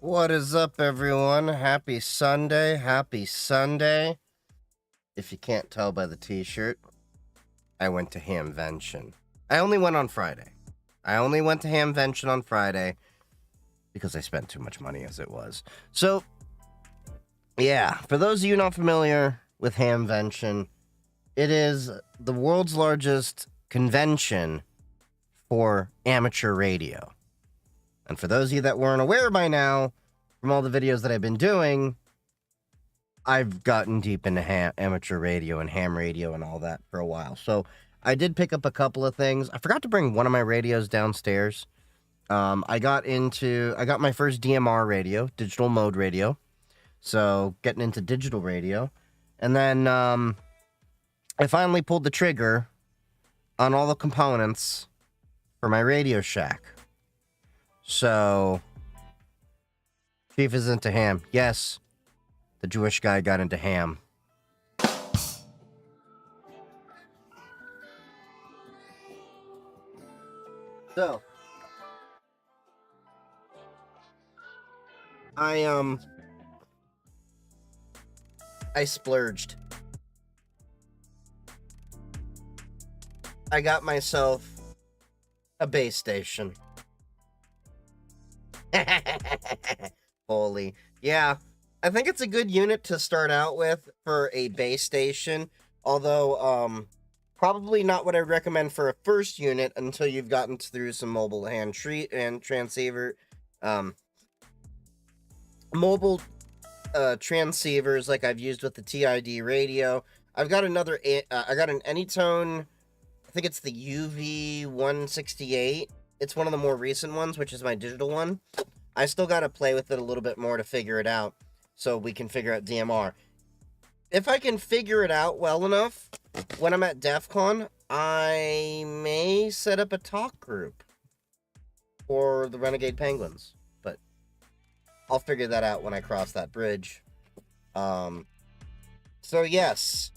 What is up, everyone? Happy Sunday. Happy Sunday. If you can't tell by the t-shirt, I went to Hamvention. I only went on Friday. I only went to Hamvention on Friday because I spent too much money as it was. So, yeah, for those of you not familiar with Hamvention, it is the world's largest convention for amateur radio. And for those of you that weren't aware by now, from all the videos that I've been doing, I've gotten deep into amateur radio and ham radio and all that for a while. So I did pick up a couple of things. I forgot to bring one of my radios downstairs. I got my first DMR radio, digital mode radio. So getting into digital radio. And then I finally pulled the trigger on all the components for my Radio Shack. So, Chief is into ham. Yes, the Jewish guy got into ham. So, I splurged. I got myself a base station. Holy. Yeah, I think it's a good unit to start out with for a base station. Although, probably not what I'd recommend for a first unit until you've gotten through some mobile and transceiver, mobile transceivers like I've used with the TID radio. I've got another, I got an Anytone, I think it's the UV168. It's one of the more recent ones, which is my digital one. I still got to play with it a little bit more to figure it out so we can figure out DMR. If I can figure it out well enough, when I'm at DEF CON, I may set up a talk group for the Renegade Penguins. But I'll figure that out when I cross that bridge. So yes,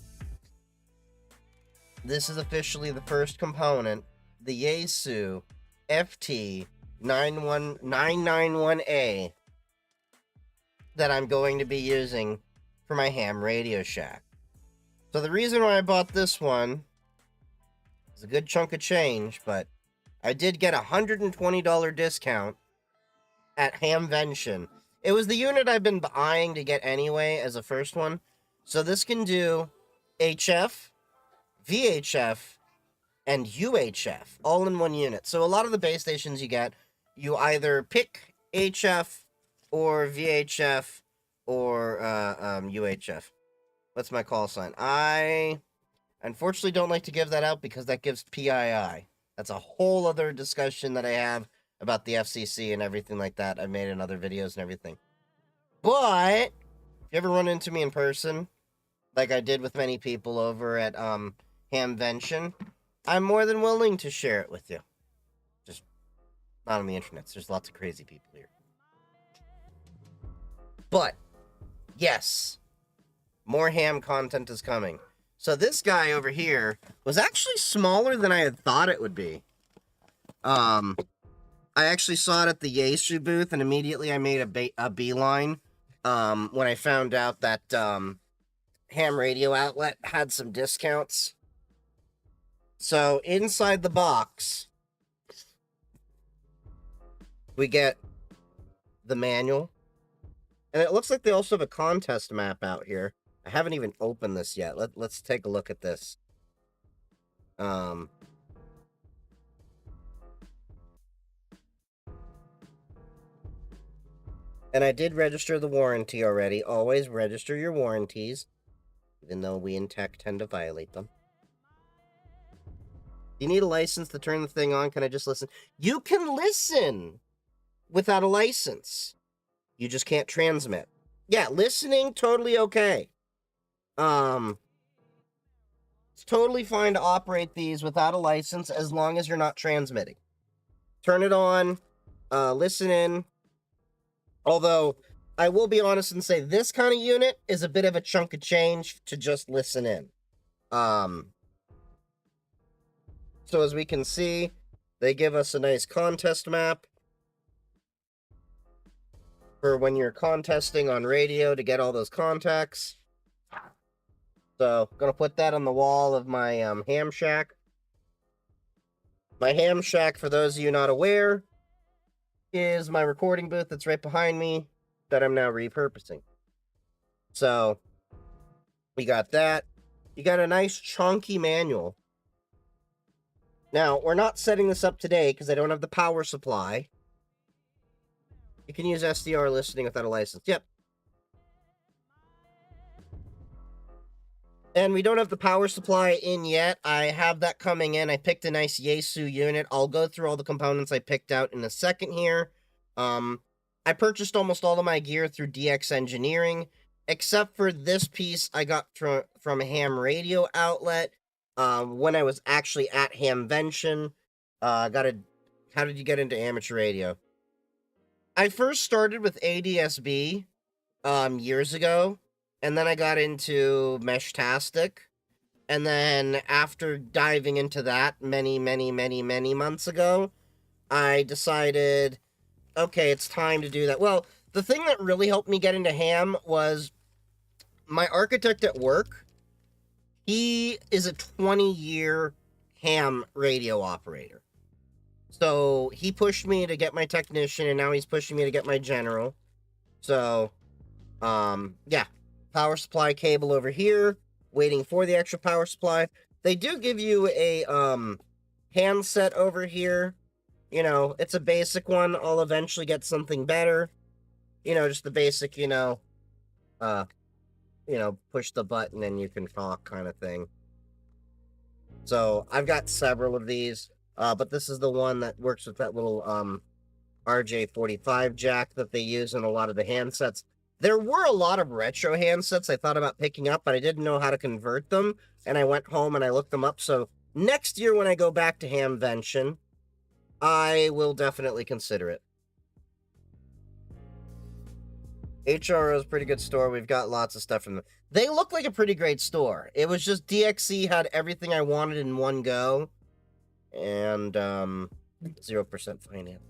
this is officially the first component, the Yaesu FT991A that I'm going to be using for my ham Radio Shack. So the reason why I bought this one is a good chunk of change, but I did get a $120 discount at Hamvention. It was the unit I've been eyeing to get anyway as a first one. So this can do HF, VHF, and UHF, all in one unit. So a lot of the base stations you get, you either pick HF or VHF or UHF. What's my call sign? I unfortunately don't like to give that out because that gives PII. That's a whole other discussion that I have about the FCC and everything like that. I've made in other videos and everything. But if you ever run into me in person, like I did with many people over at Hamvention, I'm more than willing to share it with you. Just not on the internet. There's lots of crazy people here. But, yes, more ham content is coming. So this guy over here was actually smaller than I had thought it would be. I actually saw it at the Yaesu booth, and immediately I made a beeline when I found out that Ham Radio Outlet had some discounts. So, inside the box, we get the manual. And it looks like they also have a contest map out here. I haven't even opened this yet. Let's take a look at this. And I did register the warranty already. Always register your warranties, even though we in tech tend to violate them. You need a license to turn the thing on. Can I just listen? You can listen without a license. You just can't transmit. Yeah, listening, totally okay. It's totally fine to operate these without a license as long as you're not transmitting. Turn it on, listen in. Although, I will be honest and say this kind of unit is a bit of a chunk of change to just listen in. So as we can see, they give us a nice contest map. for when you're contesting on radio to get all those contacts. So, gonna put that on the wall of my ham shack. My ham shack, for those of you not aware, is my recording booth that's right behind me that I'm now repurposing. So, we got that. You got a nice chunky manual. Now, we're not setting this up today because I don't have the power supply. You can use SDR listening without a license. Yep. And we don't have the power supply in yet. I have that coming in. I picked a nice Yaesu unit. I'll go through all the components I picked out in a second here. I purchased almost all of my gear through DX Engineering, except for this piece I got from a ham radio outlet when I was actually at Hamvention. How did you get into amateur radio? I first started with ADSB years ago, and then I got into Meshtastic, and then after diving into that many months ago, I decided, okay, it's time to do that. Well, the thing that really helped me get into ham was my architect at work. He is a 20-year ham radio operator. So he pushed me to get my technician, and now he's pushing me to get my general. So, yeah. Power supply cable over here, waiting for the extra power supply. They do give you a handset over here. You know, it's a basic one. I'll eventually get something better. You know, just the basic, push the button and you can talk kind of thing. So I've got several of these, but this is the one that works with that little RJ45 jack that they use in a lot of the handsets. There were a lot of retro handsets I thought about picking up, but I didn't know how to convert them, and I went home and I looked them up. So next year when I go back to Hamvention, I will definitely consider it. HRO is a pretty good store. We've got lots of stuff from them. They look like a pretty great store. It was just DXC had everything I wanted in one go, and 0% finance.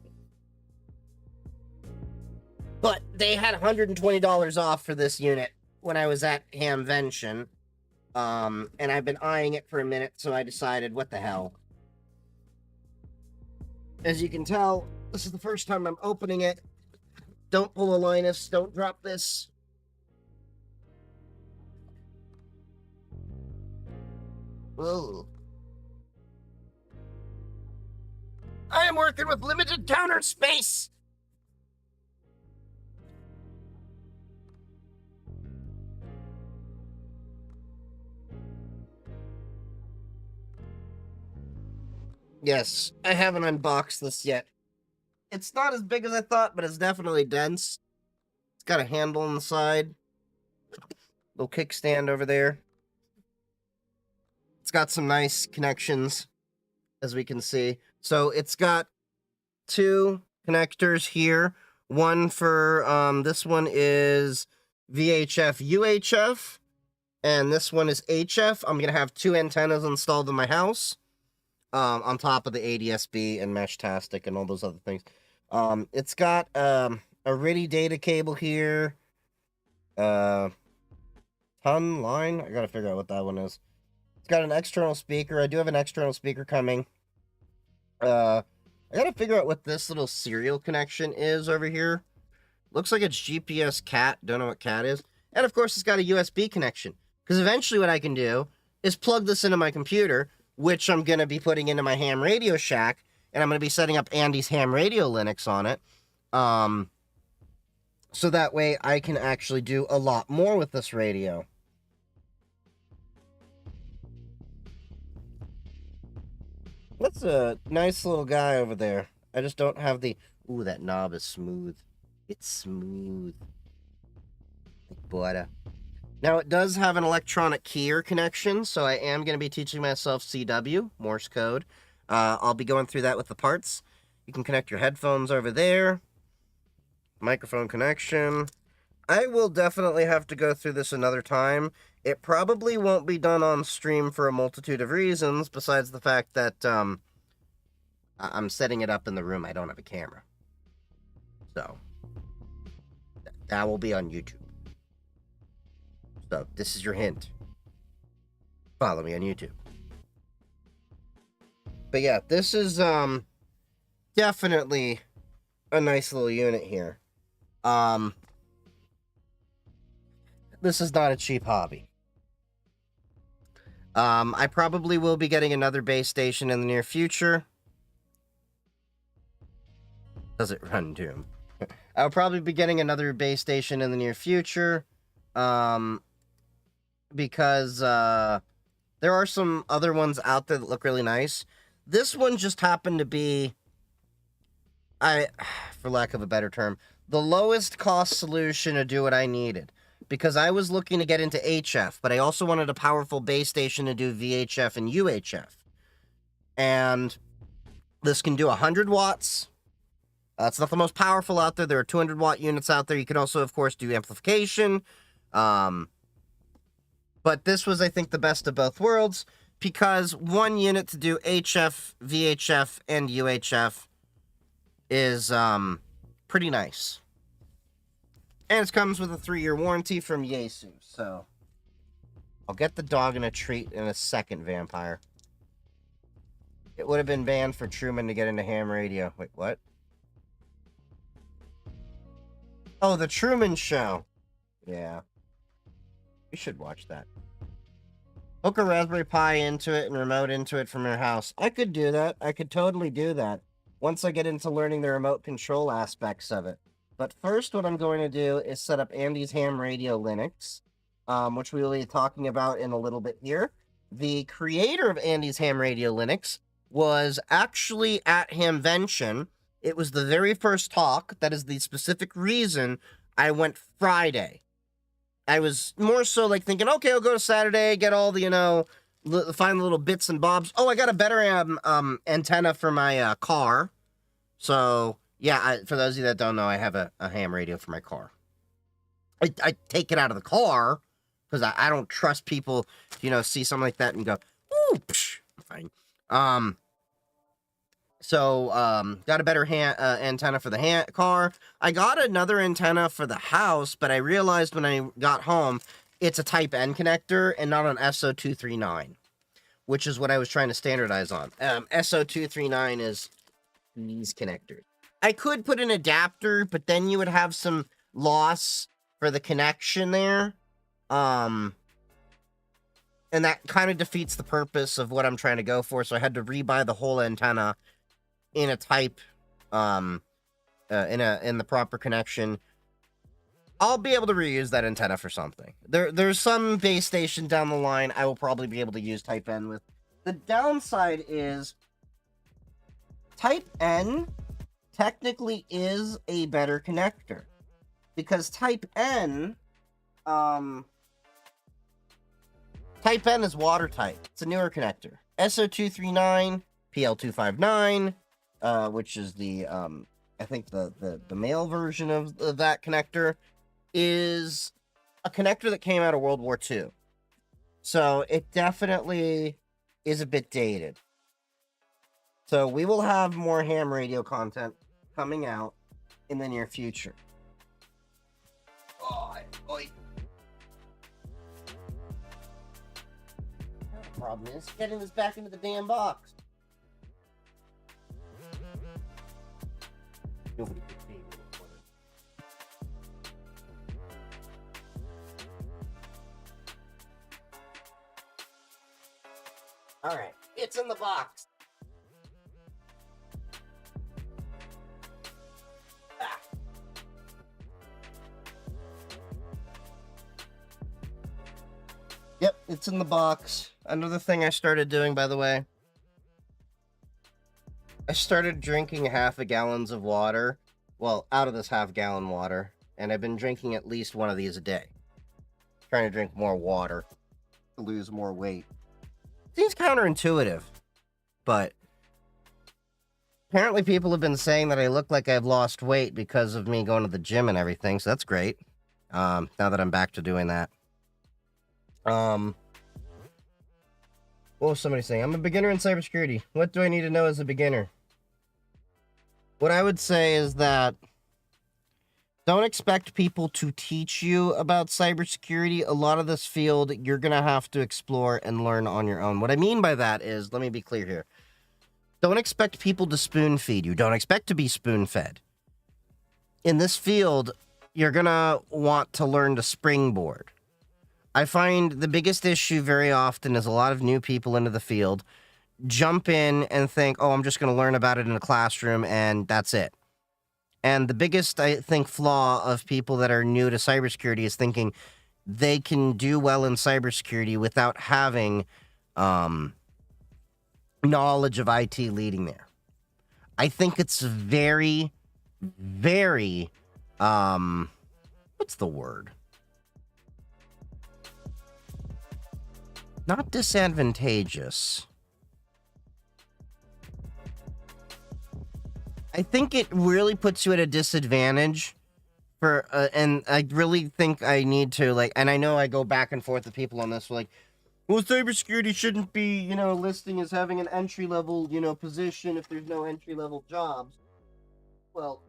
But they had $120 off for this unit when I was at Hamvention. And I've been eyeing it for a minute, so I decided, what the hell. As you can tell, this is the first time I'm opening it. Don't pull a Linus, don't drop this. Whoa. I am working with limited counter space. Yes, I haven't unboxed this yet. It's not as big as I thought, but it's definitely dense. It's got a handle on the side. Little kickstand over there. It's got some nice connections, as we can see. So it's got two connectors here. One for, this one is VHF UHF, and this one is HF. I'm going to have two antennas installed in my house. On top of the ADSB and Meshtastic and all those other things. It's got a RIDI data cable here. Ton line. I gotta figure out what that one is. It's got an external speaker. I do have an external speaker coming. I gotta figure out what this little serial connection is over here. Looks like it's GPS cat. Don't know what cat is. And of course, it's got a USB connection. Because eventually what I can do is plug this into my computer, which I'm going to be putting into my ham radio shack, and I'm going to be setting up Andy's ham radio Linux on it. So that way I can actually do a lot more with this radio. That's a nice little guy over there. I just don't have the... Ooh, that knob is smooth. It's smooth. Like butter. Now, it does have an electronic keyer connection, so I am going to be teaching myself CW, Morse code. I'll be going through that with the parts. You can connect your headphones over there. Microphone connection. I will definitely have to go through this another time. It probably won't be done on stream for a multitude of reasons, besides the fact that I'm setting it up in the room. I don't have a camera. So, That will be on YouTube. So, this is your hint. Follow me on YouTube. But yeah, this is definitely a nice little unit here. This is not a cheap hobby. I probably will be getting another base station in the near future. Does it run Doom? I'll probably be getting another base station in the near future. Because there are some other ones out there that look really nice. This one just happened to be, for lack of a better term, the lowest cost solution to do what I needed. Because I was looking to get into HF, but I also wanted a powerful base station to do VHF and UHF. And this can do 100 watts. It's not the most powerful out there. There are 200 watt units out there. You can also, of course, do amplification. But this was, I think, the best of both worlds, because one unit to do HF, VHF, and UHF is pretty nice. And it comes with a 3-year warranty from Yaesu, so I'll get the dog in a treat in a second, Vampire. It would have been banned for Truman to get into ham radio. Wait, what? Oh, The Truman Show. Yeah. You should watch that. Hook a Raspberry Pi into it and remote into it from your house. I could do that. I could totally do that once I get into learning the remote control aspects of it. But first, what I'm going to do is set up Andy's Ham Radio Linux, which we will be talking about in a little bit here. The creator of Andy's Ham Radio Linux was actually at Hamvention. It was the very first talk. That is the specific reason I went Friday. I was more so like thinking, okay, I'll go to Saturday, get all the, find the little bits and bobs. Oh, I got a better antenna for my car. So, yeah, for those of you that don't know, I have a ham radio for my car. I take it out of the car because I don't trust people, see something like that and go, ooh, psh, fine. Got a better antenna for the car. I got another antenna for the house, but I realized when I got home, it's a Type N connector and not an SO239, which is what I was trying to standardize on. SO239 is these connectors. I could put an adapter, but then you would have some loss for the connection there. And that kind of defeats the purpose of what I'm trying to go for, so I had to rebuy the whole antenna in a type, in the proper connection. I'll be able to reuse that antenna for something. There's some base station down the line I will probably be able to use Type N with. The downside is Type N technically is a better connector, because Type N is watertight. It's a newer connector. SO239, PL259, which is the, I think the male version of that connector, is a connector that came out of World War II. So it definitely is a bit dated. So we will have more ham radio content coming out in the near future. The problem is getting this back into the damn box. Nobody could see it. All right, it's in the box. Yep, it's in the box. Another thing I started doing, by the way, I started drinking half a gallons of water. Well, out of this half-gallon water. And I've been drinking at least one of these a day. Trying to drink more water to lose more weight. Seems counterintuitive, but apparently people have been saying that I look like I've lost weight because of me going to the gym and everything, so that's great. Now that I'm back to doing that. What was somebody saying? I'm a beginner in cybersecurity. What do I need to know as a beginner? What I would say is that Don't expect people to teach you about cybersecurity. A lot of this field you're going to have to explore and learn on your own. What I mean by that is, let me be clear here. Don't expect people to spoon feed you. Don't expect to be spoon fed. In this field, you're going to want to learn to springboard. I find the biggest issue very often is a lot of new people into the field jump in and think, oh, I'm just going to learn about it in a classroom and that's it. And the biggest, I think, flaw of people that are new to cybersecurity is thinking they can do well in cybersecurity without having knowledge of IT leading there. I think it's very, very, what's the word? Not disadvantageous. I think it really puts you at a disadvantage for, and I really think I need to, like, and I know I go back and forth with people on this, like, well, cybersecurity shouldn't be, you know, listing as having an entry-level, you know, position if there's no entry-level jobs. Well,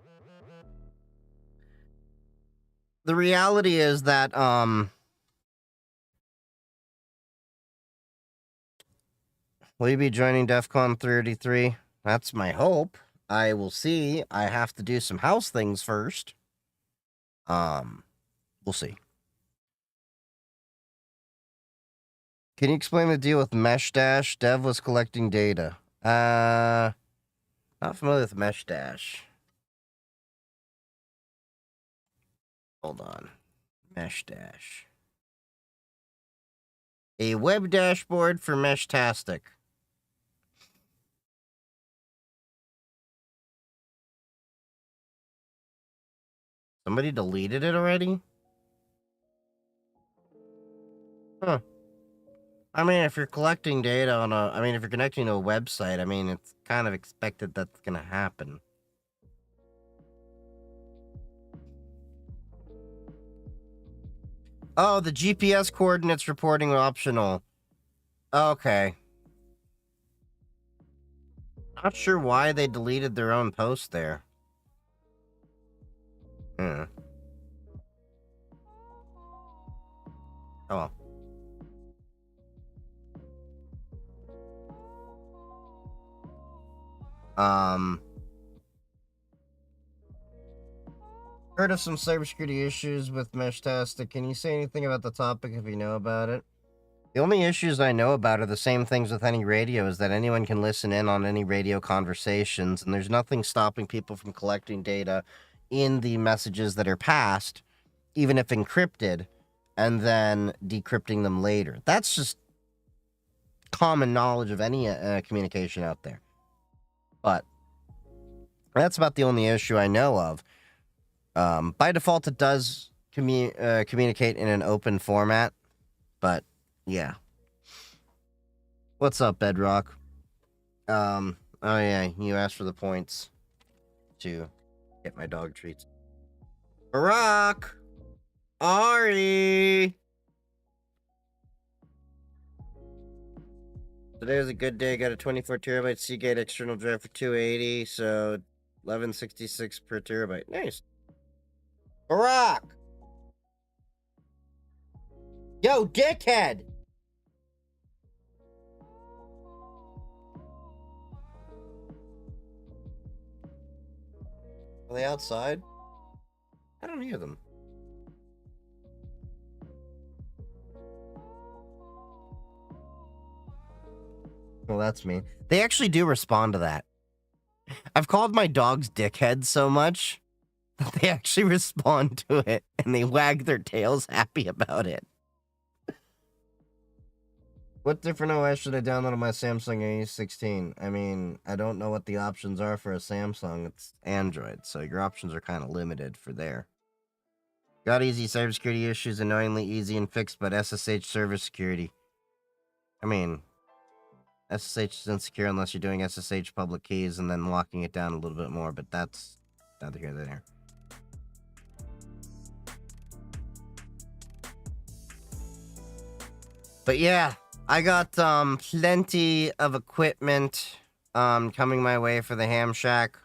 the reality is that, will you be joining DEF CON 33? That's my hope. I will see. I have to do some house things first. We'll see. Can you explain the deal with Mesh Dash? Dev was collecting data. Not familiar with Mesh Dash. Hold on. Mesh Dash. A web dashboard for Meshtastic. Somebody deleted it already? Huh. I mean, if you're collecting data on a... I mean, if you're connecting to a website, I mean, it's kind of expected that's gonna happen. Oh, the GPS coordinates reporting optional. Okay. Not sure why they deleted their own post there. Hmm. Oh well. Heard of some cybersecurity issues with Meshtastic. Can you say anything about the topic if you know about it? The only issues I know about are the same things with any radio, is that anyone can listen in on any radio conversations, and there's nothing stopping people from collecting data in the messages that are passed, even if encrypted, and then decrypting them later. That's just common knowledge of any communication out there. But that's about the only issue I know of. By default, it does communicate in an open format, but yeah. What's up, Bedrock? Oh yeah, you asked for the points to get my dog treats. Barack! Ari! Today was a good day. Got a 24 terabyte Seagate external drive for 280, so 1166 per terabyte. Nice. Barack! Yo, dickhead! Are they outside? I don't hear them. Well, that's mean. They actually do respond to that. I've called my dogs dickheads so much that they actually respond to it, and they wag their tails happy about it. What different OS should I download on my Samsung A16? I mean, I don't know what the options are for a Samsung. It's Android, so your options are kind of limited for there. Got easy cybersecurity issues, annoyingly easy and fixed, but SSH server security. I mean, SSH is insecure unless you're doing SSH public keys and then locking it down a little bit more, but that's neither here nor there. But yeah, I got plenty of equipment coming my way for the ham shack.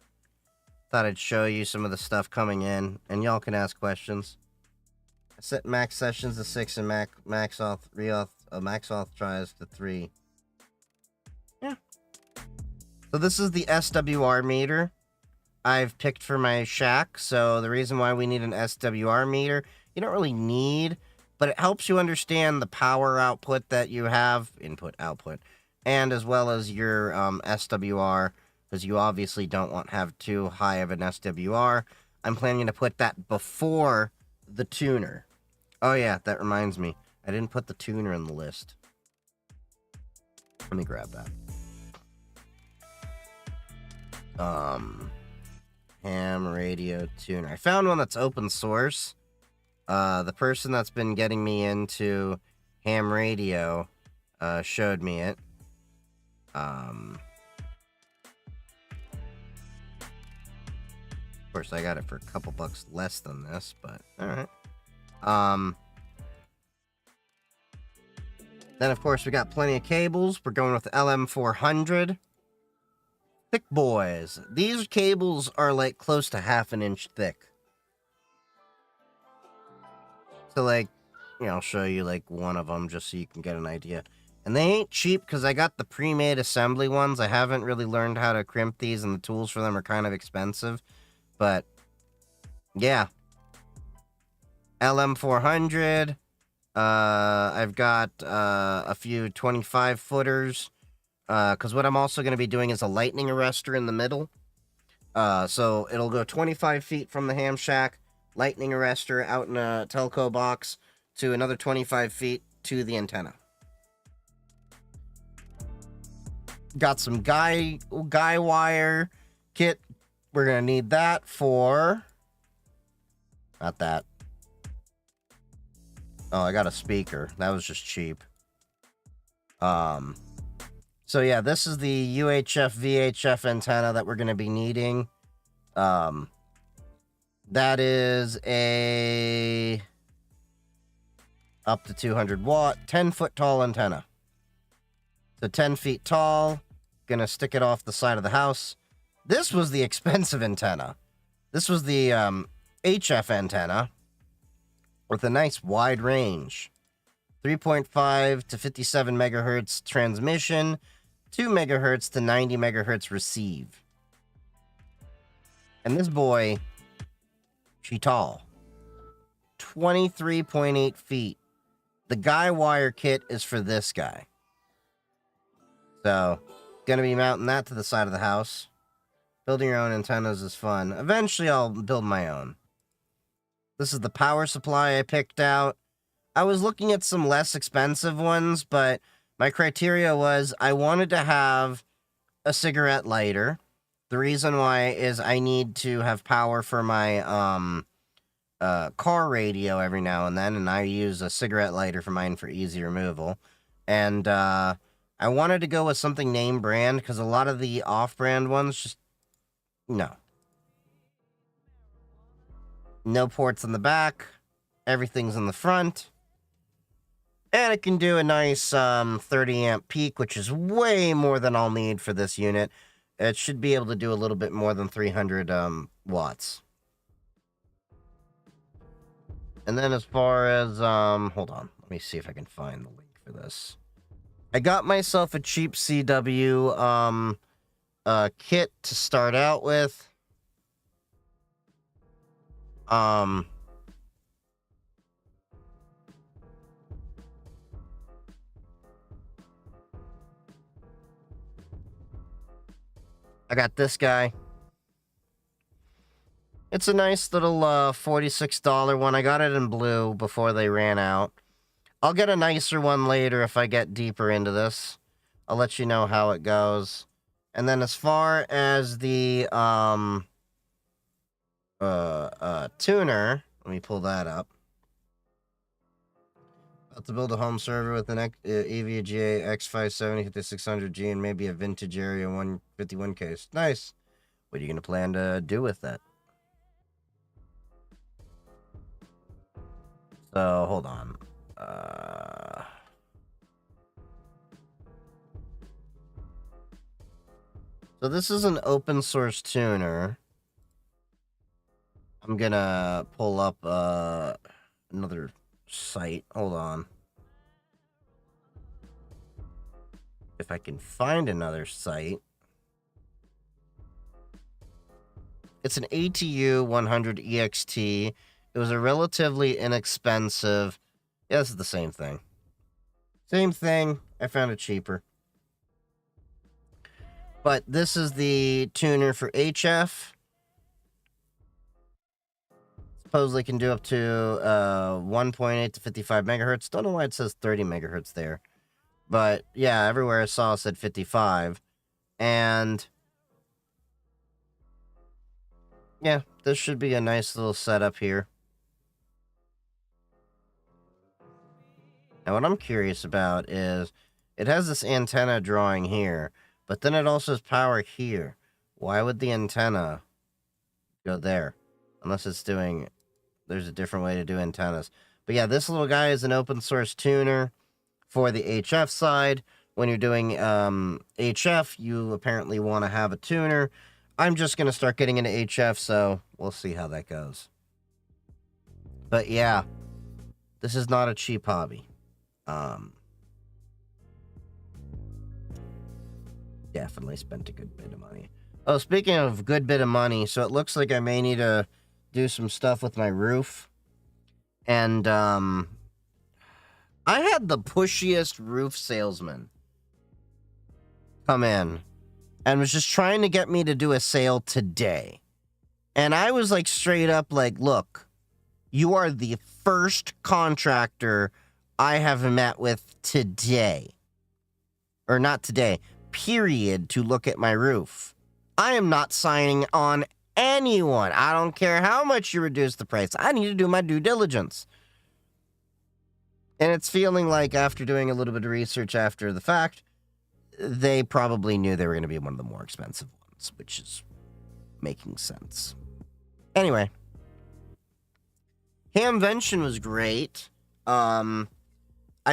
Thought I'd show you some of the stuff coming in, and y'all can ask questions. I set max sessions to 6 and max auth tries to 3. Yeah. So this is the SWR meter I've picked for my shack. So the reason why we need an SWR meter, you don't really need, but it helps you understand the power output that you have, input, output, and as well as your SWR, because you obviously don't want to have too high of an SWR. I'm planning to put that before the tuner. Oh yeah, that reminds me. I didn't put the tuner in the list. Let me grab that. Ham radio tuner. I found one that's open source. The person that's been getting me into ham radio showed me it. Of course, I got it for a couple bucks less than this, but alright. Then, of course, we got plenty of cables. We're going with the LM400. Thick boys. These cables are like close to half an inch thick. So, like, I'll show you like one of them just so you can get an idea. And they ain't cheap because I got the pre-made assembly ones. I haven't really learned how to crimp these, and the tools for them are kind of expensive. But, yeah. LM400. I've got a few 25-footers. Because what I'm also going to be doing is a lightning arrestor in the middle. So it'll go 25 feet from the ham shack, lightning arrestor out in a telco box, to another 25 feet to the antenna. Got some guy wire kit. We're going to need that for... Not that. Oh, I got a speaker. That was just cheap. So yeah, this is the UHF VHF antenna that we're going to be needing. That is a up to 200 watt, 10-foot tall antenna. So 10 feet tall, gonna stick it off the side of the house. This was the expensive antenna. This was the HF antenna with a nice wide range. 3.5 to 57 megahertz transmission, 2 megahertz to 90 megahertz receive. And this boy, she tall. 23.8 feet. The guy wire kit is for this guy. So, gonna be mounting that to the side of the house. Building your own antennas is fun. Eventually, I'll build my own. This is the power supply I picked out. I was looking at some less expensive ones, but my criteria was I wanted to have a cigarette lighter. The reason why is I need to have power for my car radio every now and then, and I use a cigarette lighter for mine for easy removal. And I wanted to go with something name brand, because a lot of the off-brand ones just... No. No ports in the back. Everything's in the front. And it can do a nice 30 amp peak, which is way more than I'll need for this unit. It should be able to do a little bit more than 300 watts. And then as far as, hold on. Let me see if I can find the link for this. I got myself a cheap CW kit to start out with. I got this guy. It's a nice little $46 one. I got it in blue before they ran out. I'll get a nicer one later if I get deeper into this. I'll let you know how it goes. And then as far as the tuner, let me pull that up. About to build a home server with an EVGA X570 5600G and maybe a vintage Area 151 case. Nice. What are you going to plan to do with that? So, hold on. So this is an open source tuner. I'm gonna pull up another site. Hold on. If I can find another site. It's an ATU 100 EXT. It was a relatively inexpensive. Yeah, this is the same thing. Same thing. I found it cheaper. But this is the tuner for HF. Supposedly can do up to 1.8 to 55 megahertz. Don't know why it says 30 megahertz there. But yeah, everywhere I saw it said 55. And yeah, this should be a nice little setup here. Now, what I'm curious about is it has this antenna drawing here, but then it also has power here. Why would the antenna go there? Unless it's doing... There's a different way to do antennas. But yeah, this little guy is an open source tuner for the HF side. When you're doing HF, you apparently want to have a tuner. I'm just going to start getting into HF, so we'll see how that goes. But yeah, this is not a cheap hobby. Definitely spent a good bit of money. Oh, speaking of good bit of money, so it looks like I may need to do some stuff with my roof. And I had the pushiest roof salesman come in and was just trying to get me to do a sale today. And I was like straight up like, look, you are the first contractor I have met with today. Or not today, period, to look at my roof. I am not signing on anyone. I don't care how much you reduce the price. I need to do my due diligence. And it's feeling like after doing a little bit of research after the fact, they probably knew they were going to be one of the more expensive ones, which is making sense. Anyway, Hamvention was great. I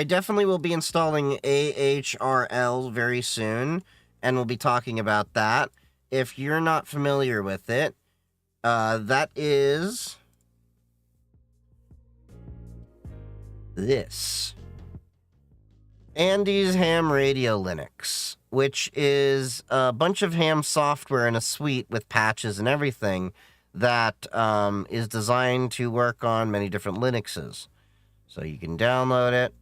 definitely will be installing AHRL very soon, and we'll be talking about that. If you're not familiar with it, that is this. Andy's Ham Radio Linux, which is a bunch of ham software in a suite with patches and everything that is designed to work on many different Linuxes. So you can download it.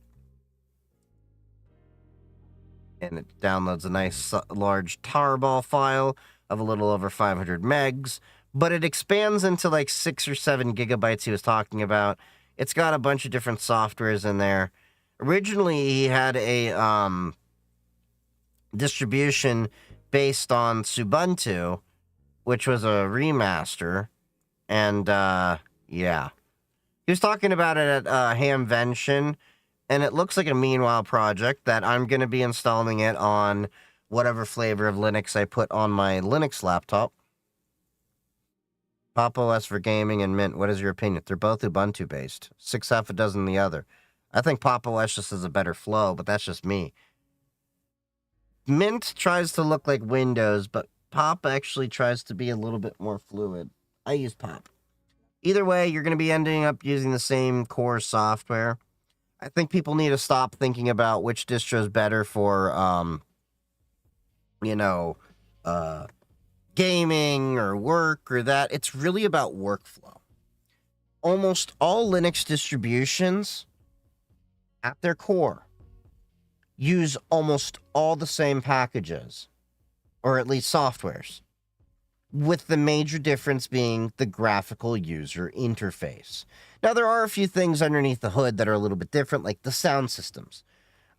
And it downloads a nice large tarball file of a little over 500 megs. But it expands into like 6 or 7 gigabytes he was talking about. It's got a bunch of different softwares in there. Originally, he had a distribution based on Ubuntu, which was a remaster. And, yeah. He was talking about it at Hamvention, and it looks like a meanwhile project that I'm going to be installing it on whatever flavor of Linux I put on my Linux laptop. Pop OS for gaming and Mint, what is your opinion? They're both Ubuntu-based. 6 half a dozen the other. I think Pop OS just has a better flow, but that's just me. Mint tries to look like Windows, but Pop actually tries to be a little bit more fluid. I use Pop. Either way, you're going to be ending up using the same core software. I think people need to stop thinking about which distro is better for, gaming or work or that. It's really about workflow. Almost all Linux distributions, at their core, use almost all the same packages, or at least softwares, with the major difference being the graphical user interface. Now, there are a few things underneath the hood that are a little bit different, like the sound systems,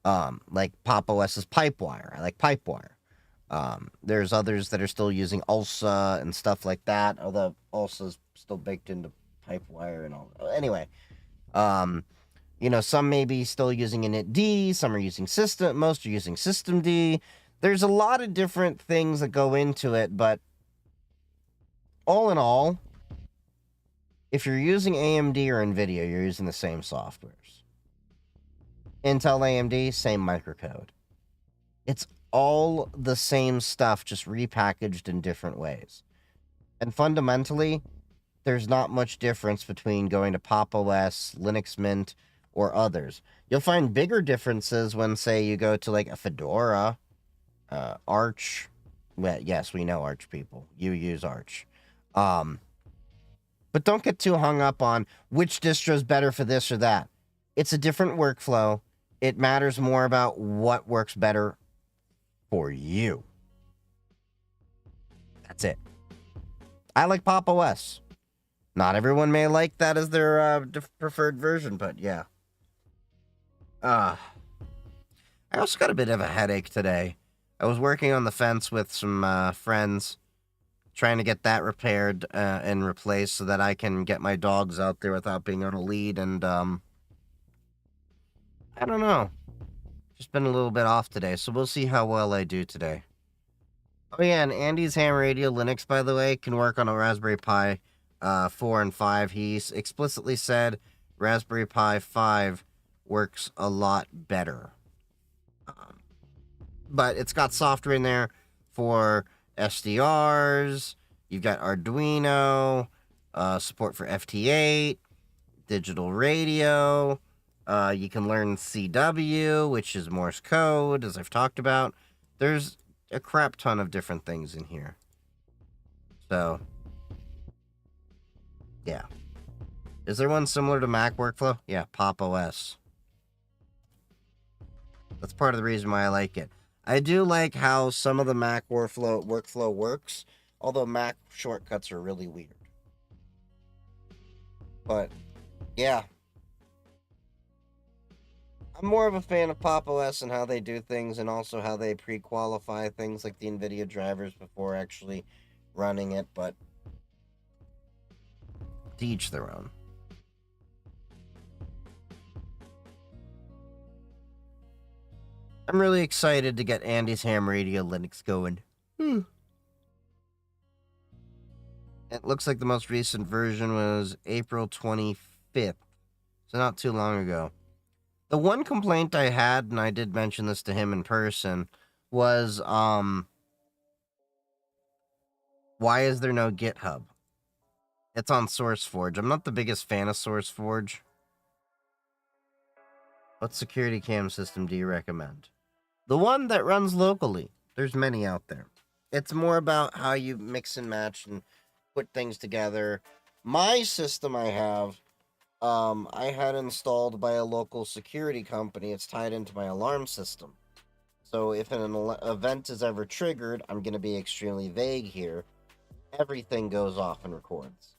like Pop OS's Pipewire. I like Pipewire. There's others that are still using ULSA and stuff like that, although ULSA's still baked into Pipewire and all. Anyway, some may be still using initd, some are using system, most are using systemd. There's a lot of different things that go into it, but all in all, if you're using AMD or NVIDIA, you're using the same softwares. Intel AMD, same microcode. It's all the same stuff, just repackaged in different ways. And fundamentally, there's not much difference between going to Pop! OS, Linux Mint, or others. You'll find bigger differences when, say, you go to like a Fedora, Arch. Well, yes, we know Arch people. You use Arch. But don't get too hung up on which distro is better for this or that. It's a different workflow. It matters more about what works better for you. That's it. I like Pop! OS. Not everyone may like that as their preferred version, but yeah. I also got a bit of a headache today. I was working on the fence with some friends, trying to get that repaired and replaced so that I can get my dogs out there without being on a lead, and I don't know. Just been a little bit off today, so we'll see how well I do today. Oh yeah, and Andy's Ham Radio Linux, by the way, can work on a Raspberry Pi 4 and 5. He explicitly said Raspberry Pi 5 works a lot better. But it's got software in there for SDRs. You've got Arduino, support for FT8, digital radio. You can learn CW, which is Morse code, as I've talked about. There's a crap ton of different things in here. So, yeah. Is there one similar to Mac workflow? Yeah, Pop! OS. That's part of the reason why I like it. I do like how some of the Mac workflow works, although Mac shortcuts are really weird. But, yeah. I'm more of a fan of Pop! OS and how they do things, and also how they pre-qualify things like the NVIDIA drivers before actually running it, but to each their own. I'm really excited to get Andy's Ham Radio Linux going. It looks like the most recent version was April 25th, so not too long ago. The one complaint I had, and I did mention this to him in person, was, why is there no GitHub? It's on SourceForge. I'm not the biggest fan of SourceForge. What security cam system do you recommend? The one that runs locally. There's many out there. It's more about how you mix and match and put things together. My system I have, I had installed by a local security company. It's tied into my alarm system. So if an event is ever triggered, I'm going to be extremely vague here. Everything goes off and records.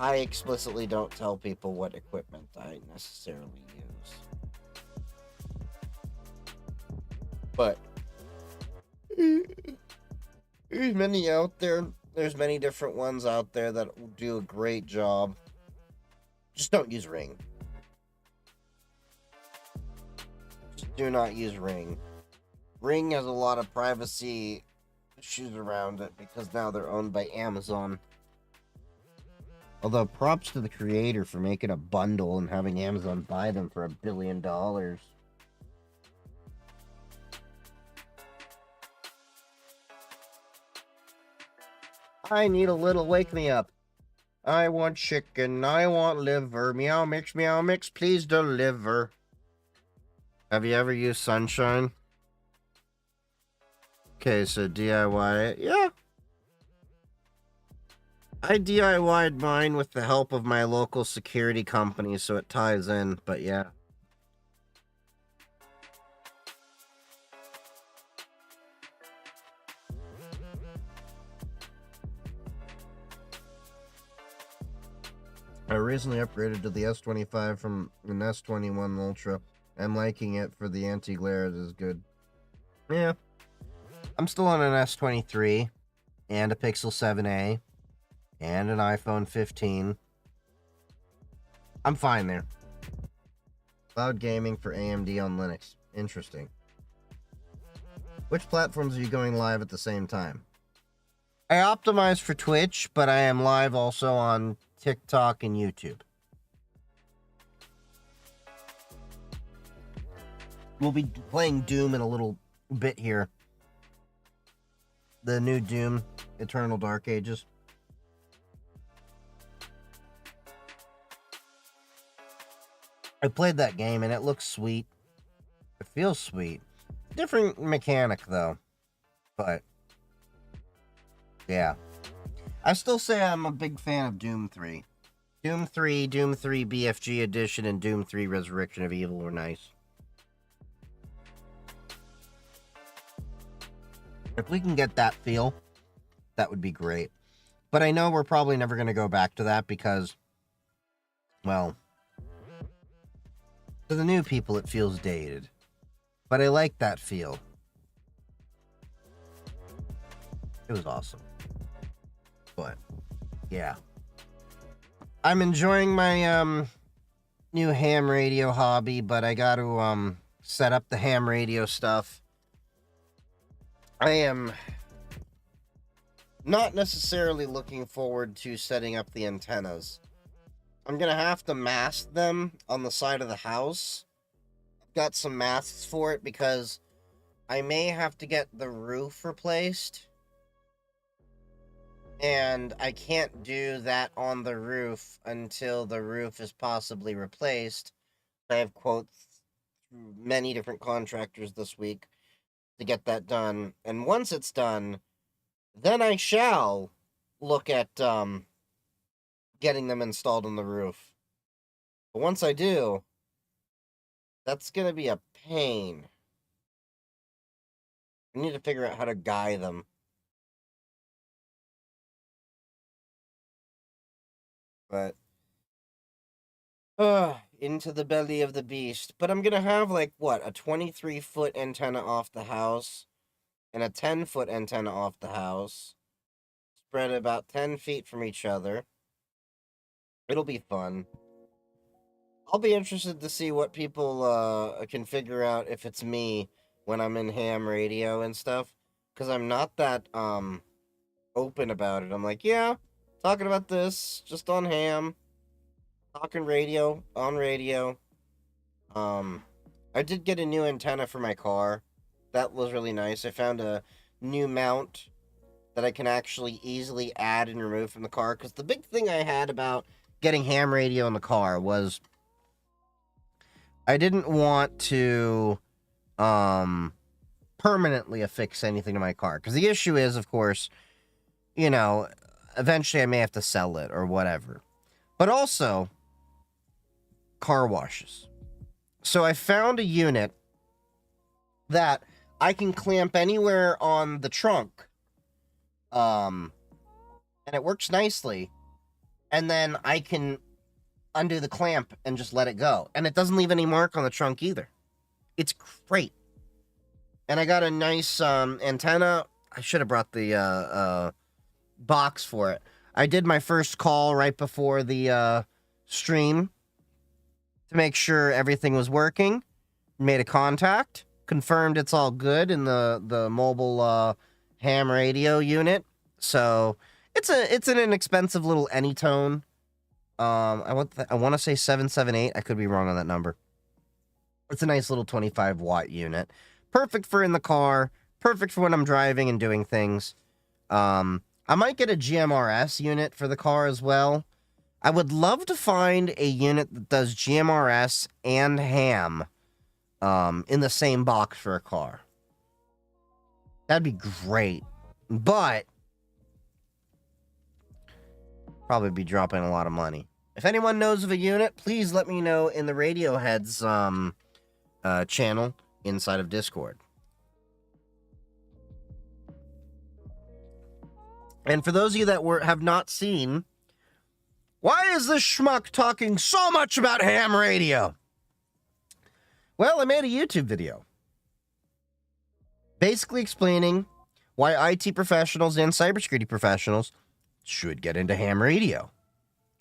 I explicitly don't tell people what equipment I necessarily use. But there's many out there. There's many different ones out there that will do a great job. Just don't use Ring. Just do not use Ring. Ring has a lot of privacy issues around it because now they're owned by Amazon. Although props to the creator for making a bundle and having Amazon buy them for $1 billion. I need a little wake me up. I want chicken, I want liver. Meow mix, please deliver. Have you ever used Sunshine? Okay, so DIY it. Yeah. I DIY'd mine with the help of my local security company, so it ties in, but yeah. I recently upgraded to the S25 from an S21 Ultra. I'm liking it for the anti-glare. It is good. Yeah. I'm still on an S23 and a Pixel 7a and an iPhone 15. I'm fine there. Cloud gaming for AMD on Linux. Interesting. Which platforms are you going live at the same time? I optimized for Twitch, but I am live also on TikTok and YouTube. We'll be playing Doom in a little bit here. The new Doom. Eternal Dark Ages. I played that game and it looks sweet. It feels sweet. Different mechanic though. But yeah. I still say I'm a big fan of Doom 3. Doom 3, Doom 3 BFG Edition, and Doom 3 Resurrection of Evil were nice. If we can get that feel, that would be great. But I know we're probably never going to go back to that because, well, to the new people it feels dated. But I like that feel. It was awesome. But, yeah. I'm enjoying my new ham radio hobby, but I got to set up the ham radio stuff. I am not necessarily looking forward to setting up the antennas. I'm going to have to mast them on the side of the house. I've got some masts for it because I may have to get the roof replaced. And I can't do that on the roof until the roof is possibly replaced. I have quotes through many different contractors this week to get that done. And once it's done, then I shall look at getting them installed on the roof. But once I do, that's going to be a pain. I need to figure out how to guy them. But into the belly of the beast. But I'm gonna have like what, a 23-foot antenna off the house and a 10-foot antenna off the house, spread about 10 feet from each other. It'll be fun. I'll be interested to see what people can figure out if it's me when I'm in ham radio and stuff, because I'm not that open about it. I'm like, yeah, talking about this just on ham, talking radio on radio. I did get a new antenna for my car. That was really nice. I found a new mount that I can actually easily add and remove from the car, because the big thing I had about getting ham radio in the car was I didn't want to permanently affix anything to my car, because the issue is, of course, you know, eventually I may have to sell it or whatever. But also, car washes. So I found a unit that I can clamp anywhere on the trunk. And it works nicely. And then I can undo the clamp and just let it go. And it doesn't leave any mark on the trunk either. It's great. And I got a nice antenna. I should have brought the box for it. I did my first call right before the stream to make sure everything was working. Made a contact. Confirmed it's all good in the mobile ham radio unit. So it's an inexpensive little Anytone. I want to say 778. I could be wrong on that number. It's a nice little 25-watt unit. Perfect for in the car. Perfect for when I'm driving and doing things. I might get a GMRS unit for the car as well. I would love to find a unit that does GMRS and ham in the same box for a car. That'd be great. But probably be dropping a lot of money. If anyone knows of a unit, please let me know in the Radiohead's channel inside of Discord. And for those of you that have not seen, why is this schmuck talking so much about ham radio? Well, I made a YouTube video basically explaining why IT professionals and cybersecurity professionals should get into ham radio.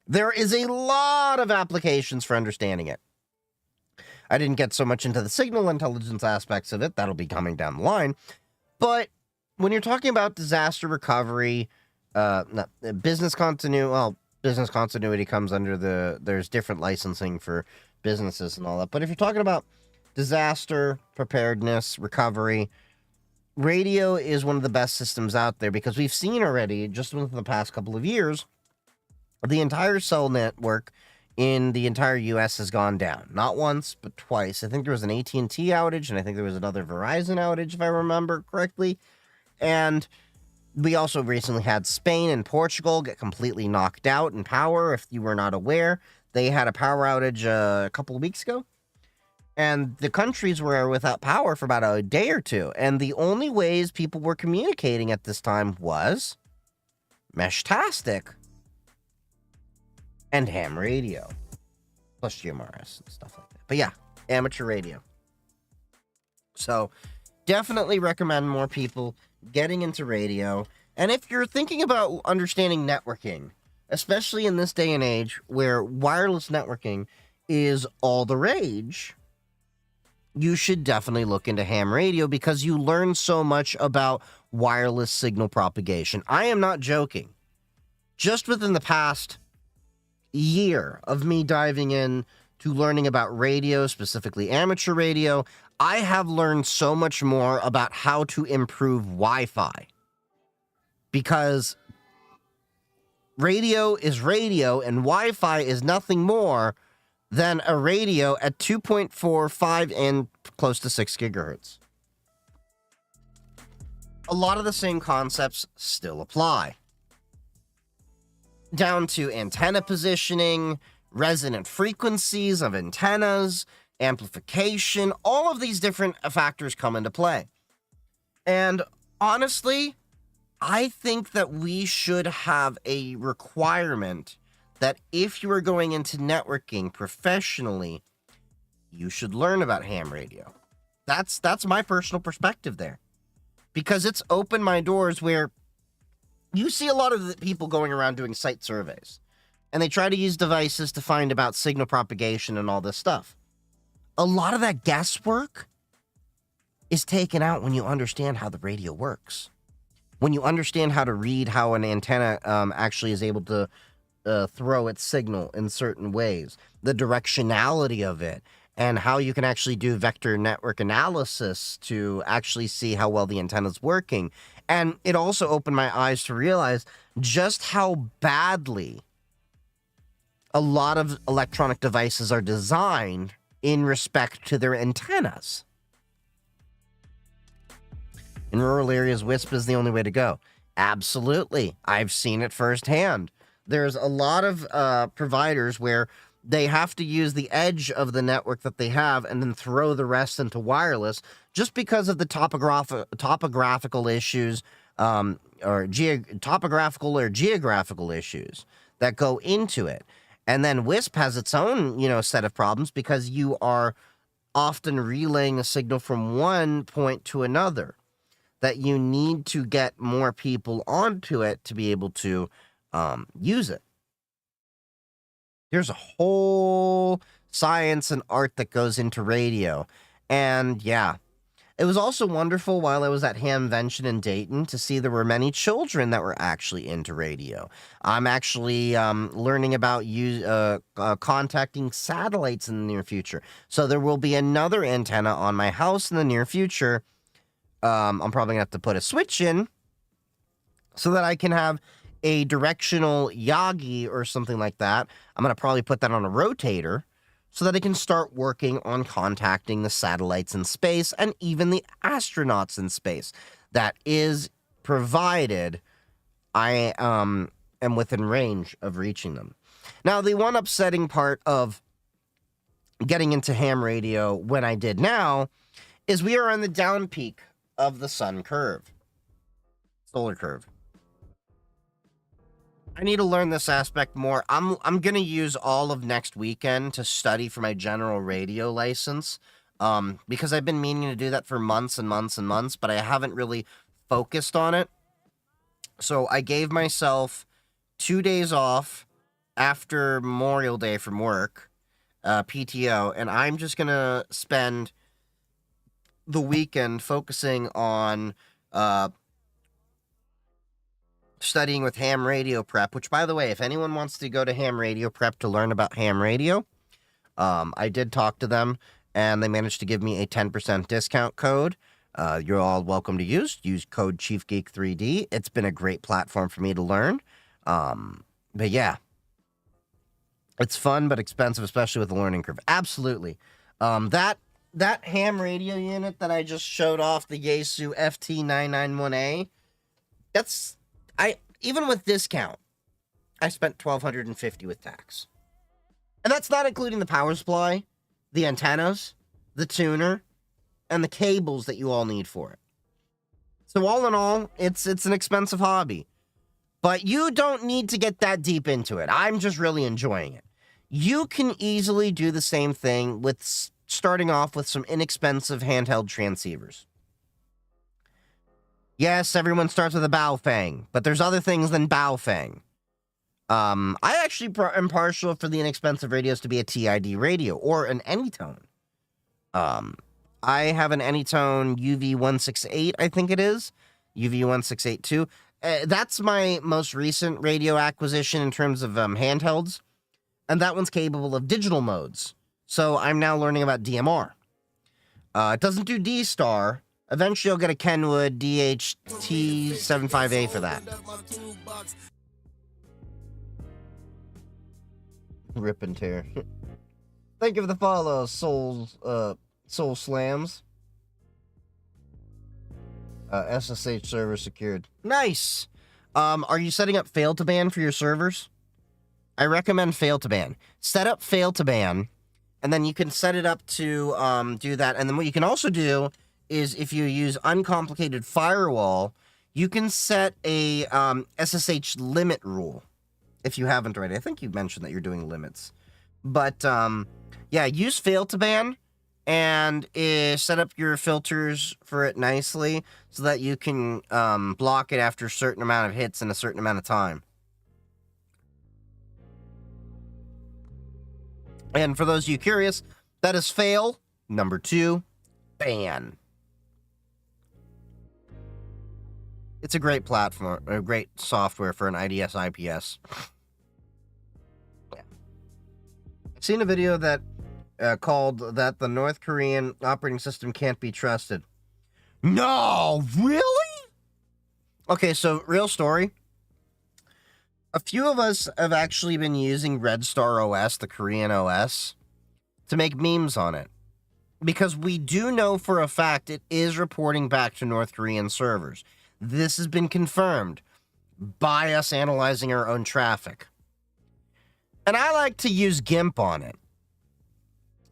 There is a lot of applications for understanding it. I didn't get so much into the signal intelligence aspects of it. That'll be coming down the line. But when you're talking about disaster recovery, business continuity, well, business continuity comes under there's different licensing for businesses and all that. But if you're talking about disaster, preparedness, recovery, radio is one of the best systems out there because we've seen already, just within the past couple of years, the entire cell network in the entire U.S. has gone down. Not once, but twice. I think there was an AT&T outage, and I think there was another Verizon outage, if I remember correctly. And we also recently had Spain and Portugal get completely knocked out in power. If you were not aware, they had a power outage a couple of weeks ago. And the countries were without power for about a day or two. And the only ways people were communicating at this time was Meshtastic and ham radio, plus GMRS and stuff like that. But yeah, amateur radio. So definitely recommend more people getting into radio. And if you're thinking about understanding networking, especially in this day and age where wireless networking is all the rage, you should definitely look into ham radio because you learn so much about wireless signal propagation. I am not joking. Just within the past year of me diving in to learning about radio, specifically amateur radio, I have learned so much more about how to improve Wi-Fi. Because radio is radio and Wi-Fi is nothing more than a radio at 2.45 and close to 6 gigahertz. A lot of the same concepts still apply. Down to antenna positioning, resonant frequencies of antennas, amplification, all of these different factors come into play. And honestly, I think that we should have a requirement that if you are going into networking professionally, you should learn about ham radio. That's my personal perspective there. Because it's opened my doors where you see a lot of the people going around doing site surveys, and they try to use devices to find about signal propagation and all this stuff. A lot of that guesswork is taken out when you understand how the radio works. When you understand how to read how an antenna actually is able to throw its signal in certain ways, the directionality of it, and how you can actually do vector network analysis to actually see how well the antenna is working. And it also opened my eyes to realize just how badly a lot of electronic devices are designed in respect to their antennas. In rural areas, WISP is the only way to go. Absolutely. I've seen it firsthand. There's a lot of providers where they have to use the edge of the network that they have and then throw the rest into wireless just because of the topographical issues topographical or geographical issues that go into it. And then WISP has its own, set of problems because you are often relaying a signal from one point to another that you need to get more people onto it to be able to use it. There's a whole science and art that goes into radio. And yeah, it was also wonderful while I was at Hamvention in Dayton to see there were many children that were actually into radio. I'm actually learning about contacting satellites in the near future. So there will be another antenna on my house in the near future. I'm probably going to have to put a switch in so that I can have a directional Yagi or something like that. I'm going to probably put that on a rotator so that it can start working on contacting the satellites in space and even the astronauts in space. That is provided I am within range of reaching them. Now, the one upsetting part of getting into ham radio when I did now is we are on the down peak of the solar curve. I need to learn this aspect more. I'm going to use all of next weekend to study for my general radio license because I've been meaning to do that for months and months and months, but I haven't really focused on it. So I gave myself 2 days off after Memorial Day from work, PTO, and I'm just going to spend the weekend focusing on studying with ham radio prep, which, by the way, if anyone wants to go to ham radio prep to learn about ham radio, I did talk to them and they managed to give me a 10% discount code. You're all welcome to use. Use code ChiefGeek3D. It's been a great platform for me to learn. But yeah, it's fun but expensive, especially with the learning curve. Absolutely. That ham radio unit that I just showed off, the Yaesu FT991A, even with discount, I spent $1,250 with tax. And that's not including the power supply, the antennas, the tuner, and the cables that you all need for it. So all in all, it's an expensive hobby. But you don't need to get that deep into it. I'm just really enjoying it. You can easily do the same thing with starting off with some inexpensive handheld transceivers. Yes, everyone starts with a Baofeng, but there's other things than Baofeng. I actually am partial for the inexpensive radios to be a TID radio or an Anytone. I have an Anytone UV168, I think it is. UV1682. That's my most recent radio acquisition in terms of handhelds. And that one's capable of digital modes. So I'm now learning about DMR. It doesn't do D-Star. Eventually I'll get a Kenwood DHT75A for that. Rip and tear. Thank you for the follow, Soul Slams. SSH server secured. Nice. Are you setting up fail to ban for your servers? I recommend fail to ban. Set up fail to ban, and then you can set it up to do that. And then what you can also do is, if you use uncomplicated firewall, you can set a SSH limit rule. If you haven't already, I think you mentioned that you're doing limits. But yeah, use fail to ban and set up your filters for it nicely so that you can block it after a certain amount of hits in a certain amount of time. And for those of you curious, that is fail. Number 2, ban. It's a great platform, a great software for an IDS IPS. Yeah. I've seen a video that called that the North Korean operating system can't be trusted. No, really? Okay, so real story. A few of us have actually been using Red Star OS, the Korean OS, to make memes on it. Because we do know for a fact it is reporting back to North Korean servers. This has been confirmed by us analyzing our own traffic. And I like to use GIMP on it.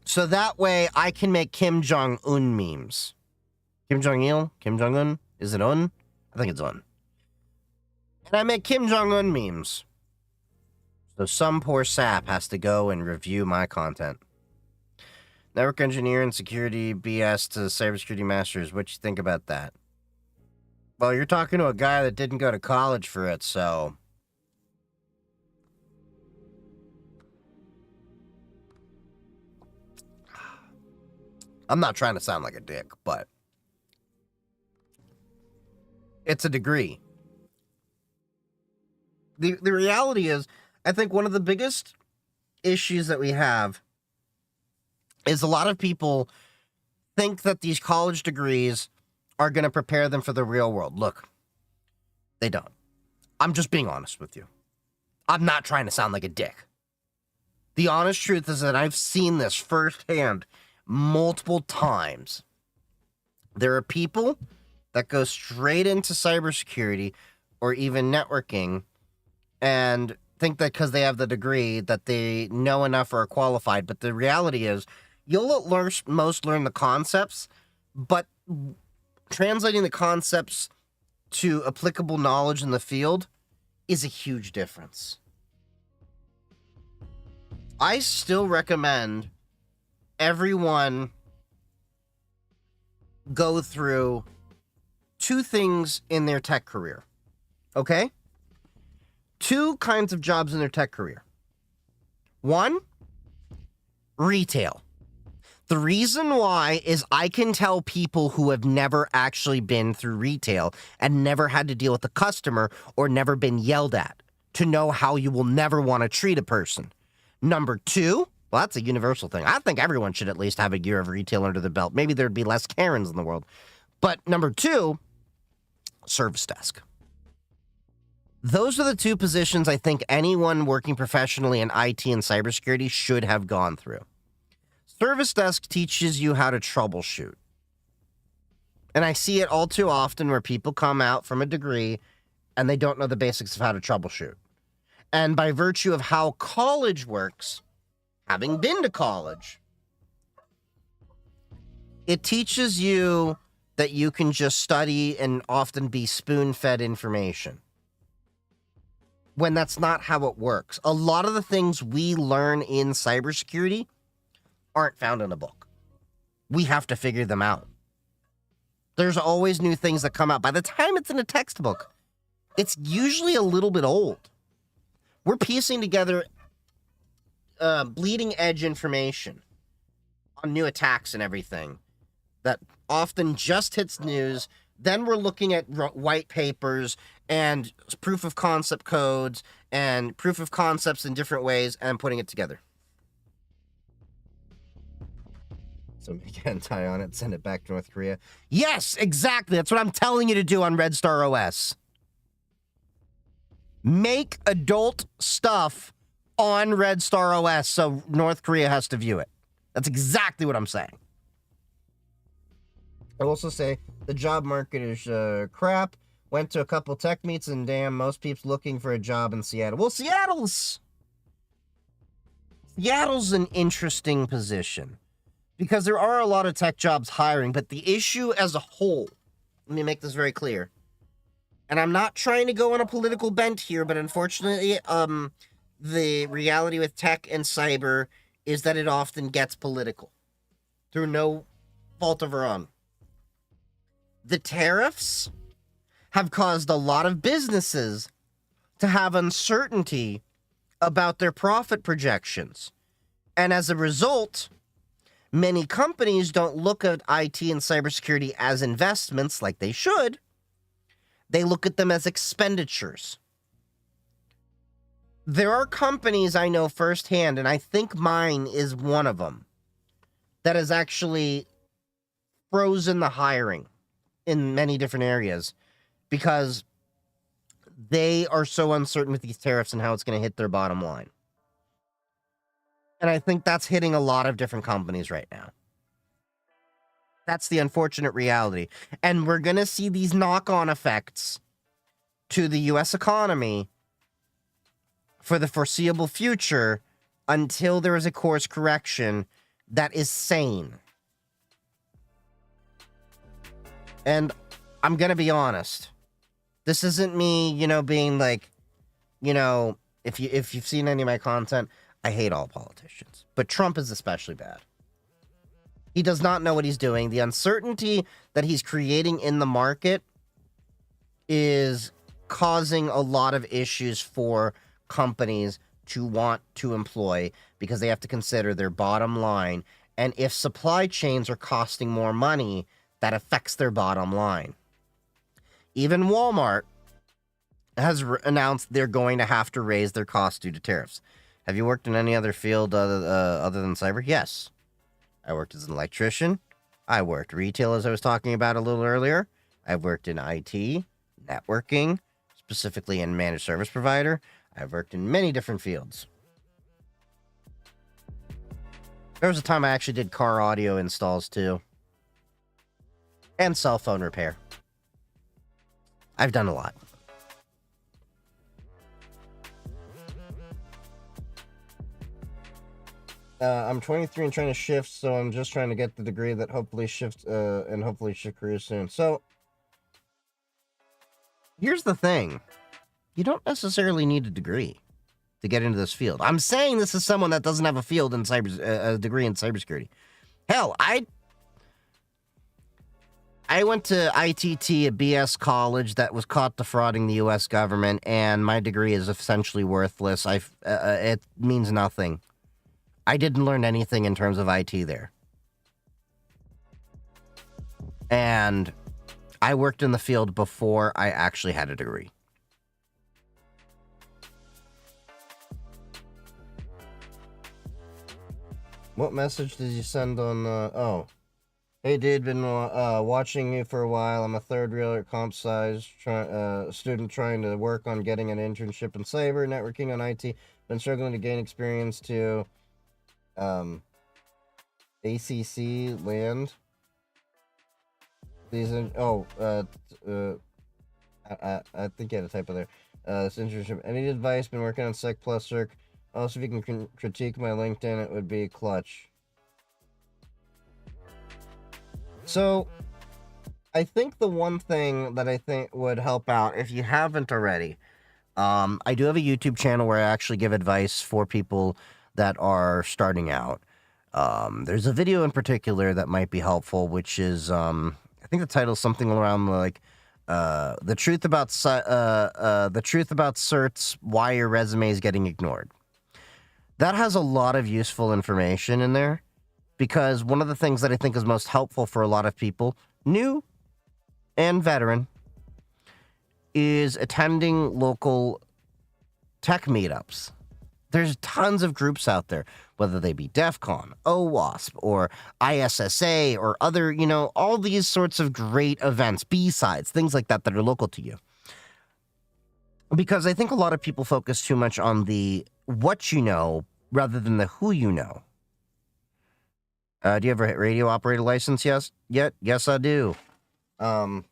So that way I can make Kim Jong-un memes. Kim Jong-il? Kim Jong-un? Is it un? I think it's un. And I make Kim Jong-un memes. So some poor sap has to go and review my content. Network engineer and security BS to cybersecurity masters. What you think about that? Well, you're talking to a guy that didn't go to college for it, so... I'm not trying to sound like a dick, but... it's a degree. The reality is, I think one of the biggest issues that we have is a lot of people think that these college degrees are going to prepare them for the real world. Look, they don't. I'm just being honest with you. I'm not trying to sound like a dick. The honest truth is that I've seen this firsthand multiple times. There are people that go straight into cybersecurity or even networking and think that because they have the degree that they know enough or are qualified. But the reality is, you'll most learn the concepts, but translating the concepts to applicable knowledge in the field is a huge difference. I still recommend everyone go through 2 things in their tech career. Okay? 2 kinds of jobs in their tech career. 1, retail. The reason why is I can tell people who have never actually been through retail and never had to deal with a customer or never been yelled at to know how you will never want to treat a person. Number 2, well, that's a universal thing. I think everyone should at least have a year of retail under the belt. Maybe there'd be less Karens in the world. But number two, service desk. Those are the two positions I think anyone working professionally in IT and cybersecurity should have gone through. Service desk teaches you how to troubleshoot. And I see it all too often where people come out from a degree and they don't know the basics of how to troubleshoot. And by virtue of how college works, having been to college, it teaches you that you can just study and often be spoon-fed information, when that's not how it works. A lot of the things we learn in cybersecurity aren't found in a book. We have to figure them out. There's always new things that come out. By the time it's in a textbook, it's usually a little bit old. We're piecing together bleeding edge information on new attacks and everything that often just hits news. Then we're looking at white papers and proof of concept codes and proof of concepts in different ways and putting it together. So make anti on it, send it back to North Korea. Yes, exactly. That's what I'm telling you to do on Red Star OS. Make adult stuff on Red Star OS so North Korea has to view it. That's exactly what I'm saying. I also say the job market is crap. Went to a couple tech meets and damn, most peeps looking for a job in Seattle. Well, Seattle's an interesting position because there are a lot of tech jobs hiring, but the issue as a whole, let me make this very clear. And I'm not trying to go on a political bent here, but unfortunately, the reality with tech and cyber is that it often gets political through no fault of our own. The tariffs have caused a lot of businesses to have uncertainty about their profit projections. And as a result, many companies don't look at IT and cybersecurity as investments like they should. They look at them as expenditures. There are companies I know firsthand, and I think mine is one of them, that has actually frozen the hiring in many different areas because they are so uncertain with these tariffs and how it's going to hit their bottom line. And I think that's hitting a lot of different companies right now. That's the unfortunate reality. And we're going to see these knock-on effects to the U.S. economy for the foreseeable future until there is a course correction that is sane. And I'm going to be honest. This isn't me, being like, if you've seen any of my content, I hate all politicians. But Trump is especially bad. He does not know what he's doing. The uncertainty that he's creating in the market is causing a lot of issues for companies to want to employ because they have to consider their bottom line. And if supply chains are costing more money, that affects their bottom line. Even Walmart has announced they're going to have to raise their costs due to tariffs. Have you worked in any other field other than cyber? Yes. I worked as an electrician. I worked retail, as I was talking about a little earlier. I've worked in IT, networking, specifically in managed service provider. I've worked in many different fields. There was a time I actually did car audio installs too. And cell phone repair. I've done a lot. I'm 23 and trying to shift, so I'm just trying to get the degree that hopefully shift careers soon. So here's the thing. You don't necessarily need a degree to get into this field. I'm saying this is someone that doesn't have a field in a degree in cybersecurity. Hell, I went to ITT, a BS college that was caught defrauding the U.S. government, and my degree is essentially worthless. It means nothing. I didn't learn anything in terms of IT there. And I worked in the field before I actually had a degree. What message did you send on, oh. Hey, dude, been watching you for a while. I'm a third year at comp size student trying to work on getting an internship in cyber networking on IT. Been struggling to gain experience to um, ACC land. These I think you had a typo there. This internship. Any advice? Been working on Sec Plus Circ. Also, if you can critique my LinkedIn, it would be clutch. So, I think the one thing that I think would help out, if you haven't already, I do have a YouTube channel where I actually give advice for people that are starting out. There's a video in particular that might be helpful, which is, I think the title is something around like, the truth about certs, why your resume is getting ignored. That has a lot of useful information in there because one of the things that I think is most helpful for a lot of people, new and veteran, is attending local tech meetups. There's tons of groups out there, whether they be DEF CON, OWASP, or ISSA, or other, all these sorts of great events, B-sides, things like that that are local to you. Because I think a lot of people focus too much on the what you know rather than the who you know. Do you have a radio operator license yet? Yes, I do. I've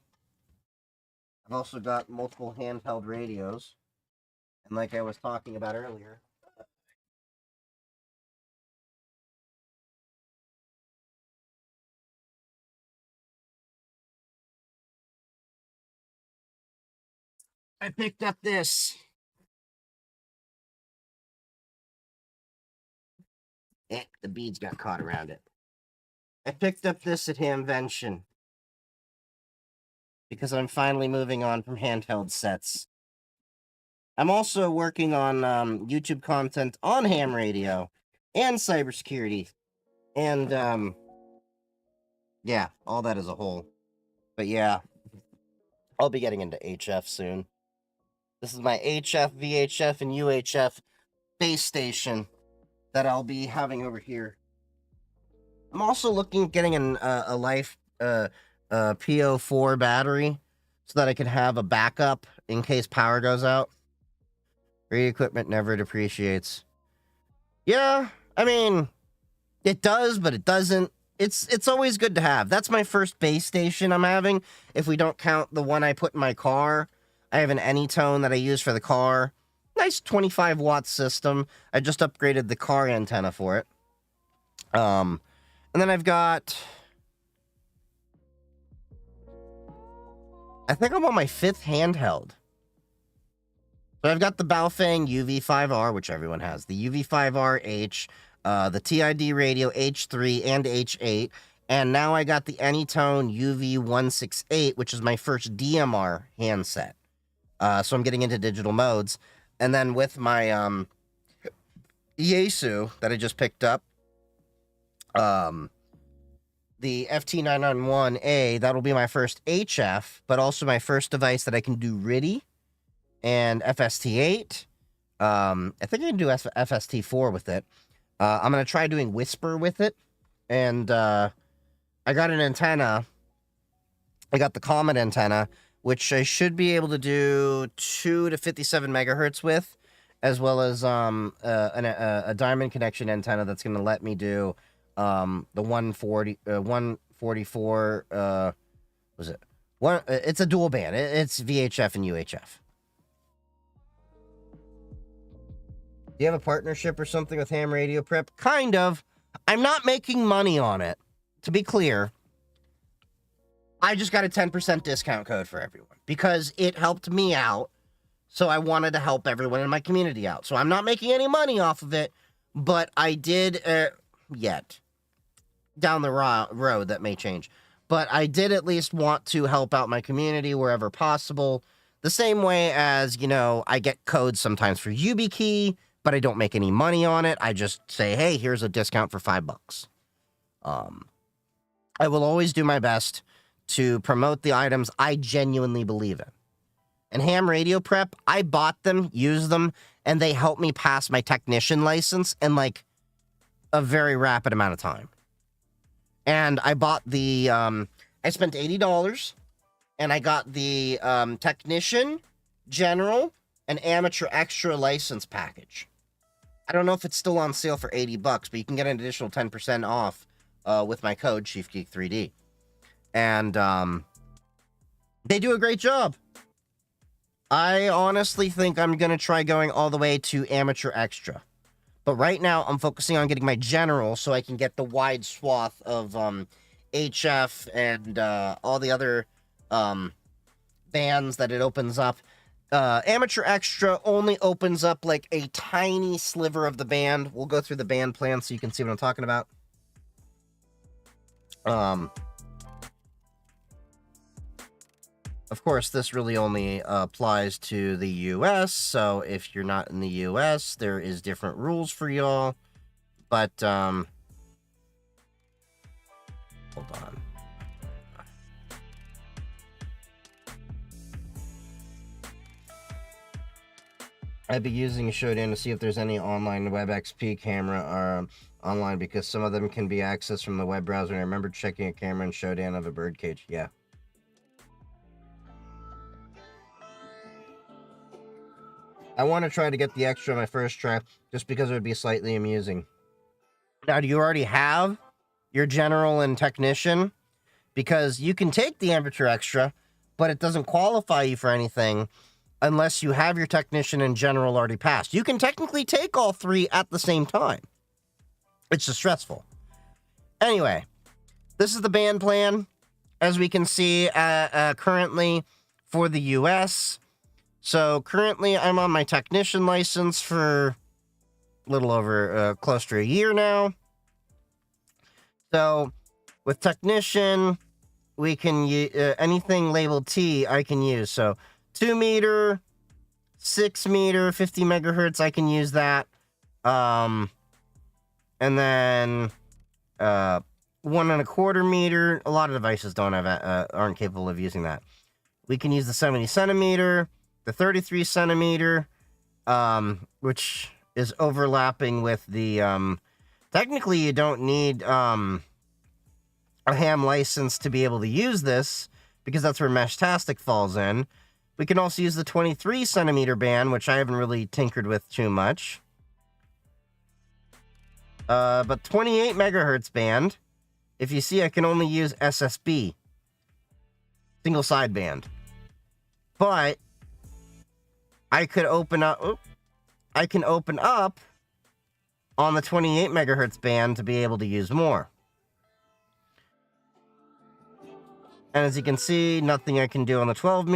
also got multiple handheld radios. And like I was talking about earlier, I picked up this. The beads got caught around it. I picked up this at Hamvention because I'm finally moving on from handheld sets. I'm also working on YouTube content on ham radio and cybersecurity. And yeah, all that as a whole. But yeah, I'll be getting into HF soon. This is my HF, VHF, and UHF base station that I'll be having over here. I'm also looking at getting a life PO4 battery so that I can have a backup in case power goes out. Radio equipment never depreciates. Yeah, I mean, it does, but it doesn't. It's always good to have. That's my first base station I'm having. If we don't count the one I put in my car, I have an Anytone that I use for the car. Nice 25-watt system. I just upgraded the car antenna for it. And then I've got, I think I'm on my 5th handheld. So I've got the Baofeng UV5R, which everyone has. The UV5R-H, the TID radio H3 and H8. And now I got the Anytone UV168, which is my first DMR handset. So I'm getting into digital modes. And then with my Yaesu that I just picked up, the FT991A, that'll be my first HF, but also my first device that I can do RIDI and FST8. I think I can do FST4 with it. I'm going to try doing Whisper with it. And I got an antenna. I got the Comet antenna, which I should be able to do 2 to 57 megahertz with, as well as a diamond connection antenna that's going to let me do the 144, was it? It's a dual band. It's VHF and UHF. Do you have a partnership or something with Ham Radio Prep? Kind of. I'm not making money on it. To be clear, I just got a 10% discount code for everyone because it helped me out. So I wanted to help everyone in my community out. So I'm not making any money off of it, but I did, yet. Down the road, that may change. But I did at least want to help out my community wherever possible. The same way as, I get codes sometimes for YubiKey, but I don't make any money on it. I just say, hey, here's a discount for $5. I will always do my best to promote the items I genuinely believe in. And Ham Radio Prep, I bought them, used them, and they helped me pass my technician license in like a very rapid amount of time. And I bought the, I spent $80, and I got the Technician, General, and Amateur Extra license package. I don't know if it's still on sale for $80, but you can get an additional 10% off with my code, ChiefGeek3D. And they do a great job. I honestly think I'm going to try going all the way to Amateur Extra. But right now, I'm focusing on getting my General so I can get the wide swath of HF and all the other bands that it opens up. Amateur Extra only opens up like a tiny sliver of the band. We'll go through the band plan so you can see what I'm talking about. Of course, this really only applies to the US, so if you're not in the US, there is different rules for y'all. But, hold on. I'd be using Shodan to see if there's any online WebXP camera online, because some of them can be accessed from the web browser, and I remember checking a camera in Shodan of a birdcage. Yeah. I want to try to get the extra on my first try, just because it would be slightly amusing. Now, do you already have your General and Technician? Because you can take the Amateur Extra, but it doesn't qualify you for anything unless you have your Technician and General already passed. You can technically take all three at the same time. It's just stressful. Anyway, this is the band plan, as we can see currently for the US. So currently I'm on my Technician license for a little over close to a year now. So with Technician, we can use anything labeled T I can use. So 2 meter, 6 meter, 50 megahertz, I can use that. And then 1.25 meter. A lot of devices don't have aren't capable of using that. We can use the 70 centimeter, the 33 centimeter, which is overlapping with the technically you don't need a ham license to be able to use this, because that's where Meshtastic falls in. We can also use the 23 centimeter band, which I haven't really tinkered with too much. But 28 megahertz band, if you see, I can only use SSB, single sideband. But I could open up, I can open up on the 28 megahertz band to be able to use more. And as you can see, nothing I can do on the 12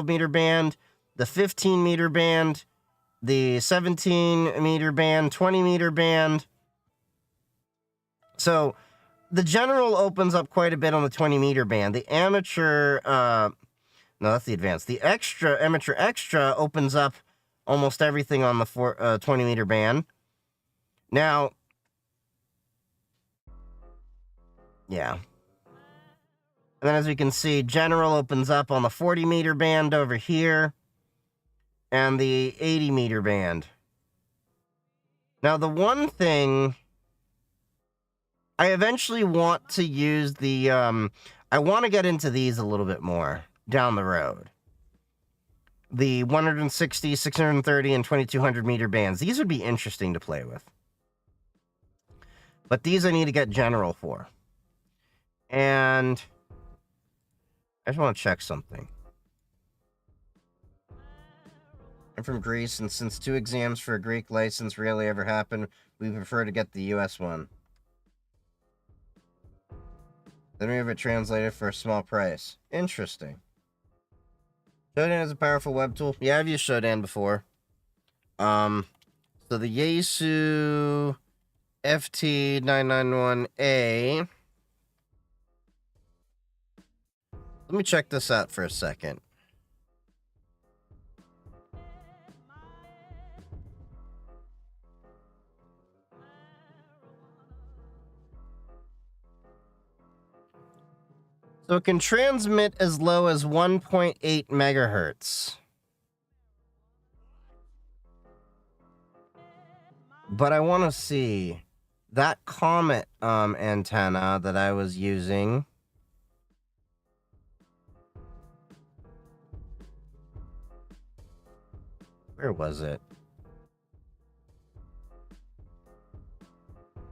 meter band, the 15 meter band, the 17 meter band, 20 meter band. So the General opens up quite a bit on the 20 meter band. The Amateur, no, that's the Advanced. The Amateur Extra opens up almost everything on the 20 meter band. Now, yeah. And then as we can see, General opens up on the 40 meter band over here, and the 80 meter band. Now, the one thing, I eventually want to use the, I want to get into these a little bit more down the road. The 160, 630, and 2200 meter bands. These would be interesting to play with. But these I need to get General for. And I just want to check something. I'm from Greece, and since 2 exams for a Greek license rarely ever happen, we prefer to get the US one. Then we have it translated for a small price. Interesting. Shodan is a powerful web tool. Yeah, I've used Shodan before. So the Yaesu FT991A. Let me check this out for a second. So it can transmit as low as 1.8 megahertz. But I want to see. that Comet antenna that I was using. Where was it?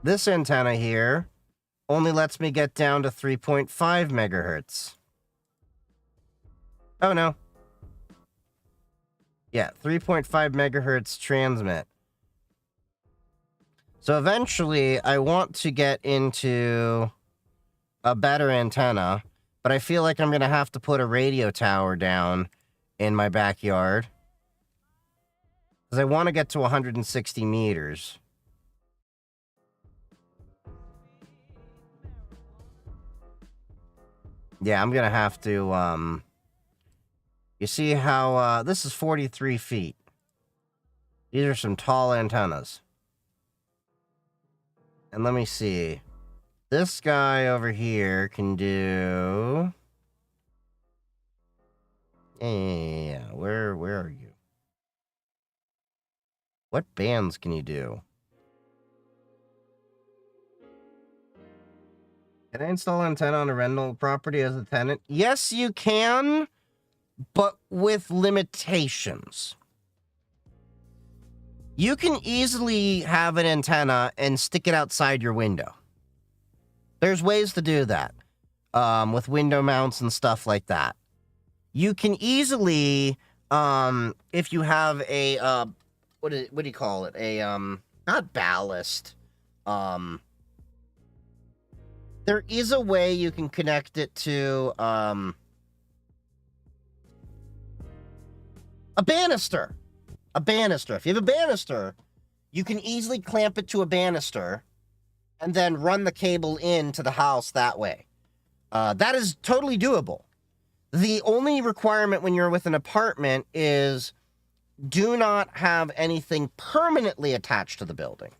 This antenna here only lets me get down to 3.5 megahertz. Oh, no. Yeah, 3.5 megahertz transmit. So eventually, I want to get into a better antenna, but I feel like I'm going to have to put a radio tower down in my backyard. Because I want to get to 160 meters. Yeah, I'm going to have to, you see how, this is 43 feet. These are some tall antennas. And let me see. This guy over here can do... Yeah, where are you? What bands can you do? Can I install an antenna on a rental property as a tenant? Yes, you can, but with limitations. You can easily have an antenna and stick it outside your window. There's ways to do that, with window mounts and stuff like that. You can easily, if you have a, what do you call it? A, not ballast. There is a way you can connect it to, a banister. A banister. If you have a banister, you can easily clamp it to a banister and then run the cable into the house that way. That is totally doable. The only requirement when you're with an apartment is do not have anything permanently attached to the building.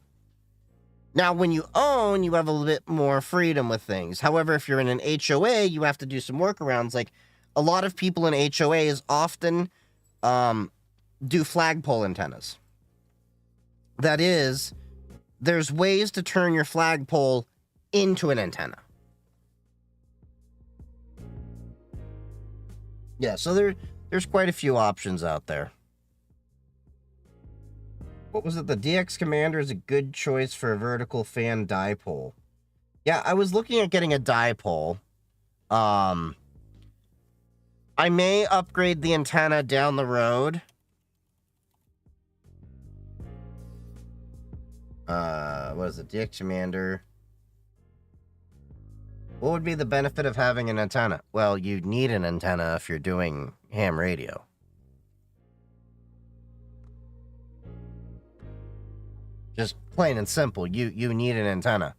Now, when you own, you have a little bit more freedom with things. However, if you're in an HOA, you have to do some workarounds. Like, a lot of people in HOAs often do flagpole antennas. That is, there's ways to turn your flagpole into an antenna. Yeah, so there's quite a few options out there. What was it? The DX Commander is a good choice for a vertical fan dipole. Yeah, I was looking at getting a dipole. I may upgrade the antenna down the road. What is it? DX Commander. What would be the benefit of having an antenna? Well, you need an antenna if you're doing ham radio. Just plain and simple, you need an antenna.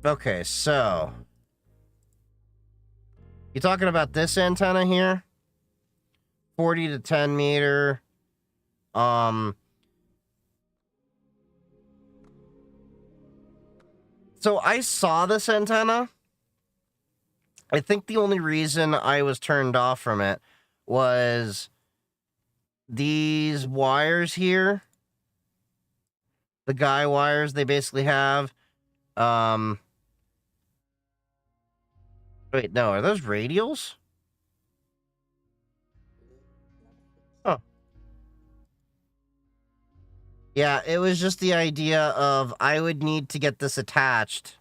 Okay, so you talking about this antenna here? 40 to 10 meter. So I saw this antenna. I think the only reason I was turned off from it was these wires here. The guy wires they basically have. Wait, no, are those radials? Oh. Yeah, it was just the idea of I would need to get this attached.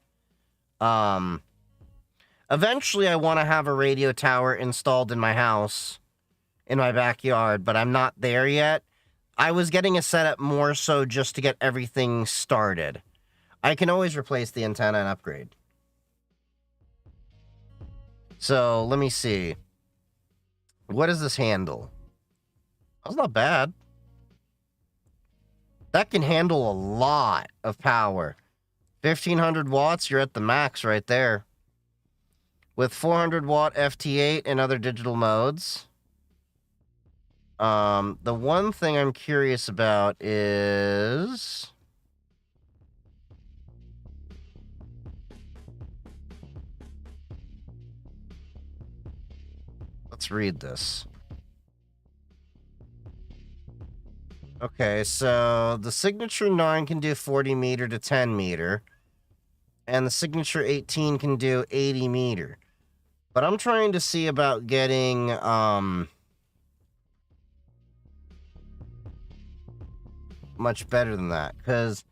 Eventually I want to have a radio tower installed in my house, in my backyard, but I'm not there yet. I was getting a setup more so just to get everything started. I can always replace the antenna and upgrade. So, let me see. What does this handle? That's not bad. That can handle a lot of power. 1500 watts, you're at the max right there. With 400 watt FT8 and other digital modes. The one thing I'm curious about is... Let's read this. Okay, so the Signature 9 can do 40 meter to 10 meter, and the Signature 18 can do 80 meter. But I'm trying to see about getting, much better than that, because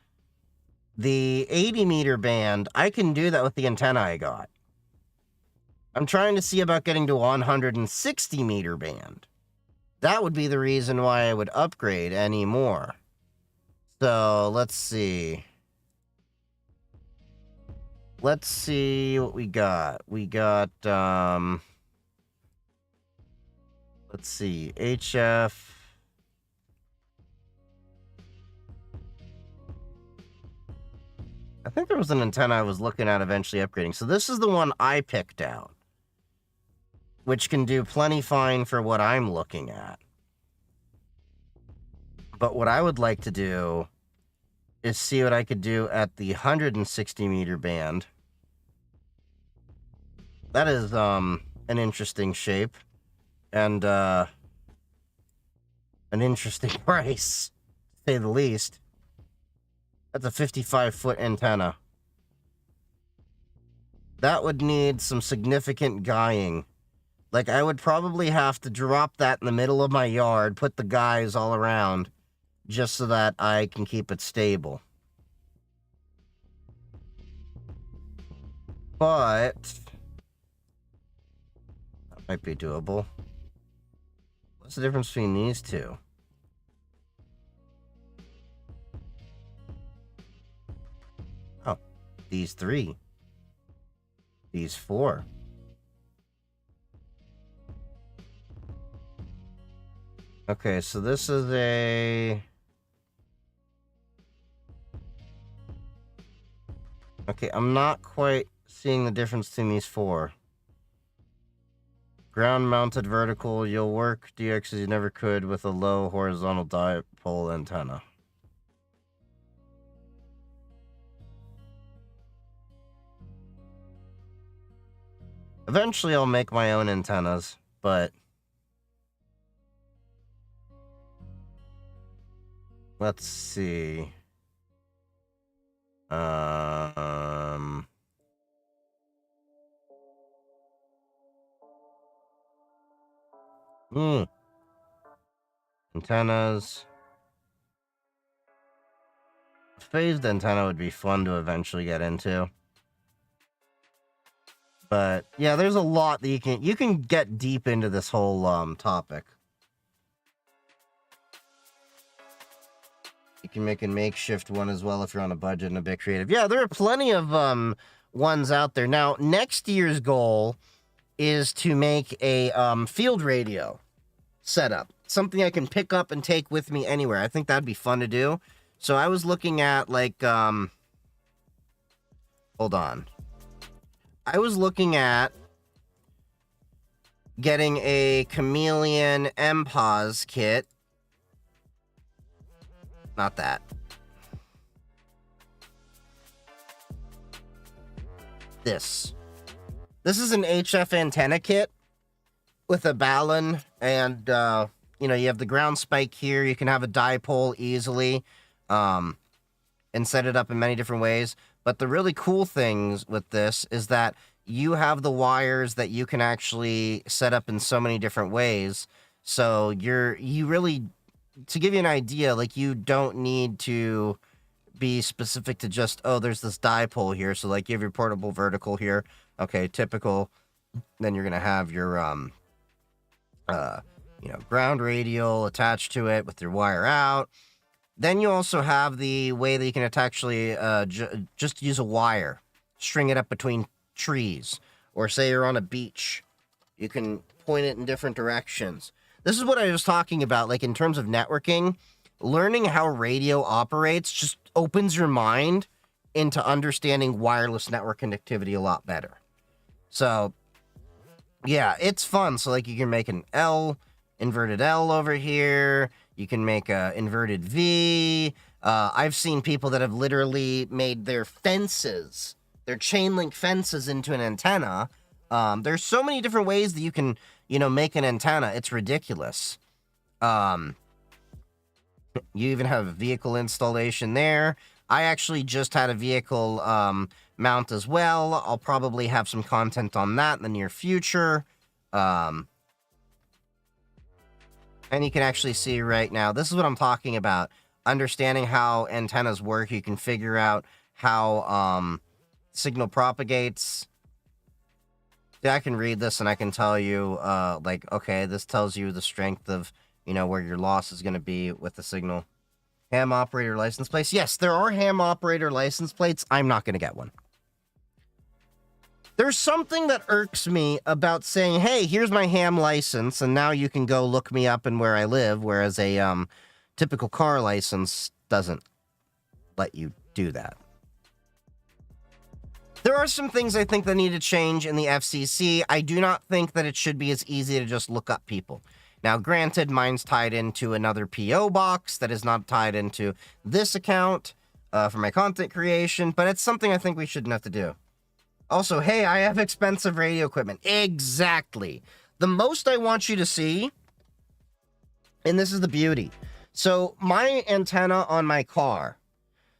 the 80 meter band, I can do that with the antenna I got. I'm trying to see about getting to a 160 meter band. That would be the reason why I would upgrade anymore. So, let's see. Let's see what we got. We got, let's see, HF. I think there was an antenna I was looking at eventually upgrading. So this is the one I picked out, which can do plenty fine for what I'm looking at. But what I would like to do is see what I could do at the 160 meter band. That is an interesting shape and an interesting price, to say the least. That's a 55-foot antenna. That would need some significant guying. Like, I would probably have to drop that in the middle of my yard, put the guys all around, just so that I can keep it stable. But that might be doable. What's the difference between these two? Oh, these 3. These 4. Okay, so this is a... Okay, I'm not quite seeing the difference between these 4. Ground-mounted vertical, you'll work DX as you never could with a low horizontal dipole antenna. Eventually I'll make my own antennas, but... Let's see. Antennas. Phased antenna would be fun to eventually get into. But yeah, there's a lot that you can get deep into this whole topic. You can make a makeshift one as well if you're on a budget and a bit creative. Yeah, there are plenty of ones out there. Now, next year's goal is to make a field radio setup. Something I can pick up and take with me anywhere. I think that'd be fun to do. So I was looking at, like, hold on. I was looking at getting a Chameleon MPOS kit. Not that. This. This is an HF antenna kit with a balun, and, you know, you have the ground spike here. You can have a dipole easily, and set it up in many different ways. But the really cool things with this is that you have the wires that you can actually set up in so many different ways. So you really, to give you an idea, like, you don't need to be specific to just, oh, there's this dipole here. So, like, you have your portable vertical here. Okay, typical. Then you're going to have your, you know, ground radial attached to it with your wire out. Then you also have the way that you can actually just use a wire, string it up between trees, or say you're on a beach. You can point it in different directions. This is what I was talking about, like, in terms of networking. Learning how radio operates just opens your mind into understanding wireless network connectivity a lot better. So, yeah, it's fun. So, like, you can make an L, inverted L over here. You can make a inverted V. I've seen people that have literally made their fences, their chain link fences, into an antenna. There's so many different ways that you can, you know, make an antenna. It's ridiculous. And You even have a vehicle installation there. I actually just had a vehicle mount as well. I'll probably have some content on that in the near future. And you can actually see right now, this is what I'm talking about. Understanding how antennas work, you can figure out how signal propagates. Yeah, I can read this and I can tell you, like, okay, this tells you the strength of, where your loss is going to be with the signal. Ham operator license plates. Yes, there are ham operator license plates. I'm not going to get one. There's something that irks me about saying, hey, here's my ham license, and now you can go look me up and where I live, whereas a typical car license doesn't let you do that. There are some things I think that need to change in the FCC. I do not think that it should be as easy to just look up people. Now, granted, mine's tied into another P.O. box that is not tied into this account for my content creation, but it's something I think we shouldn't have to do. Also, hey, I have expensive radio equipment. Exactly. The most I want you to see, and this is the beauty. So, my antenna on my car,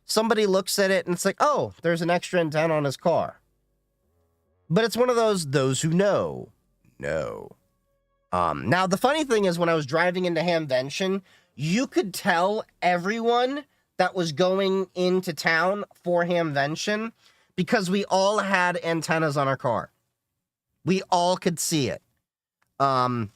somebody looks at it and it's like, oh, there's an extra antenna on his car. But it's one of those who know. Now, the funny thing is when I was driving into Hamvention, you could tell everyone that was going into town for Hamvention because we all had antennas on our car. We all could see it. I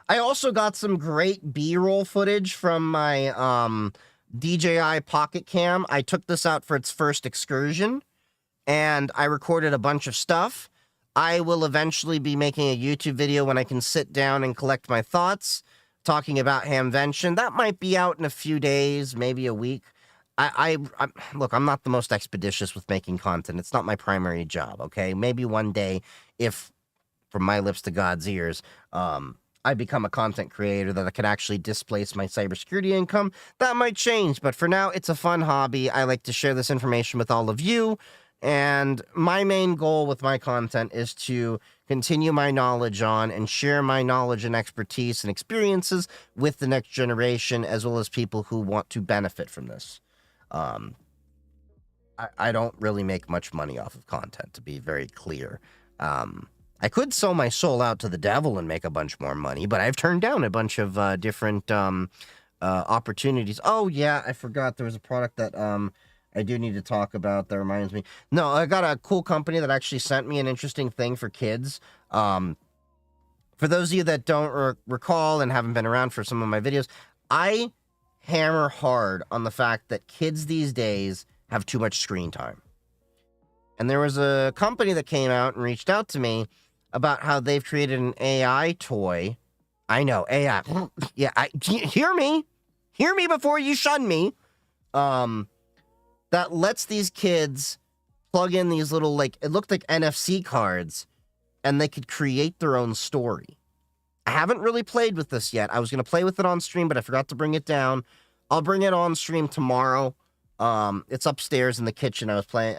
also got some great B-roll footage from my DJI Pocket Cam. I took this out for its first excursion, and I recorded a bunch of stuff. I will eventually be making a YouTube video when I can sit down and collect my thoughts, talking about Hamvention. That might be out in a few days, maybe a week. Look, I'm not the most expeditious with making content. It's not my primary job, okay? Maybe one day, if, from my lips to God's ears, I become a content creator that I could actually displace my cybersecurity income, that might change. But for now, it's a fun hobby. I like to share this information with all of you. And my main goal with my content is to continue my knowledge on and share my knowledge and expertise and experiences with the next generation, as well as people who want to benefit from this. I don't really make much money off of content, to be very clear. I could sell my soul out to the devil and make a bunch more money, but I've turned down a bunch of different opportunities. Oh, yeah, I forgot there was a product that I do need to talk about that reminds me. No, I got a cool company that actually sent me an interesting thing for kids. For those of you that don't recall and haven't been around for some of my videos, I hammer hard on the fact that kids these days have too much screen time. And there was a company that came out and reached out to me about how they've created an AI toy. I know, AI. Yeah, hear me. Hear me before you shun me. That lets these kids plug in these little, like, it looked like NFC cards, and they could create their own story. I haven't really played with this yet. I was going to play with it on stream, but I forgot to bring it down. I'll bring it on stream tomorrow. It's upstairs in the kitchen. I was playing,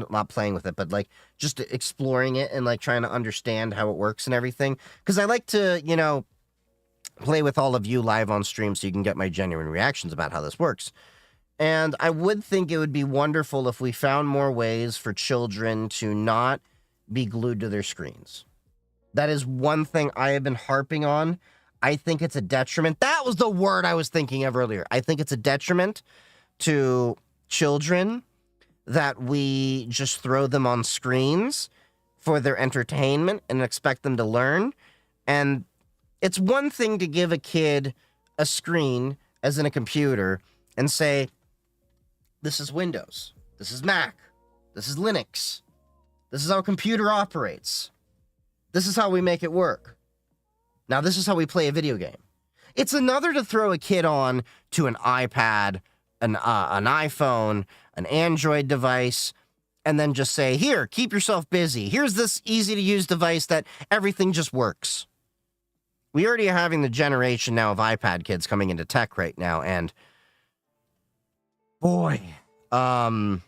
not playing with it, but, like, just exploring it and, like, trying to understand how it works and everything. Because I like to, play with all of you live on stream so you can get my genuine reactions about how this works. And I would think it would be wonderful if we found more ways for children to not be glued to their screens. That is one thing I have been harping on. I think it's a detriment. That was the word I was thinking of earlier. I think it's a detriment to children that we just throw them on screens for their entertainment and expect them to learn. And it's one thing to give a kid a screen, as in a computer, and say, this is Windows, this is Mac, this is Linux, this is how a computer operates, this is how we make it work. Now, this is how we play a video game. It's another to throw a kid on to an iPad, an iPhone, an Android device, and then just say, here, keep yourself busy. Here's this easy-to-use device that everything just works. We already are having the generation now of iPad kids coming into tech right now, and boy, I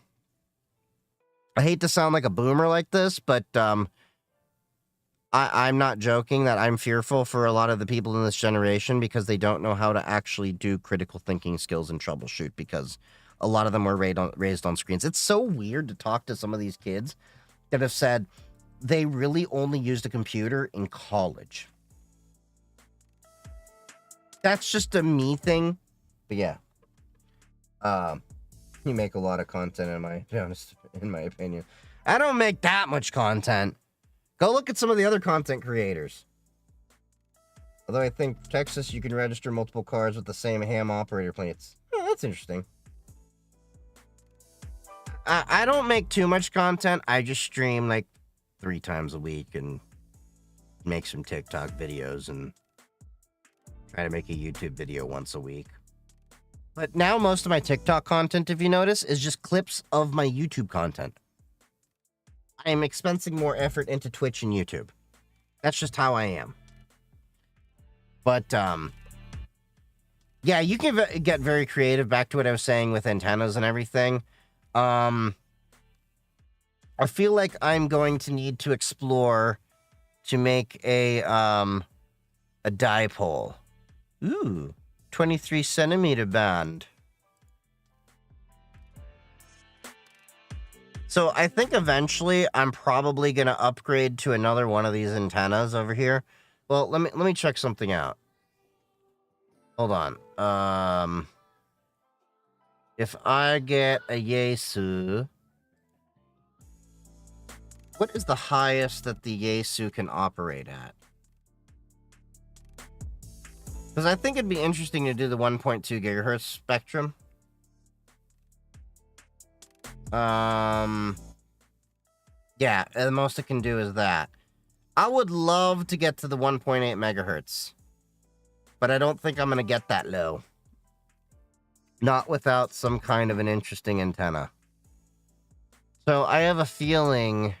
hate to sound like a boomer like this, but I'm not joking that I'm fearful for a lot of the people in this generation because they don't know how to actually do critical thinking skills and troubleshoot because a lot of them were raised on screens. It's so weird to talk to some of these kids that have said they really only used a computer in college. That's just a me thing. But yeah. You make a lot of content in my opinion. I don't make that much content. Go look at some of the other content creators. Although I think Texas, you can register multiple cars with the same ham operator plates. Oh, that's interesting. I don't make too much content. I just stream like 3 times a week and make some TikTok videos and try to make a YouTube video once a week. But now most of my TikTok content, if you notice, is just clips of my YouTube content. I am expensing more effort into Twitch and YouTube. That's just how I am. But, yeah, you can get very creative. Back to what I was saying with antennas and everything. I feel like I'm going to need to explore to make a dipole. Ooh, 23 centimeter band. So I think eventually I'm probably going to upgrade to another one of these antennas over here. Well, let me check something out. Hold on. If I get a Yaesu, what is the highest that the Yaesu can operate at? Because I think it'd be interesting to do the 1.2 gigahertz spectrum. Yeah, the most it can do is that. I would love to get to the 1.8 megahertz. But I don't think I'm going to get that low. Not without some kind of an interesting antenna. So I have a feeling...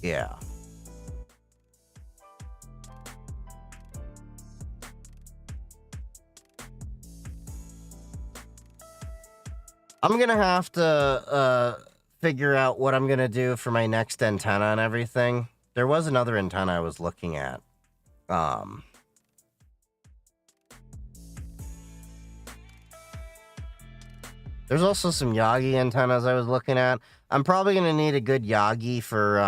Yeah. I'm going to have to figure out what I'm going to do for my next antenna and everything. There was another antenna I was looking at. There's also some Yagi antennas I was looking at. I'm probably going to need a good Yagi for,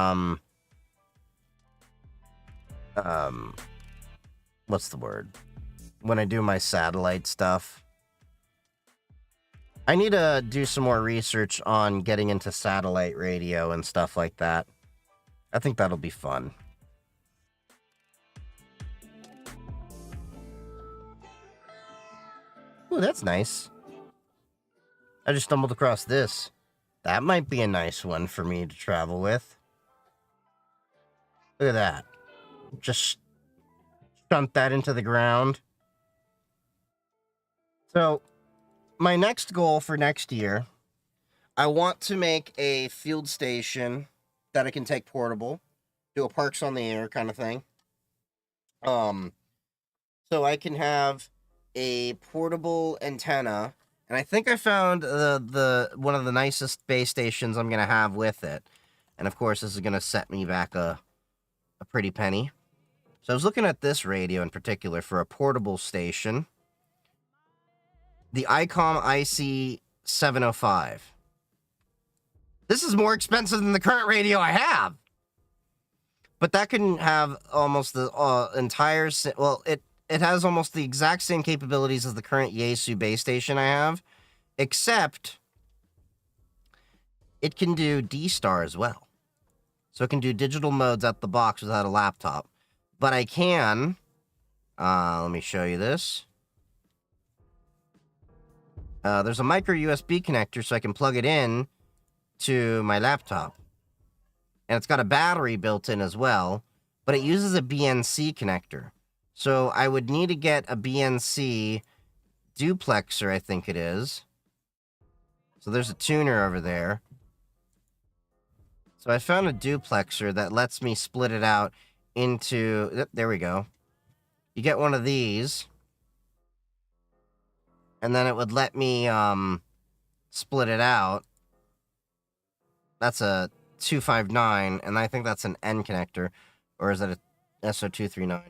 what's the word? When I do my satellite stuff. I need to do some more research on getting into satellite radio and stuff like that. I think that'll be fun. Ooh, that's nice. I just stumbled across this. That might be a nice one for me to travel with. Look at that. Just shunt that into the ground. So, my next goal for next year, I want to make a field station that I can take portable, do a parks on the air kind of thing. So I can have a portable antenna, and I think I found the one of the nicest base stations I'm gonna have with it. And of course, this is gonna set me back a pretty penny. So I was looking at this radio in particular for a portable station. The ICOM IC705. This is more expensive than the current radio I have. But that can have almost the entire... Well, it has almost the exact same capabilities as the current Yaesu base station I have. Except, it can do D-Star as well. So it can do digital modes out the box without a laptop. But I can... let me show you this. There's a micro USB connector so I can plug it in to my laptop. And it's got a battery built in as well, but it uses a BNC connector. So I would need to get a BNC duplexer, I think it is. So there's a tuner over there. So I found a duplexer that lets me split it out into... There we go. You get one of these. And then it would let me split it out. That's a 259, and I think that's an N connector. Or is that a SO239?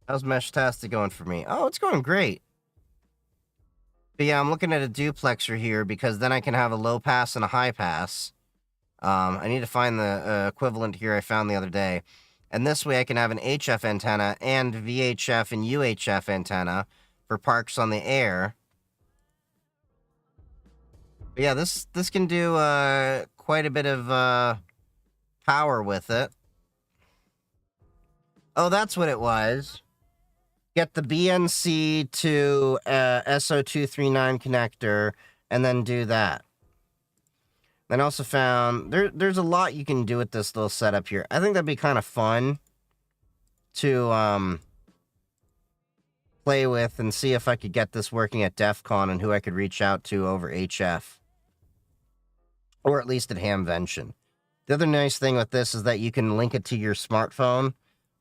How's Meshtastic going for me? Oh, it's going great. But yeah, I'm looking at a duplexer here because then I can have a low pass and a high pass. I need to find the equivalent here I found the other day. And this way I can have an HF antenna and VHF and UHF antenna for parks on the air. But yeah, this can do quite a bit of power with it. Oh, that's what it was. Get the BNC to SO239 connector and then do that. Then also found there's a lot you can do with this little setup here. I think that'd be kind of fun to play with and see if I could get this working at DEF CON and who I could reach out to over HF. Or at least at Hamvention. The other nice thing with this is that you can link it to your smartphone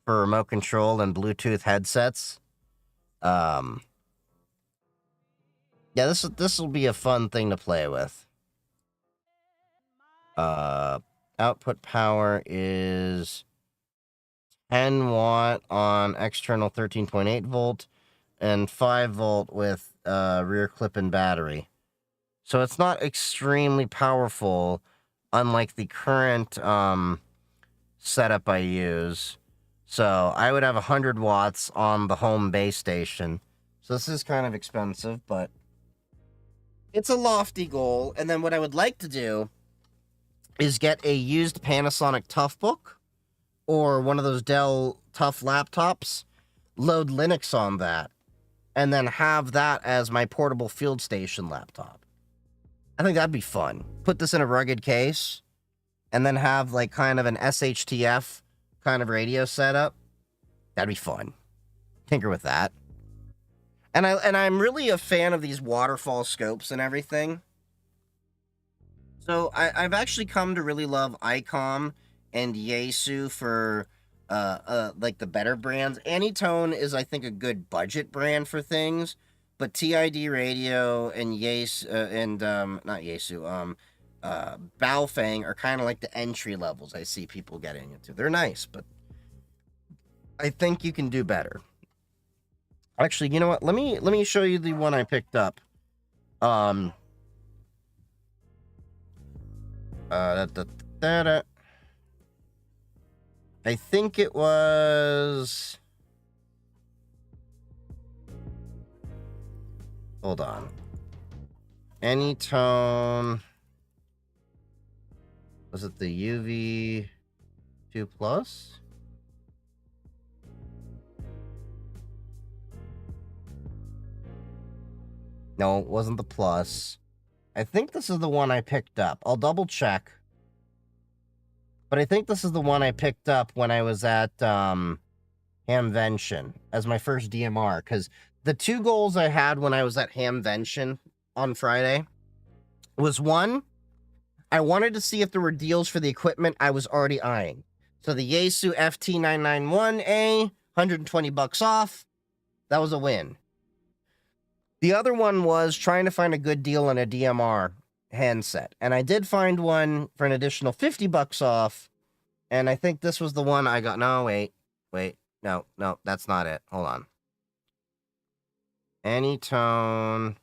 for remote control and Bluetooth headsets. Yeah, this will be a fun thing to play with. Output power is 10 watt on external 13.8 volt and 5 volt with rear clip-in battery. So it's not extremely powerful, unlike the current setup I use. So I would have 100 watts on the home base station. So this is kind of expensive, but it's a lofty goal. And then what I would like to do is get a used Panasonic Toughbook or one of those Dell Tough laptops, load Linux on that, and then have that as my portable field station laptop. I think that'd be fun. Put this in a rugged case and then have like kind of an SHTF kind of radio setup. That'd be fun. Tinker with that. And I'm really a fan of these waterfall scopes and everything. So I've actually come to really love ICOM and Yaesu for like the better brands. Anytone is, I think, a good budget brand for things, but TID Radio and not Yaesu, Baofeng are kind of like the entry levels I see people getting into. They're nice, but I think you can do better. Actually, you know what? Let me show you the one I picked up. I think it was... Hold on. Anytone... Was it the UV2 Plus? No, it wasn't the Plus. I think this is the one I picked up. I'll double check. But I think this is the one I picked up when I was at Hamvention as my first DMR. Because the two goals I had when I was at Hamvention on Friday was, one, I wanted to see if there were deals for the equipment I was already eyeing. So the Yaesu FT991A, $120 off. That was a win. The other one was trying to find a good deal on a DMR handset. And I did find one for an additional $50 off. And I think this was the one I got. No, wait. No, that's not it. Hold on. Anytone.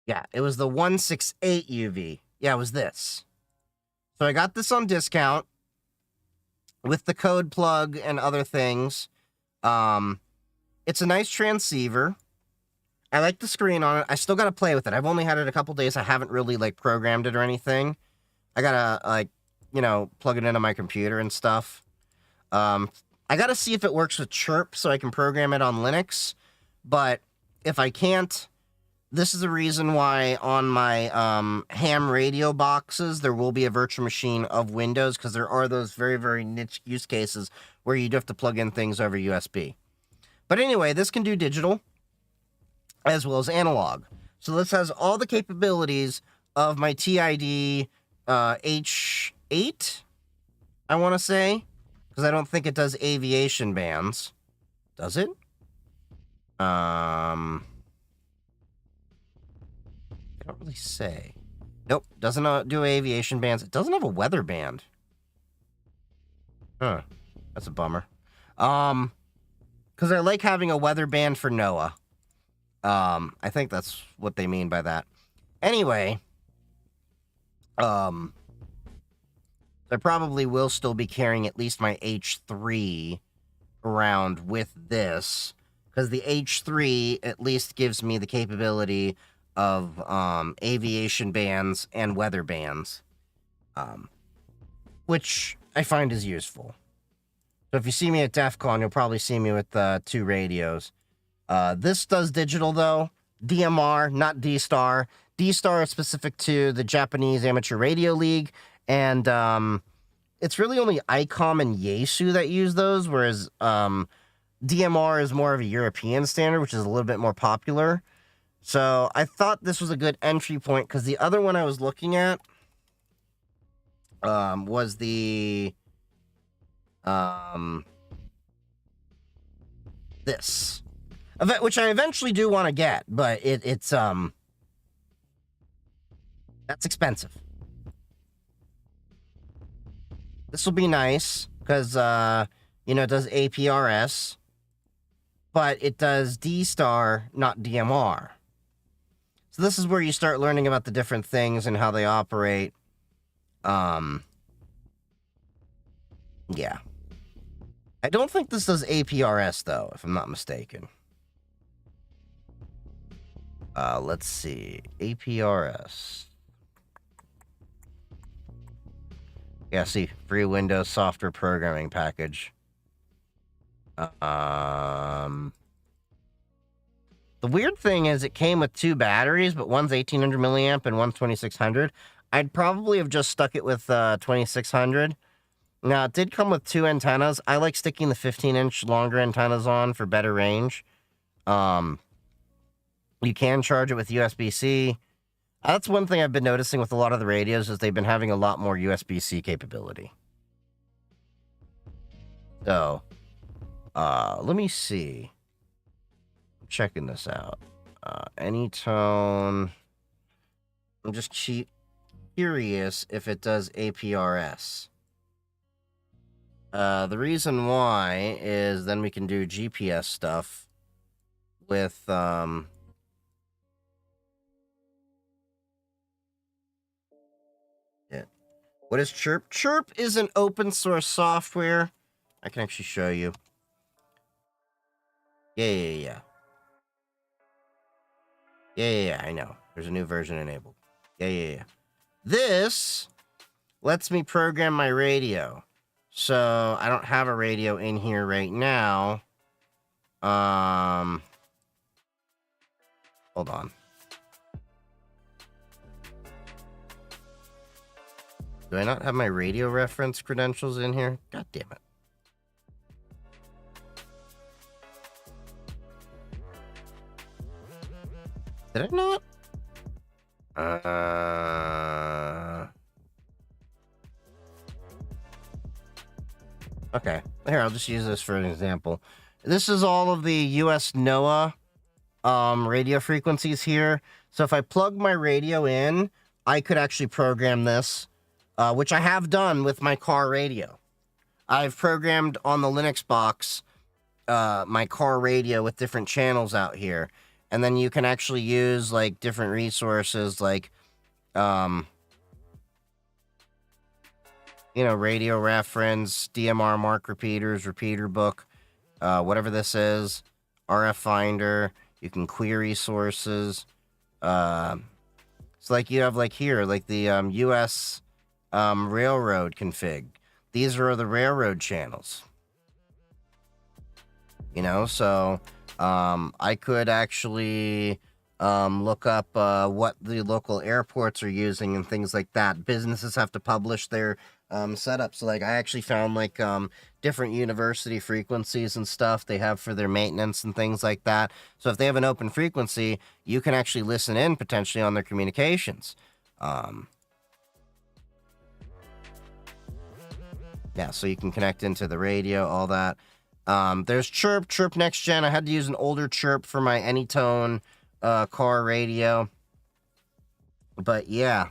Yeah, it was the 168 UV. Yeah, it was this. So I got this on discount with the code plug and other things. It's a nice transceiver. I like the screen on it. I still got to play with it. I've only had it a couple days. I haven't really, like, programmed it or anything. I got to, like, you know, plug it into my computer and stuff. I got to see if it works with Chirp so I can program it on Linux. But if I can't, this is the reason why on my ham radio boxes, there will be a virtual machine of Windows, because there are those very, very niche use cases where you do have to plug in things over USB. But anyway, this can do digital as well as analog. So this has all the capabilities of my TID H8, I want to say, because I don't think it does aviation bands. Does it? I don't really say. Nope, doesn't do aviation bands. It doesn't have a weather band. Huh, that's a bummer. Because I like having a weather band for NOAA. I think that's what they mean by that. Anyway, I probably will still be carrying at least my H3 around with this, because the H3 at least gives me the capability of aviation bands and weather bands, which I find is useful. So if you see me at DEF CON, you'll probably see me with 2 radios. This does digital, though. DMR, not D-Star. D-Star is specific to the Japanese Amateur Radio League, and it's really only ICOM and Yaesu that use those, whereas DMR is more of a European standard, which is a little bit more popular. So I thought this was a good entry point, because the other one I was looking at was the this, which I eventually do want to get, but it's that's expensive. This will be nice because it does APRS, but it does D-Star, not DMR. So this is where you start learning about the different things and how they operate. Yeah. I don't think this does APRS, though, if I'm not mistaken. Let's see. APRS. Yeah, see. Free Windows software programming package. The weird thing is it came with 2 batteries, but one's 1800 milliamp and one's 2600. I'd probably have just stuck it with 2600. Now, it did come with 2 antennas. I like sticking the 15-inch longer antennas on for better range. You can charge it with USB-C. That's one thing I've been noticing with a lot of the radios is they've been having a lot more USB-C capability. So, let me see. I'm checking this out. Anytone. I'm just curious if it does APRS. The reason why is then we can do GPS stuff with, yeah. What is Chirp? Chirp is an open source software. I can actually show you. Yeah, I know. There's a new version enabled. Yeah. This lets me program my radio. So, I don't have a radio in here right now. Hold on. Do I not have my radio reference credentials in here? God damn it. Did I not? Okay. Here, I'll just use this for an example. This is all of the US NOAA radio frequencies here. So if I plug my radio in, I could actually program this, which I have done with my car radio. I've programmed on the Linux box my car radio with different channels out here. And then you can actually use like different resources like radio reference, DMR mark repeaters, repeater book, whatever this is, RF finder. You can query sources. So like you have like here, like the US railroad config. These are the railroad channels. So I could actually look up what the local airports are using and things like that. Businesses have to publish their setups. So like I actually found like different university frequencies and stuff they have for their maintenance and things like that. So if they have an open frequency, you can actually listen in potentially on their communications. Yeah, so you can connect into the radio, all that. There's Chirp Next Gen. I had to use an older Chirp for my Anytone car radio. But yeah,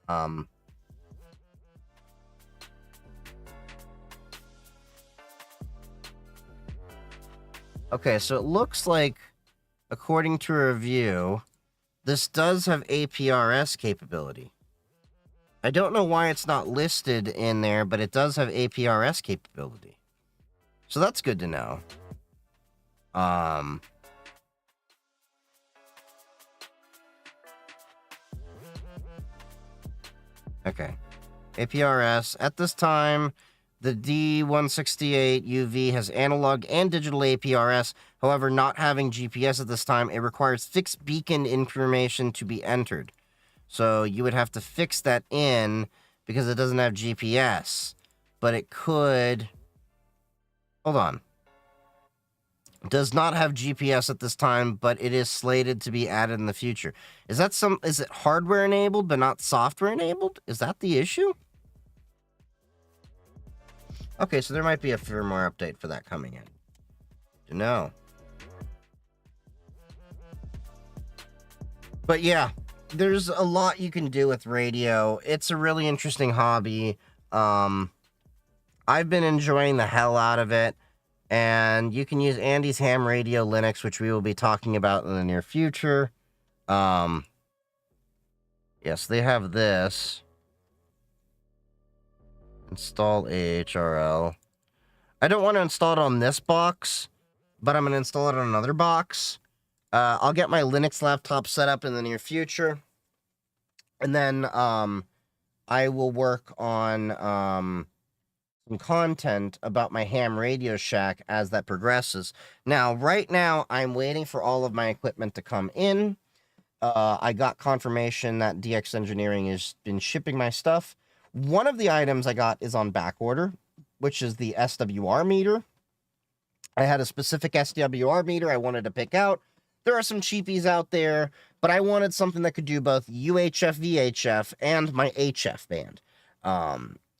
Um, okay, so it looks like, according to a review, this does have APRS capability. I don't know why it's not listed in there, but it does have APRS capability. So that's good to know. Okay. APRS. At this time, the D168 UV has analog and digital APRS. However, not having GPS at this time, it requires fixed beacon information to be entered. So you would have to fix that in because it doesn't have GPS. But it could... Hold on. Does not have GPS at this time, but it is slated to be added in the future. Is it hardware enabled but not software enabled? Is that the issue? Okay, so there might be a firmware update for that coming in. No. But yeah, there's a lot you can do with radio. It's a really interesting hobby. I've been enjoying the hell out of it. And you can use Andy's Ham Radio Linux, which we will be talking about in the near future. Yes, they have this. Install AHRL. I don't want to install it on this box, but I'm going to install it on another box. I'll get my Linux laptop set up in the near future. And then I will work on some content about my ham Radio Shack as that progresses. Now, right now, I'm waiting for all of my equipment to come in. I got confirmation that DX Engineering has been shipping my stuff. One of the items I got is on back order, which is the SWR meter. I had a specific SWR meter I wanted to pick out. There are some cheapies out there, but I wanted something that could do both UHF, VHF, and my HF band.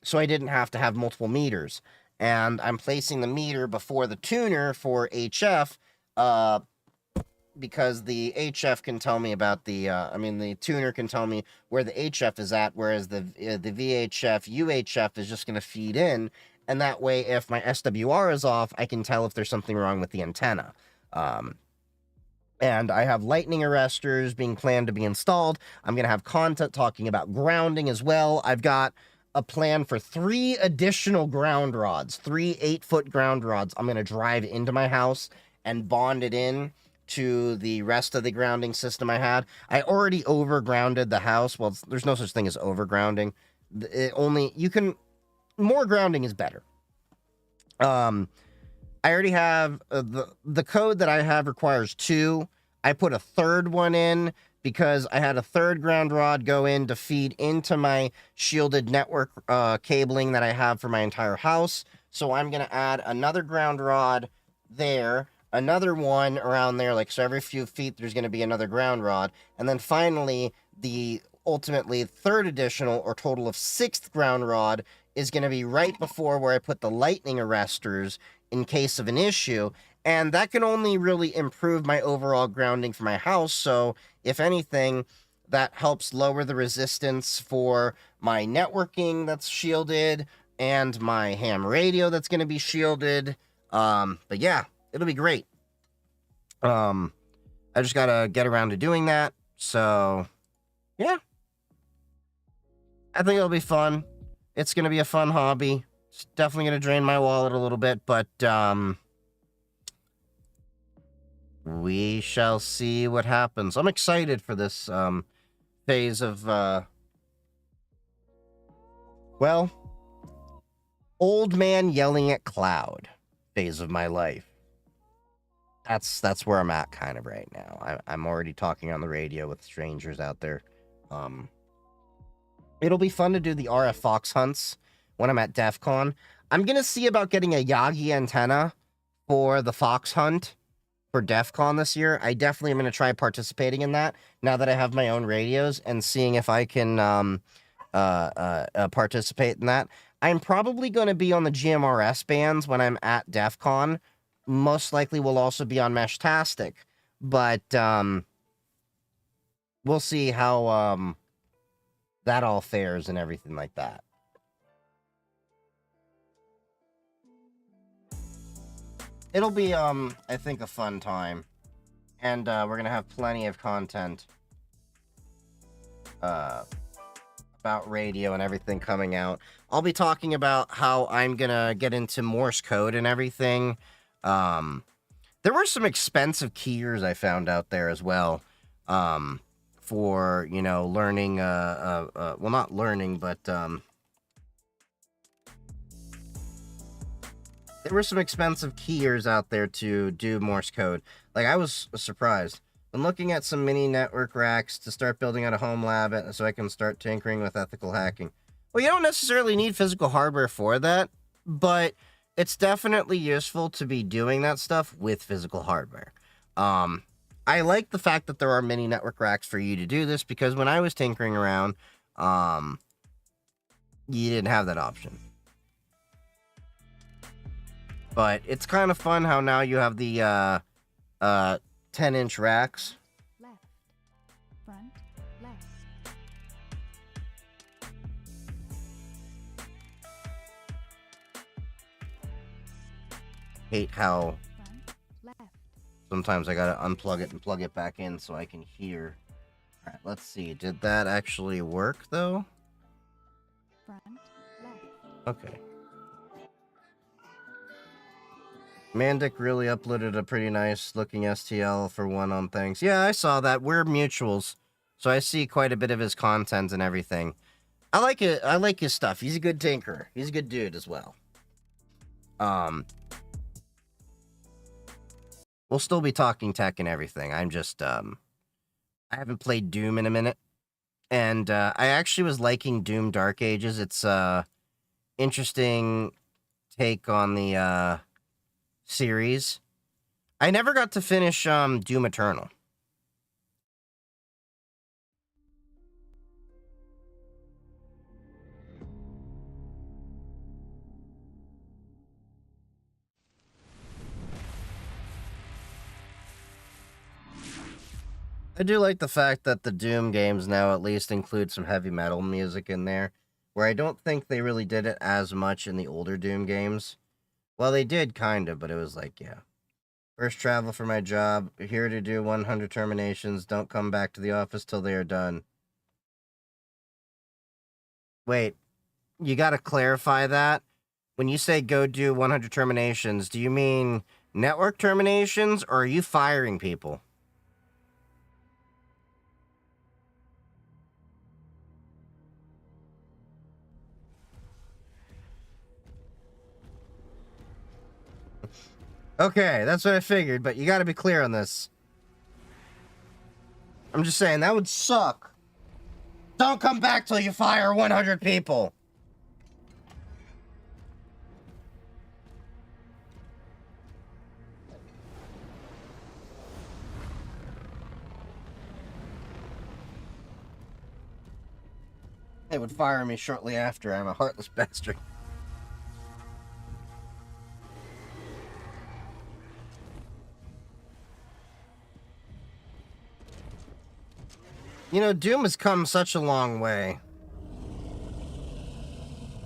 So I didn't have to have multiple meters. And I'm placing the meter before the tuner for HF, because the HF can tell me about the tuner can tell me where the HF is at, whereas the VHF, UHF is just going to feed in. And that way, if my SWR is off, I can tell if there's something wrong with the antenna. And I have lightning arresters being planned to be installed. I'm going to have content talking about grounding as well. I've got a plan for 3 additional ground rods, 3 8-foot ground rods. I'm going to drive into my house and bond it in to the rest of the grounding system I had. I already overgrounded the house. Well, there's no such thing as overgrounding. More grounding is better. I already have the code that I have requires 2. I put a third one in because I had a third ground rod go in to feed into my shielded network cabling that I have for my entire house. So I'm going to add another ground rod there, another one around there, like so every few feet there's going to be another ground rod. And then finally, the ultimately third additional or total of 6th ground rod is going to be right before where I put the lightning arresters in case of an issue. And that can only really improve my overall grounding for my house. So if anything, that helps lower the resistance for my networking that's shielded and my ham radio that's going to be shielded. But yeah, it'll be great. I just got to get around to doing that. So yeah, I think it'll be fun. It's going to be a fun hobby. It's definitely going to drain my wallet a little bit, but we shall see what happens. I'm excited for this phase of, old man yelling at cloud phase of my life. That's where I'm at kind of right now. I'm already talking on the radio with strangers out there. It'll be fun to do the RF Fox hunts when I'm at DEF CON. I'm going to see about getting a Yagi antenna for the Fox hunt for DEF CON this year. I definitely am going to try participating in that now that I have my own radios and seeing if I can participate in that. I'm probably going to be on the GMRS bands when I'm at DEF CON. Most likely will also be on Meshtastic, but we'll see how that all fares and everything like that. It'll be, I think, a fun time. And, we're gonna have plenty of content, about radio and everything coming out. I'll be talking about how I'm gonna get into Morse code and everything. There were some expensive keyers I found out there as well. For, you know, learning, well, not learning, but, there were some expensive keyers out there to do Morse code. Like, I was surprised. I'm looking at some mini network racks to start building out a home lab so I can start tinkering with ethical hacking. Well, you don't necessarily need physical hardware for that, but it's definitely useful to be doing that stuff with physical hardware. I like the fact that there are mini network racks for you to do this, because when I was tinkering around, you didn't have that option. But it's kind of fun how now you have the 10-inch racks. Left, front, left. Hate how Front, left. sometimes I gotta unplug it and plug it back in so I can hear. Alright, let's see. Did that actually work, though? Front, left. Okay. Mandic really uploaded a pretty nice looking STL for one on things. Yeah, I saw that. We're mutuals, so I see quite a bit of his content and everything. I like it. I like his stuff. He's a good tinkerer. He's a good dude as well. We'll still be talking tech and everything. I'm just, I haven't played Doom in a minute. And, I actually was liking Doom Dark Ages. It's, interesting take on the, series. I never got to finish, Doom Eternal. I do like the fact that the Doom games now at least include some heavy metal music in there, where I don't think they really did it as much in the older Doom games. Well, they did kind of, but it was like, yeah. First travel for my job, here to do 100 terminations, don't come back to the office till they are done. Wait, you gotta clarify that. When you say go do 100 terminations, do you mean network terminations, or are you firing people? Okay, that's what I figured, but you gotta be clear on this. I'm just saying, that would suck. Don't come back till you fire 100 people. They would fire me shortly after. I'm a heartless bastard. You know, Doom has come such a long way.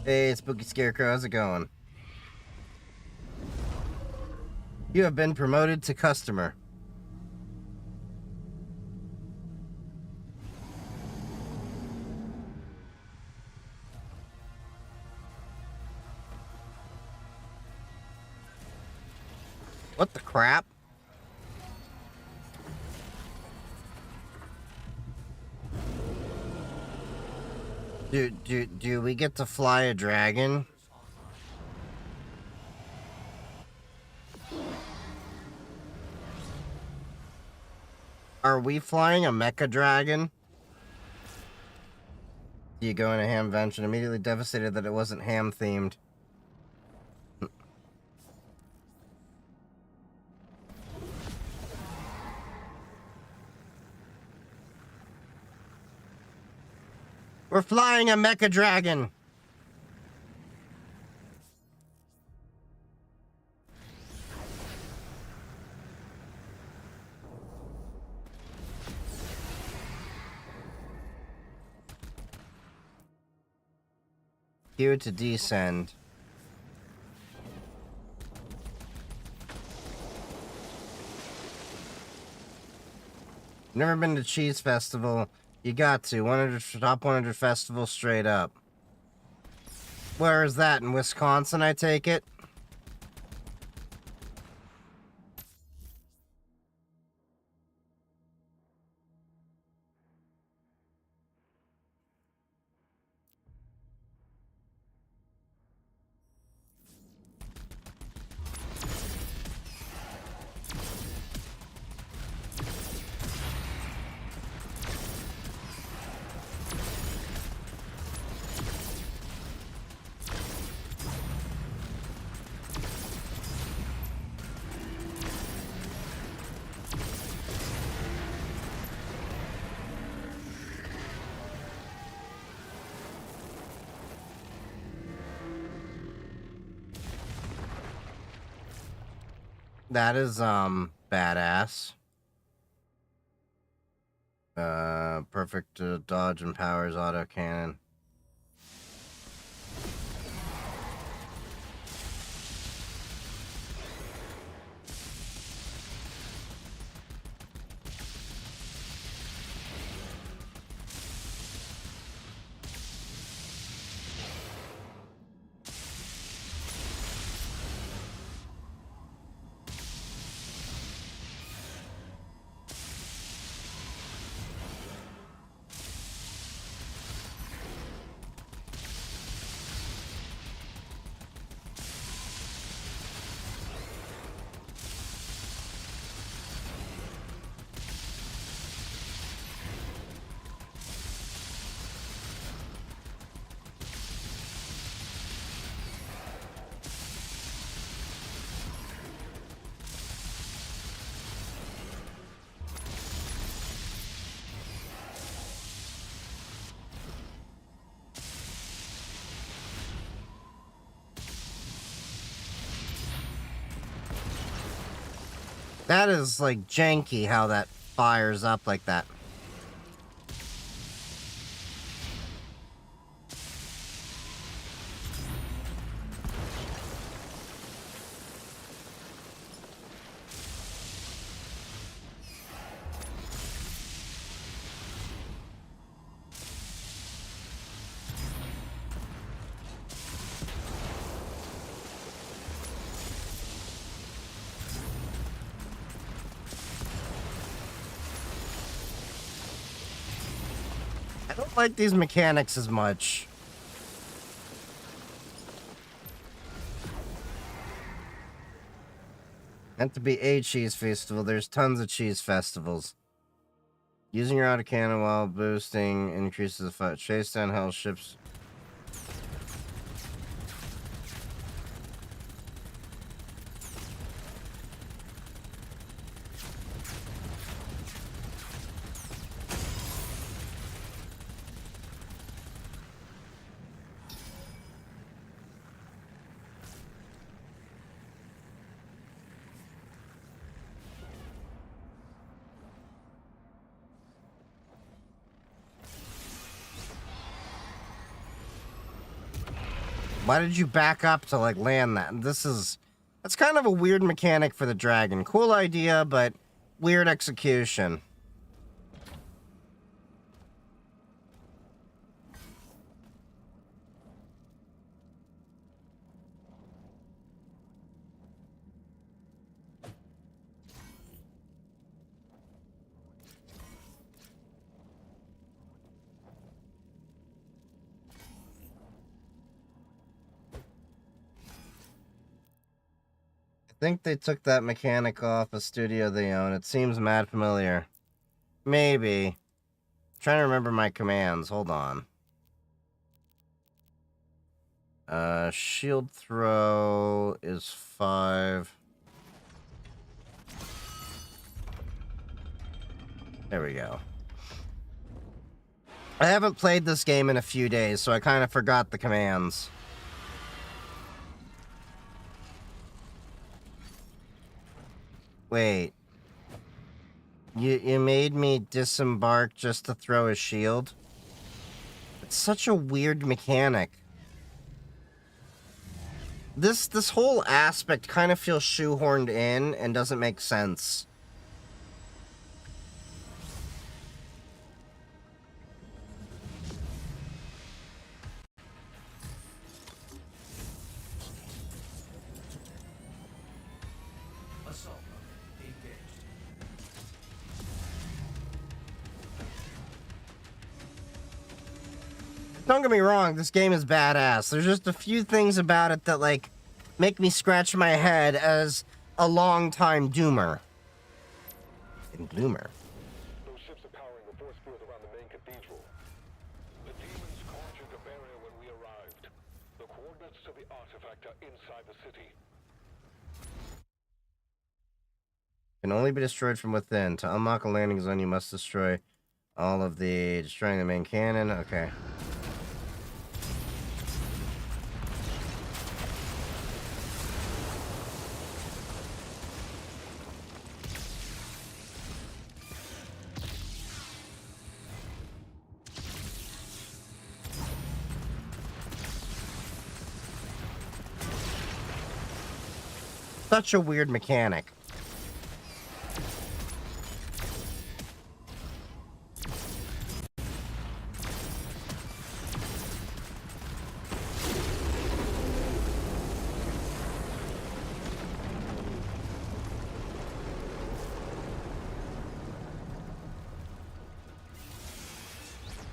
Hey, Spooky Scarecrow, how's it going? You have been promoted to customer. What the crap? Do we get to fly a dragon? Are we flying a mecha dragon? You go in a ham venture, immediately devastated that it wasn't ham themed. We're flying a mecha dragon. Q to descend. Never been to Cheese Festival. You got to. 100 top 100 festival straight up. Where is that? In Wisconsin, I take it? That is, badass. Perfect dodge and powers auto cannon. That is, like, janky how that fires up like that. I don't like these mechanics as much. Meant to be a cheese festival. There's tons of cheese festivals. Using your autocannon while boosting increases the fight. Chase down hell ships. Why did you back up to, like, land that? That's kind of a weird mechanic for the dragon. Cool idea, but weird execution. I think they took that mechanic off a studio they own. It seems mad familiar. Maybe. I'm trying to remember my commands. Hold on. Shield throw is 5. There we go. I haven't played this game in a few days, so I kind of forgot the commands. Wait. You made me disembark just to throw a shield? It's such a weird mechanic. This whole aspect kind of feels shoehorned in and doesn't make sense. Assault mode engaged. Don't get me wrong, this game is badass. There's just a few things about it that, like, make me scratch my head as a long-time doomer. And bloomer. Those ships are powering the force field around the main cathedral. The demons conjured a barrier when we arrived. The coordinates to the artifact are inside the city. Can only be destroyed from within. To unlock a landing zone, you must destroy all of the... Destroying the main cannon. Okay. Such a weird mechanic.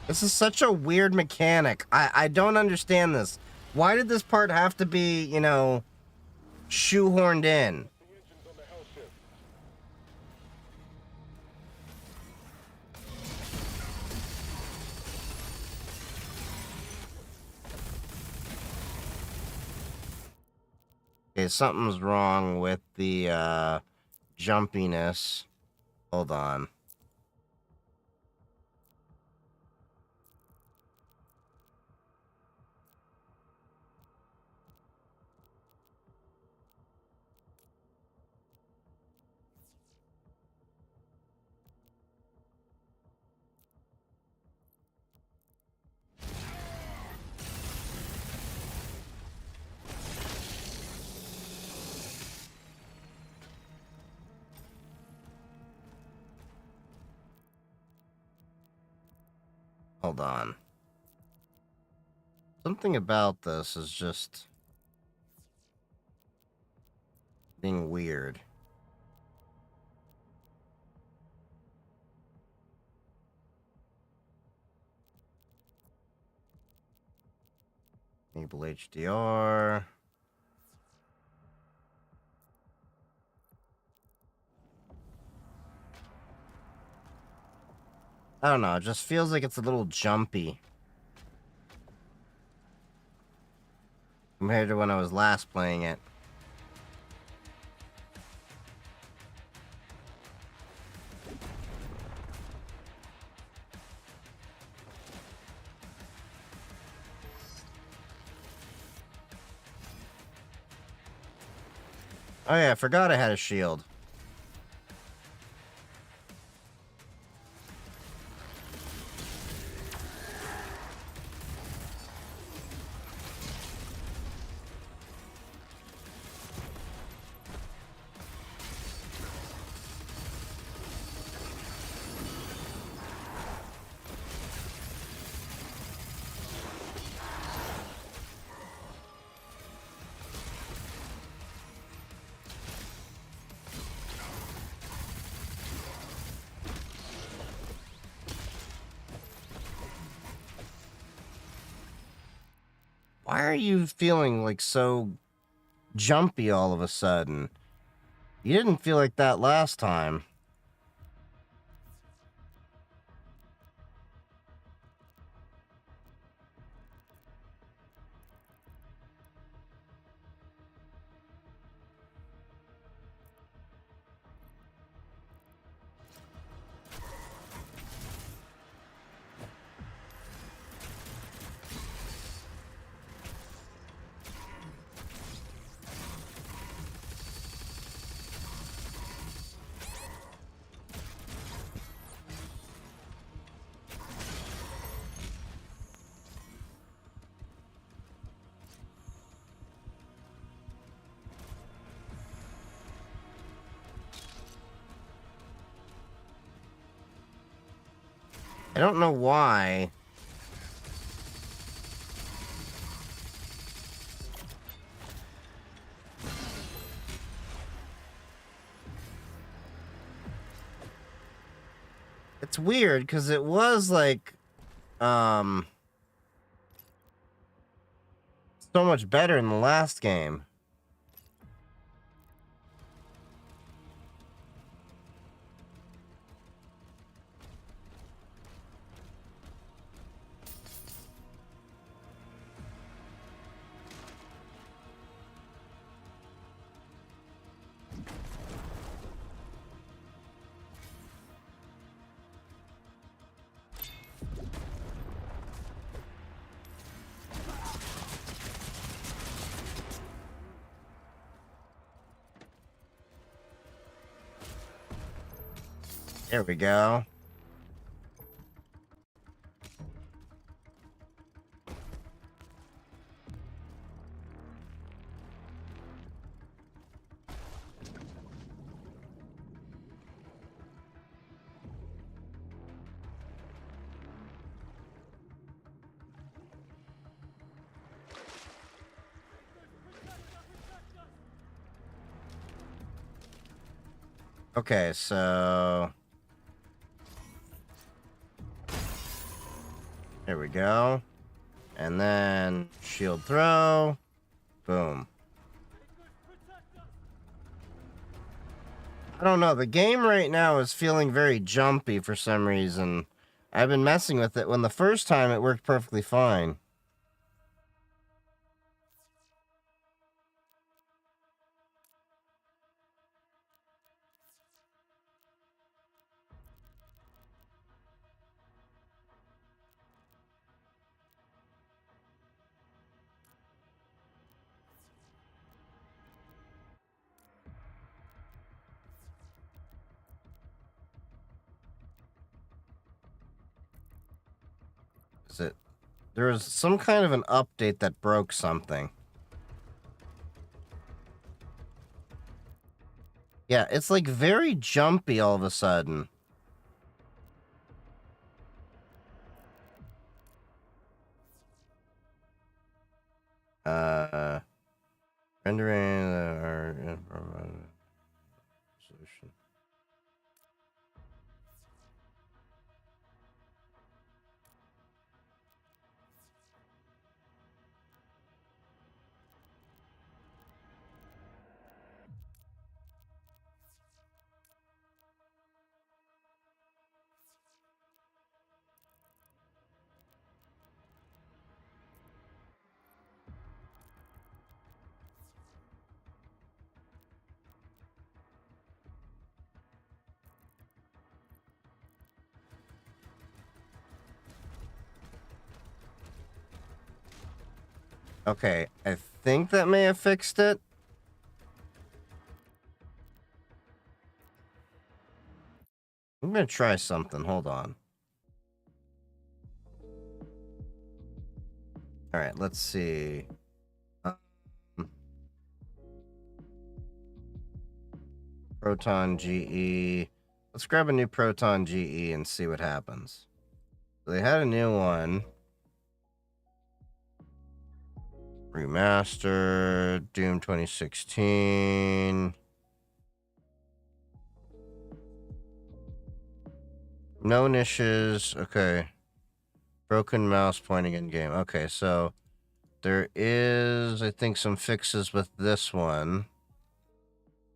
This is such a weird mechanic. I don't understand this. Why did this part have to be, you know, shoehorned in? The engines on the hell ship. Okay, something's wrong with the jumpiness. Hold on. Hold on. Something about this is just being weird. Enable HDR. I don't know, it just feels like it's a little jumpy compared to when I was last playing it. Oh yeah, I forgot I had a shield. Why are you feeling like so jumpy all of a sudden? You didn't feel like that last time. I don't know why. It's weird because it was like so much better in the last game. There we go. Okay, so there we go. And then shield throw. Boom. I don't know. The game right now is feeling very jumpy for some reason. I've been messing with it when the first time it worked perfectly fine. Is it? There was some kind of an update that broke something. Yeah, it's like very jumpy all of a sudden. Rendering our solution. Okay, I think that may have fixed it. I'm gonna try something. Hold on. All right, let's see. Proton GE. Let's grab a new Proton GE and see what happens. They had a new one. Remastered. Doom 2016. No niches. Okay. Broken mouse pointing in game. Okay, so there is, I think, some fixes with this one.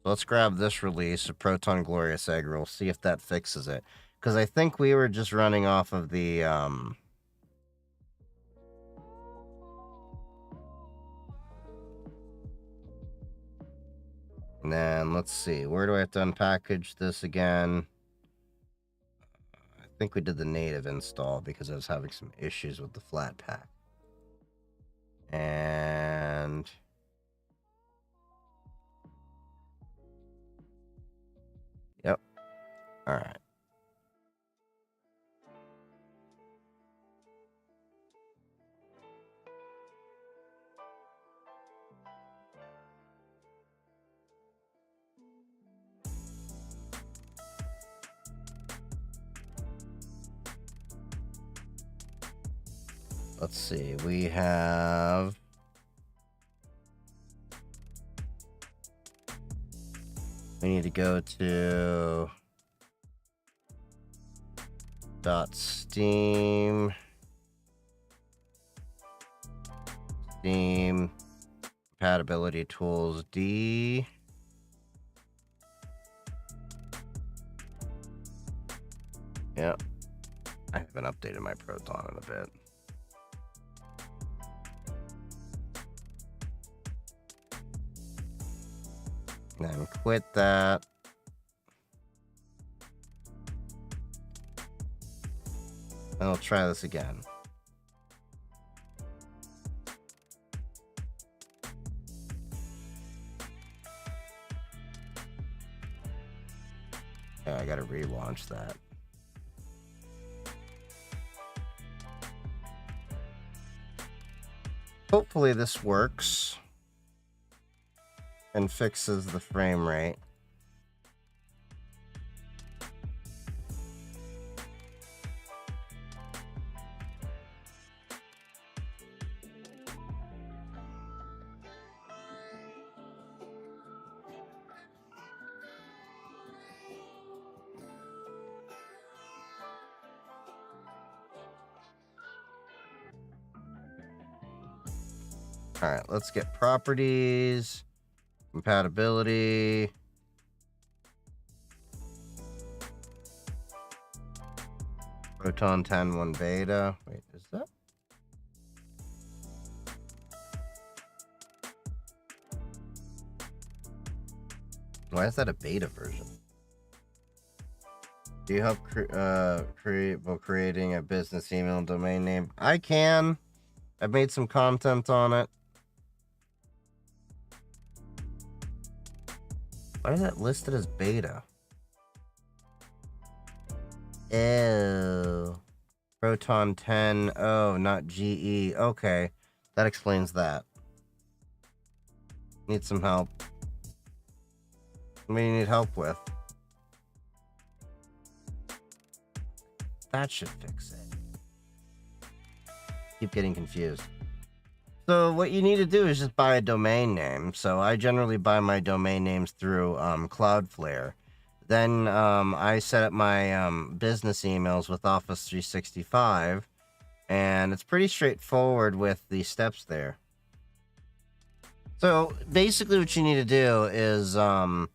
So let's grab this release of Proton Glorious Egg Roll, see if that fixes it. Because I think we were just running off of the, And then let's see, where do I have to unpackage this again? I think we did the native install because I was having some issues with the flat pack. And yep. All right. let's see. We have we need to go to .steam Steam compatibility tools D. Yep. I haven't updated my Proton in a bit. Then quit that. And I'll try this again. Yeah, I gotta relaunch that. Hopefully this works and fixes the frame rate. All right, let's get properties, compatibility. Proton 10.1 beta. Wait, is that? Why is that a beta version? Do you help creating a business email domain name? I can. I've made some content on it. Why is that listed as beta? Oh. Proton 10. Oh, not GE. Okay. That explains that. Need some help. What do you need help with? That should fix it. Keep getting confused. So what you need to do is just buy a domain name. So I generally buy my domain names through Cloudflare. Then I set up my business emails with Office 365, and it's pretty straightforward with the steps there. So basically what you need to do is you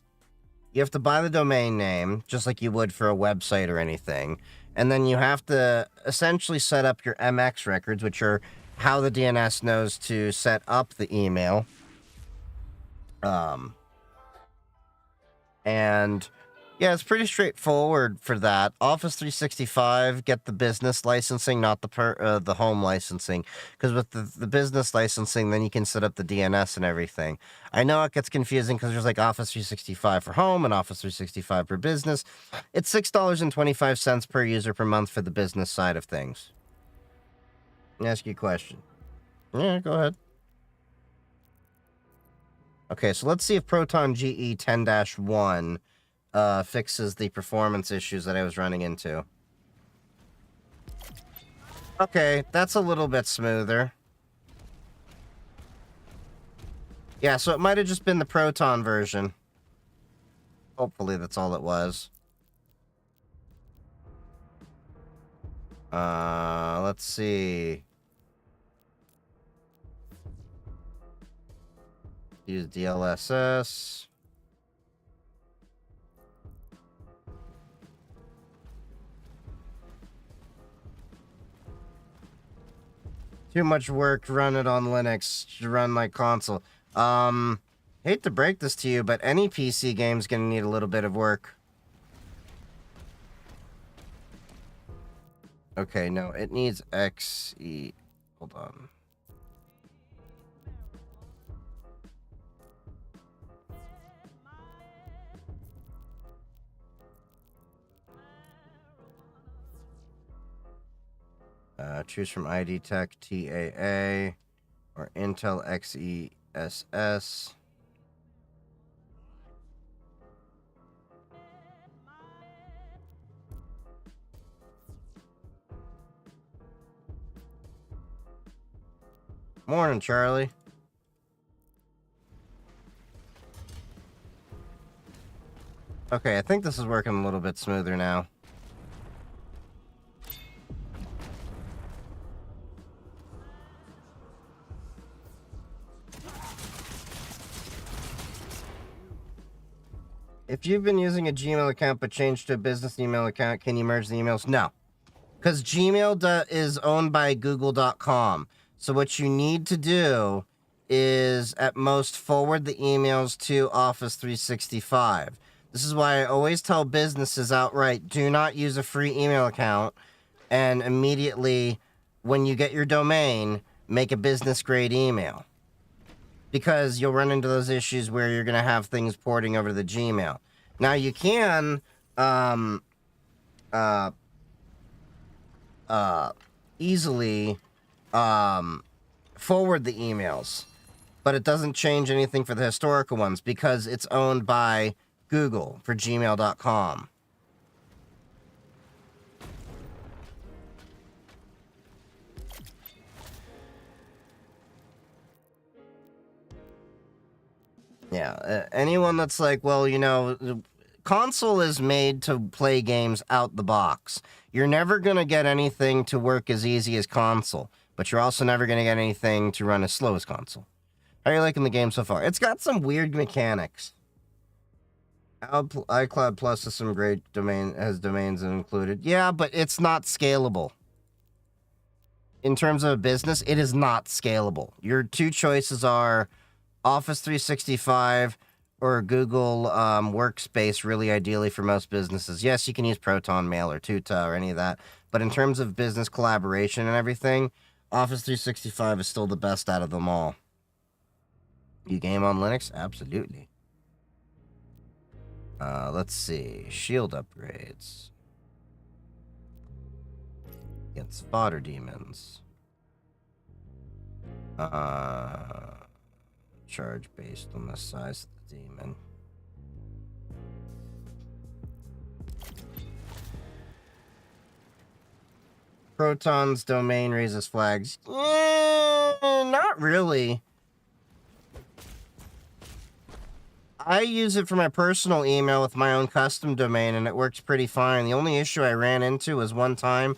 have to buy the domain name, just like you would for a website or anything. And then you have to essentially set up your MX records, which are how the DNS knows to set up the email. And yeah, it's pretty straightforward for that. Office 365, get the business licensing, not the home licensing. Because with the business licensing, then you can set up the DNS and everything. I know it gets confusing because there's like Office 365 for home and Office 365 for business. It's $6.25 per user per month for the business side of things. Let me ask you a question. Yeah, go ahead. Okay, so let's see if Proton GE 10-1 fixes the performance issues that I was running into. Okay, that's a little bit smoother. Yeah, so it might have just been the Proton version. Hopefully that's all it was. Let's see. Use DLSS. Too much work to run it on Linux to run my console. Hate to break this to you, but any PC game's gonna need a little bit of work. Okay, no, it needs XE. Hold on. Choose from ID Tech TAA or Intel XESS. Morning, Charlie. Okay, I think this is working a little bit smoother now. If you've been using a Gmail account but changed to a business email account, can you merge the emails? No. Because Gmail is owned by Google.com. So what you need to do is at most forward the emails to Office 365. This is why I always tell businesses outright, do not use a free email account, and immediately when you get your domain, make a business grade email. Because you'll run into those issues where you're going to have things porting over to the Gmail. Now you can easily forward the emails, but it doesn't change anything for the historical ones because it's owned by Google for gmail.com. Yeah, anyone that's like, well, you know, the console is made to play games out the box. You're never going to get anything to work as easy as console, but you're also never going to get anything to run as slow as console. How are you liking the game so far? It's got some weird mechanics. iCloud Plus has some great domains included. Yeah, but it's not scalable. In terms of business, it is not scalable. Your two choices are Office 365 or Google Workspace, really ideally for most businesses. Yes, you can use Proton Mail or Tuta or any of that, but in terms of business collaboration and everything, Office 365 is still the best out of them all. You game on Linux? Absolutely. Let's see. Shield upgrades. Against spotter demons. Charge based on the size of the demon. Proton's domain raises flags. Not really. I use it for my personal email with my own custom domain, and it works pretty fine. The only issue I ran into was one time,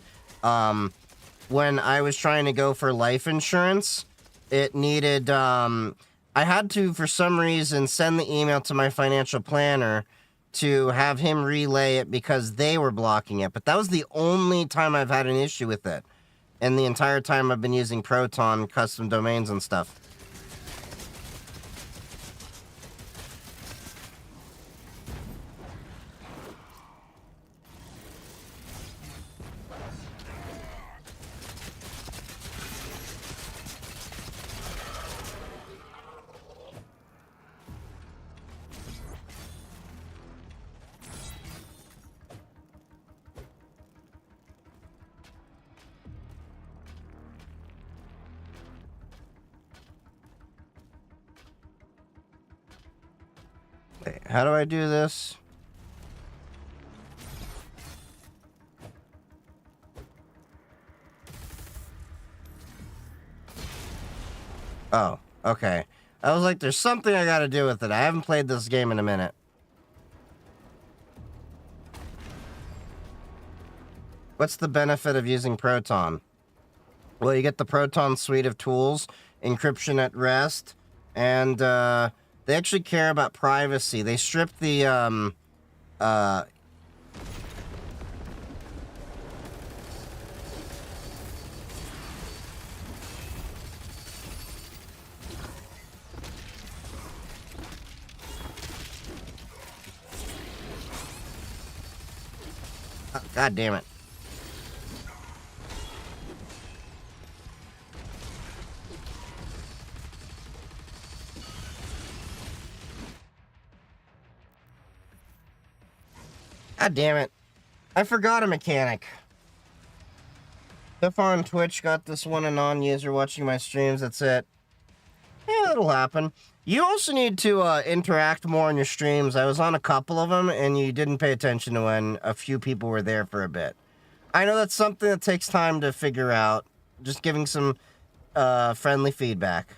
when I was trying to go for life insurance. It needed, I had to, for some reason, send the email to my financial planner to have him relay it because they were blocking it. But that was the only time I've had an issue with it. And the entire time I've been using Proton custom domains and stuff. Wait, how do I do this? Oh, okay. I was like, there's something I gotta do with it. I haven't played this game in a minute. What's the benefit of using Proton? Well, you get the Proton suite of tools, encryption at rest, and they actually care about privacy. They stripped the God damn it. God damn it. I forgot a mechanic. If on Twitch, got this one a non-user watching my streams, that's it. Yeah, that'll happen. You also need to interact more on your streams. I was on a couple of them, and you didn't pay attention to when a few people were there for a bit. I know that's something that takes time to figure out. Just giving some friendly feedback.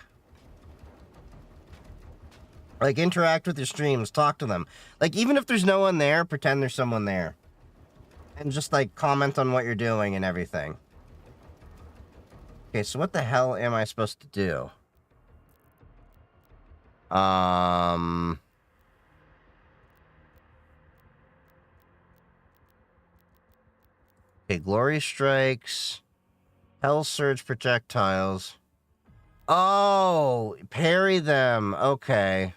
Like, interact with your streams, talk to them. Like, even if there's no one there, pretend there's someone there. And just, like, comment on what you're doing and everything. Okay, so what the hell am I supposed to do? Okay, Glory Strikes. Hell Surge projectiles. Oh, parry them. Okay.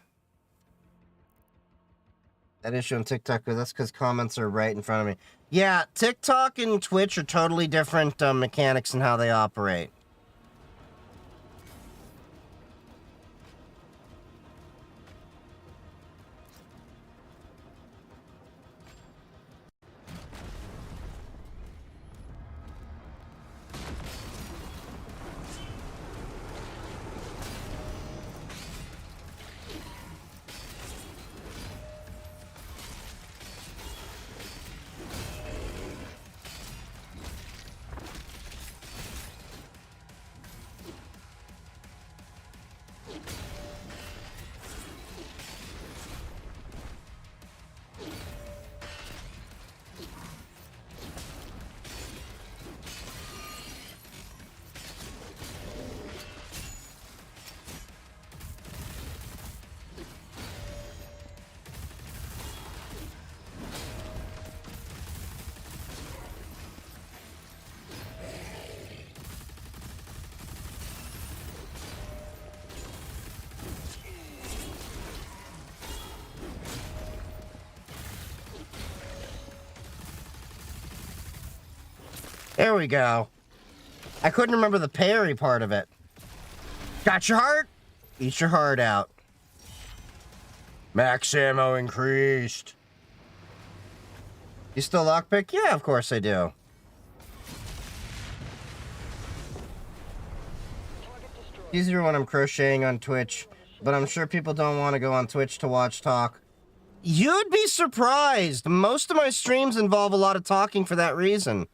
That issue on TikTok, that's because comments are right in front of me. Yeah, TikTok and Twitch are totally different mechanics in how they operate. There we go. I couldn't remember the parry part of it. Got your heart? Eat your heart out. Max ammo increased. You still lockpick? Yeah, of course I do. Easier when I'm crocheting on Twitch, but I'm sure people don't want to go on Twitch to watch talk. You'd be surprised. Most of my streams involve a lot of talking for that reason.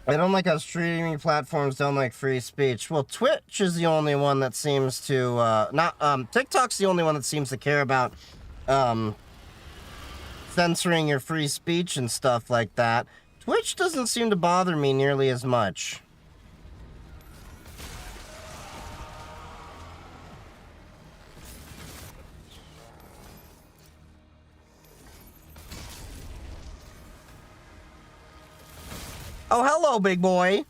I don't like how streaming platforms don't like free speech. Well, Twitch is the only one that seems to, TikTok's the only one that seems to care about, censoring your free speech and stuff like that. Twitch doesn't seem to bother me nearly as much. Oh, hello, big boy.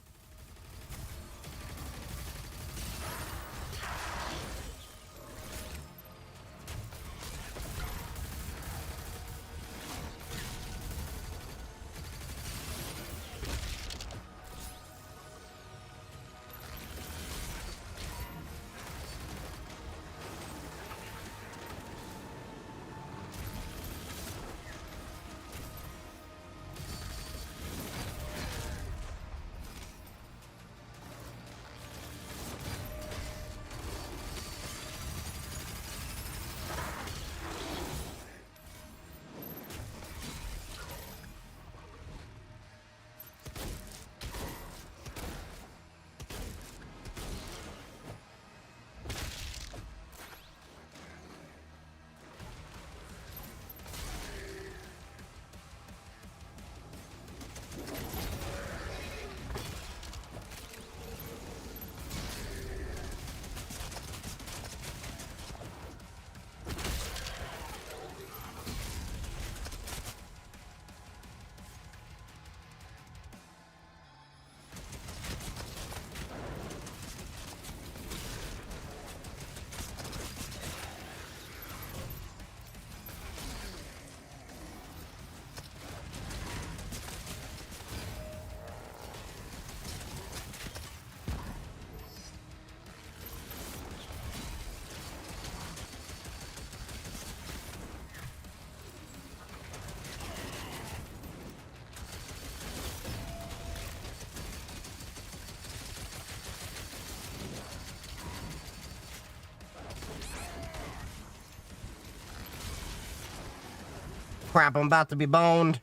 crap, I'm about to be boned.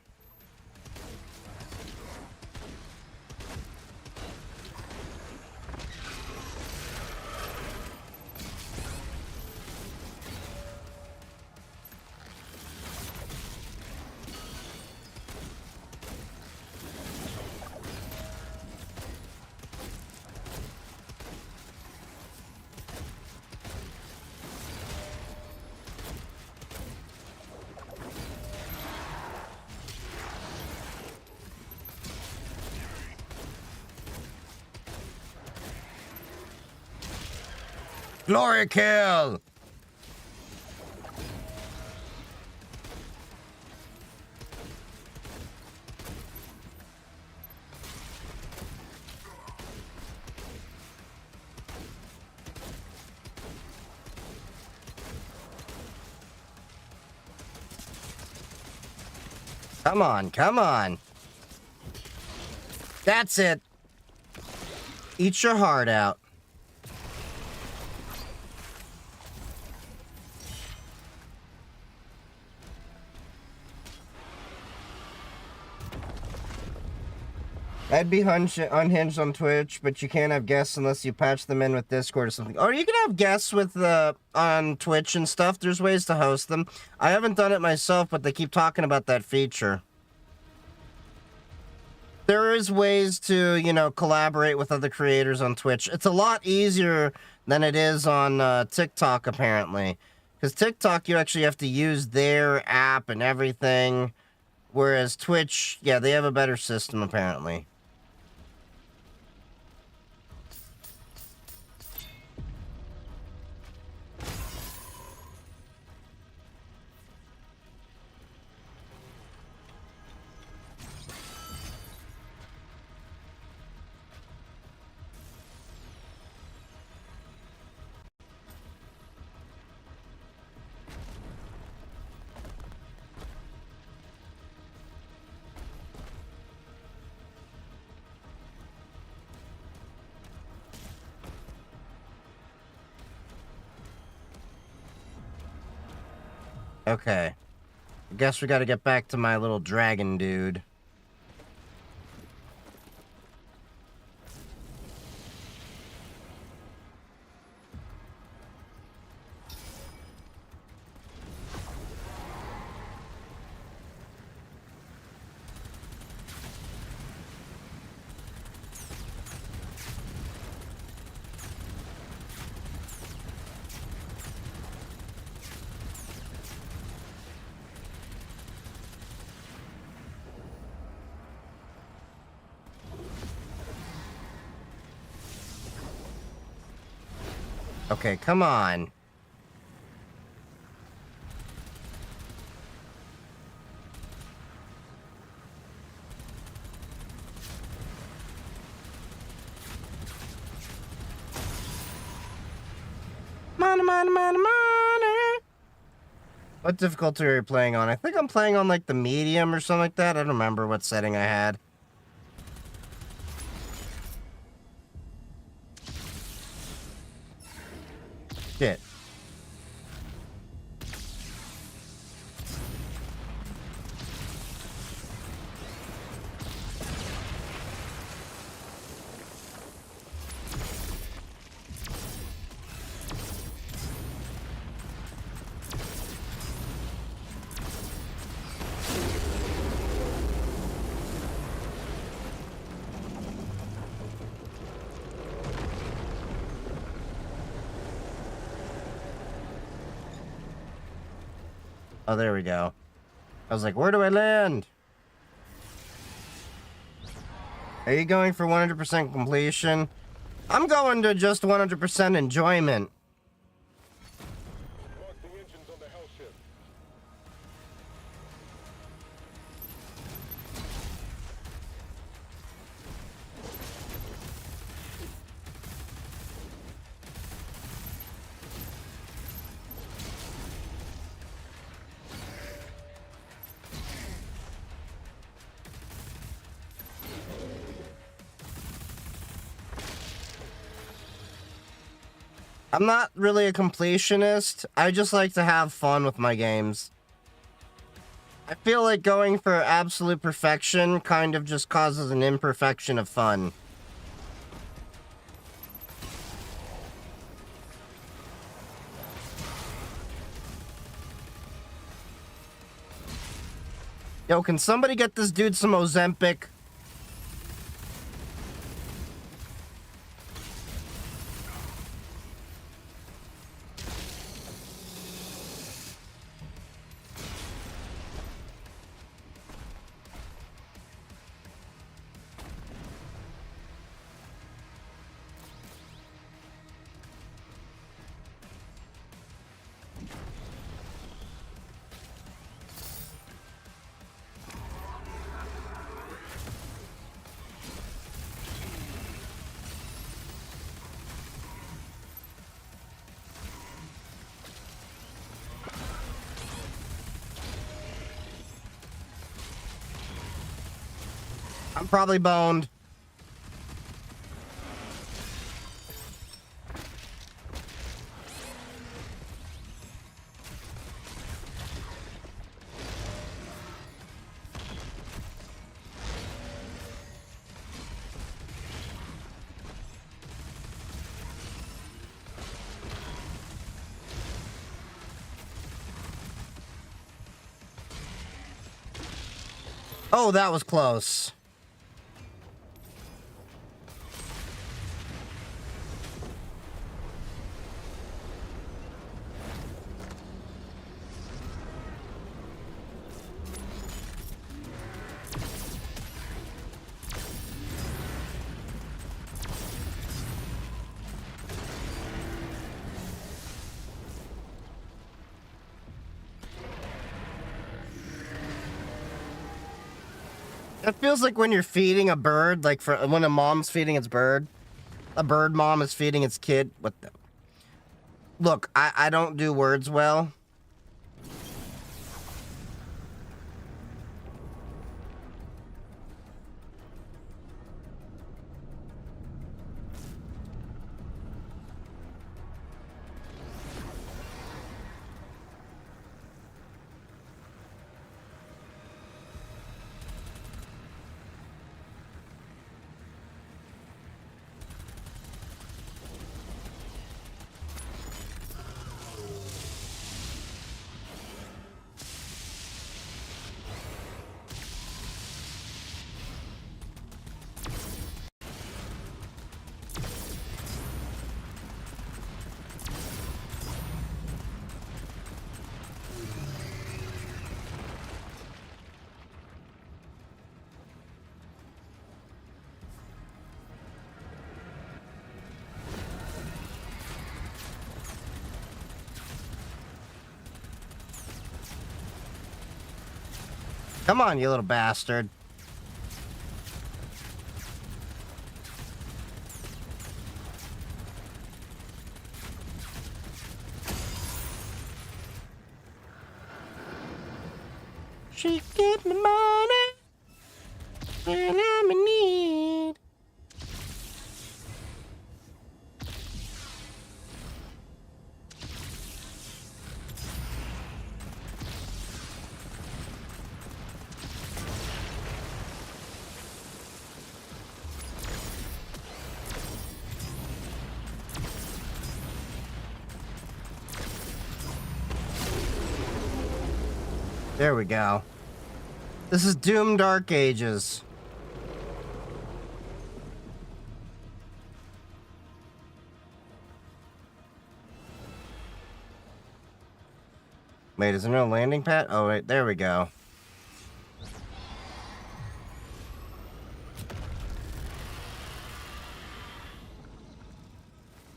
Glory kill! Come on, come on. That's it. Eat your heart out. I'd be unhinged on Twitch, but you can't have guests unless you patch them in with Discord or something. Or you can have guests with on Twitch and stuff. There's ways to host them. I haven't done it myself, but they keep talking about that feature. There is ways to, you know, collaborate with other creators on Twitch. It's a lot easier than it is on TikTok, apparently. Because TikTok, you actually have to use their app and everything. Whereas Twitch, yeah, they have a better system, apparently. Okay. I guess we gotta get back to my little dragon dude. Okay, come on. Money, money, money, money. What difficulty are you playing on? I think I'm playing on like the medium or something like that. I don't remember what setting I had. Shit. Oh, there we go. I was like, where do I land? Are you going for 100% completion? I'm going to just 100% enjoyment. Mark the engines on the hell ship. I'm not really a completionist. I just like to have fun with my games. I feel like going for absolute perfection kind of just causes an imperfection of fun. Yo, can somebody get this dude some Ozempic? I'm probably boned. Oh, that was close. It feels like when you're feeding a bird, like when a mom's feeding its bird. A bird mom is feeding its kid. What the? Look, I don't do words well. Come on, you little bastard. She get me money when I'm in need. There we go. This is Doom Dark Ages. Wait, is there no landing pad? Oh, wait, there we go.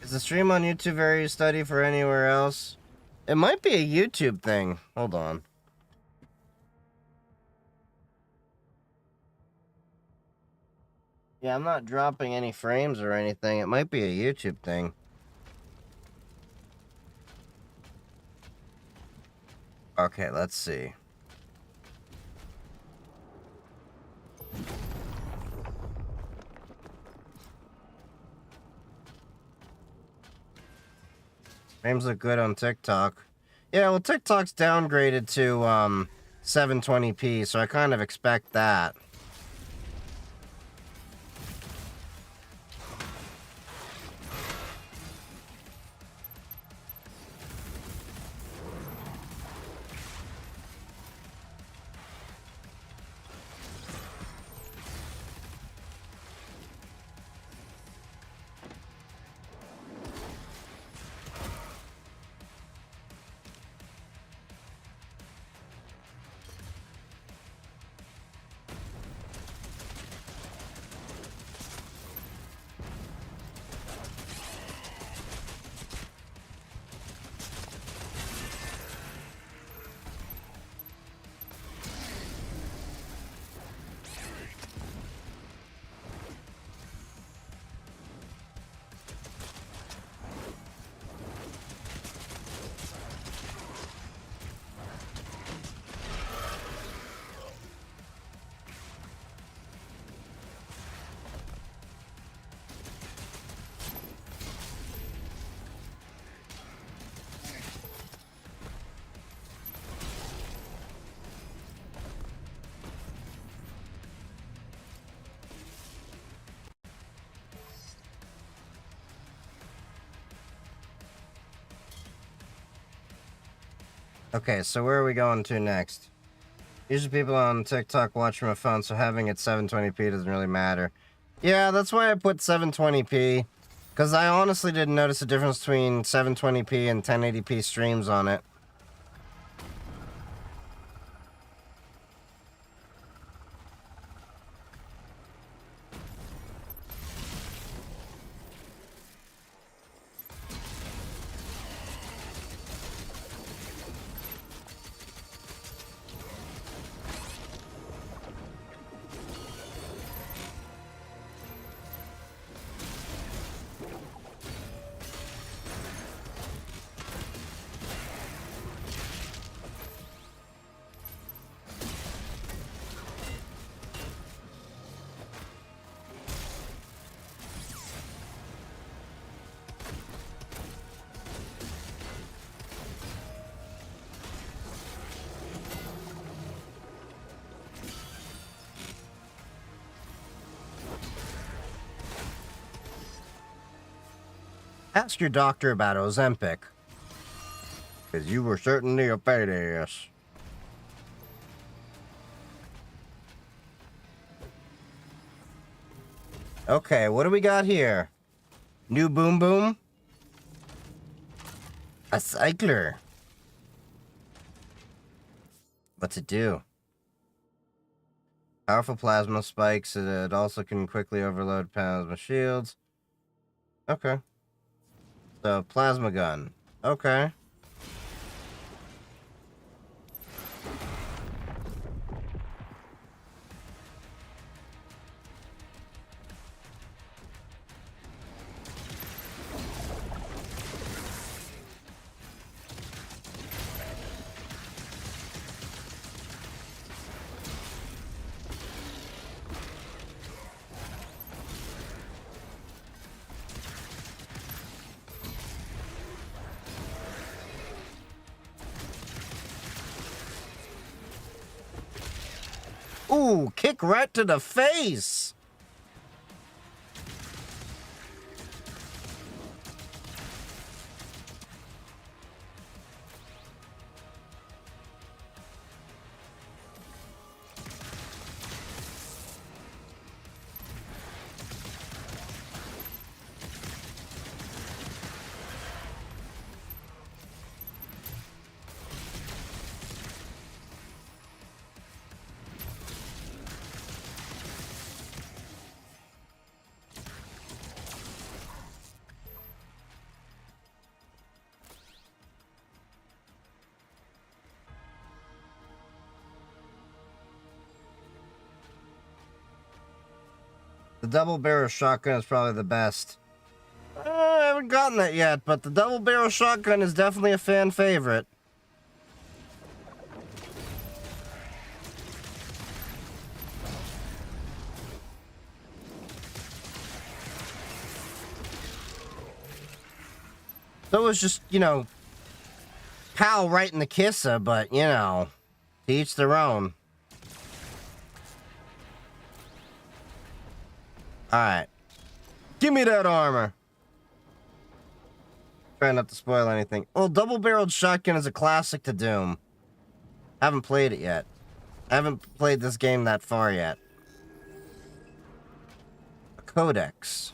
Is the stream on YouTube area study for anywhere else? It might be a YouTube thing. Hold on. Yeah, I'm not dropping any frames or anything. It might be a YouTube thing. Okay, let's see. Frames look good on TikTok. Yeah, well, TikTok's downgraded to 720p, so I kind of expect that. Okay, so where are we going to next? Usually people on TikTok watch from a phone, so having it 720p doesn't really matter. Yeah, that's why I put 720p. Because I honestly didn't notice a difference between 720p and 1080p streams on it. Ask your doctor about Ozempic. Because you were certainly a badass. Okay, what do we got here? New Boom Boom? A cycler. What's it do? Powerful plasma spikes. It also can quickly overload plasma shields. Okay. So, plasma gun. Okay. Ooh, kick right to the face. The double barrel shotgun is probably the best. I haven't gotten that yet, but the double barrel shotgun is definitely a fan favorite. So it was just, you know, pow right in the kisser, but, you know, To each their own. Alright. Give me that armor. Try not to spoil anything. Well, double-barreled shotgun is a classic to Doom. Haven't played it yet. I haven't played this game that far yet. A codex.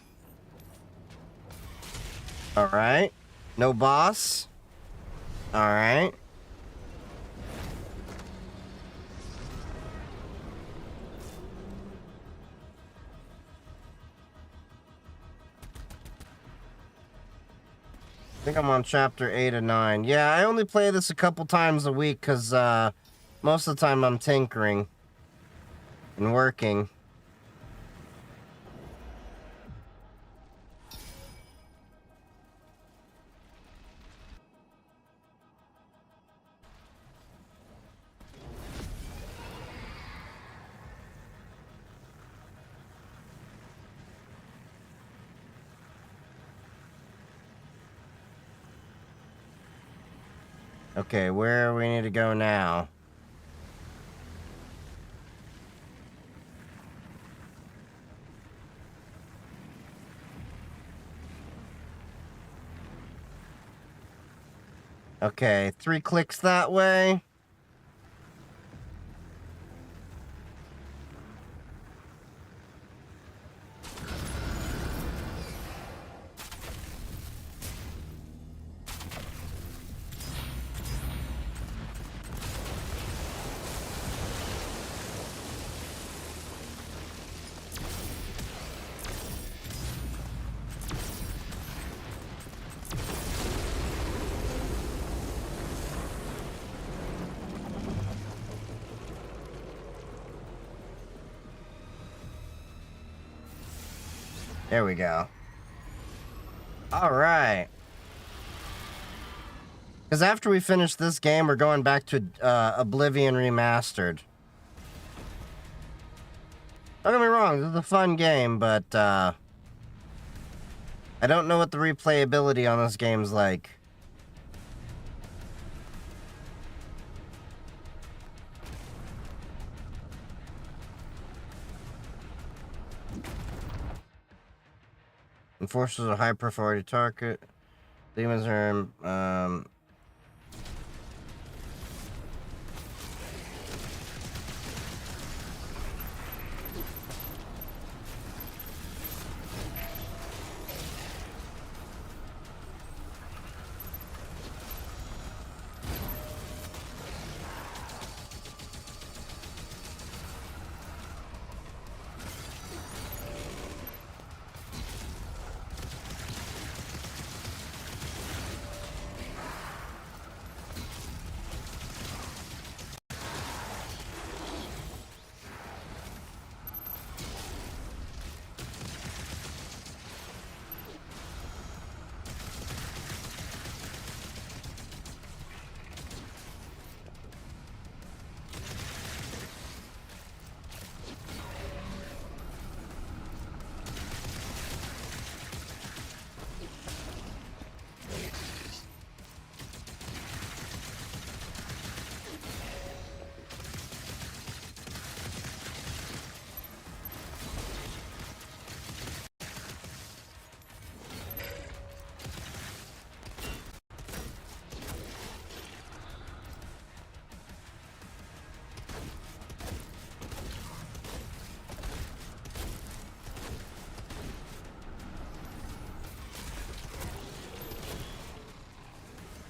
Alright. No boss. Alright. I think I'm on chapter 8 and 9. Yeah, I only play this a couple times a week because most of the time I'm tinkering and working. Okay, where we need to go now? Okay, 3 clicks that way. There we go. Alright. Because after we finish this game, we're going back to Oblivion Remastered. Don't get me wrong, this is a fun game, but I don't know what the replayability on this game's like. Enforcers a high priority target. Demons are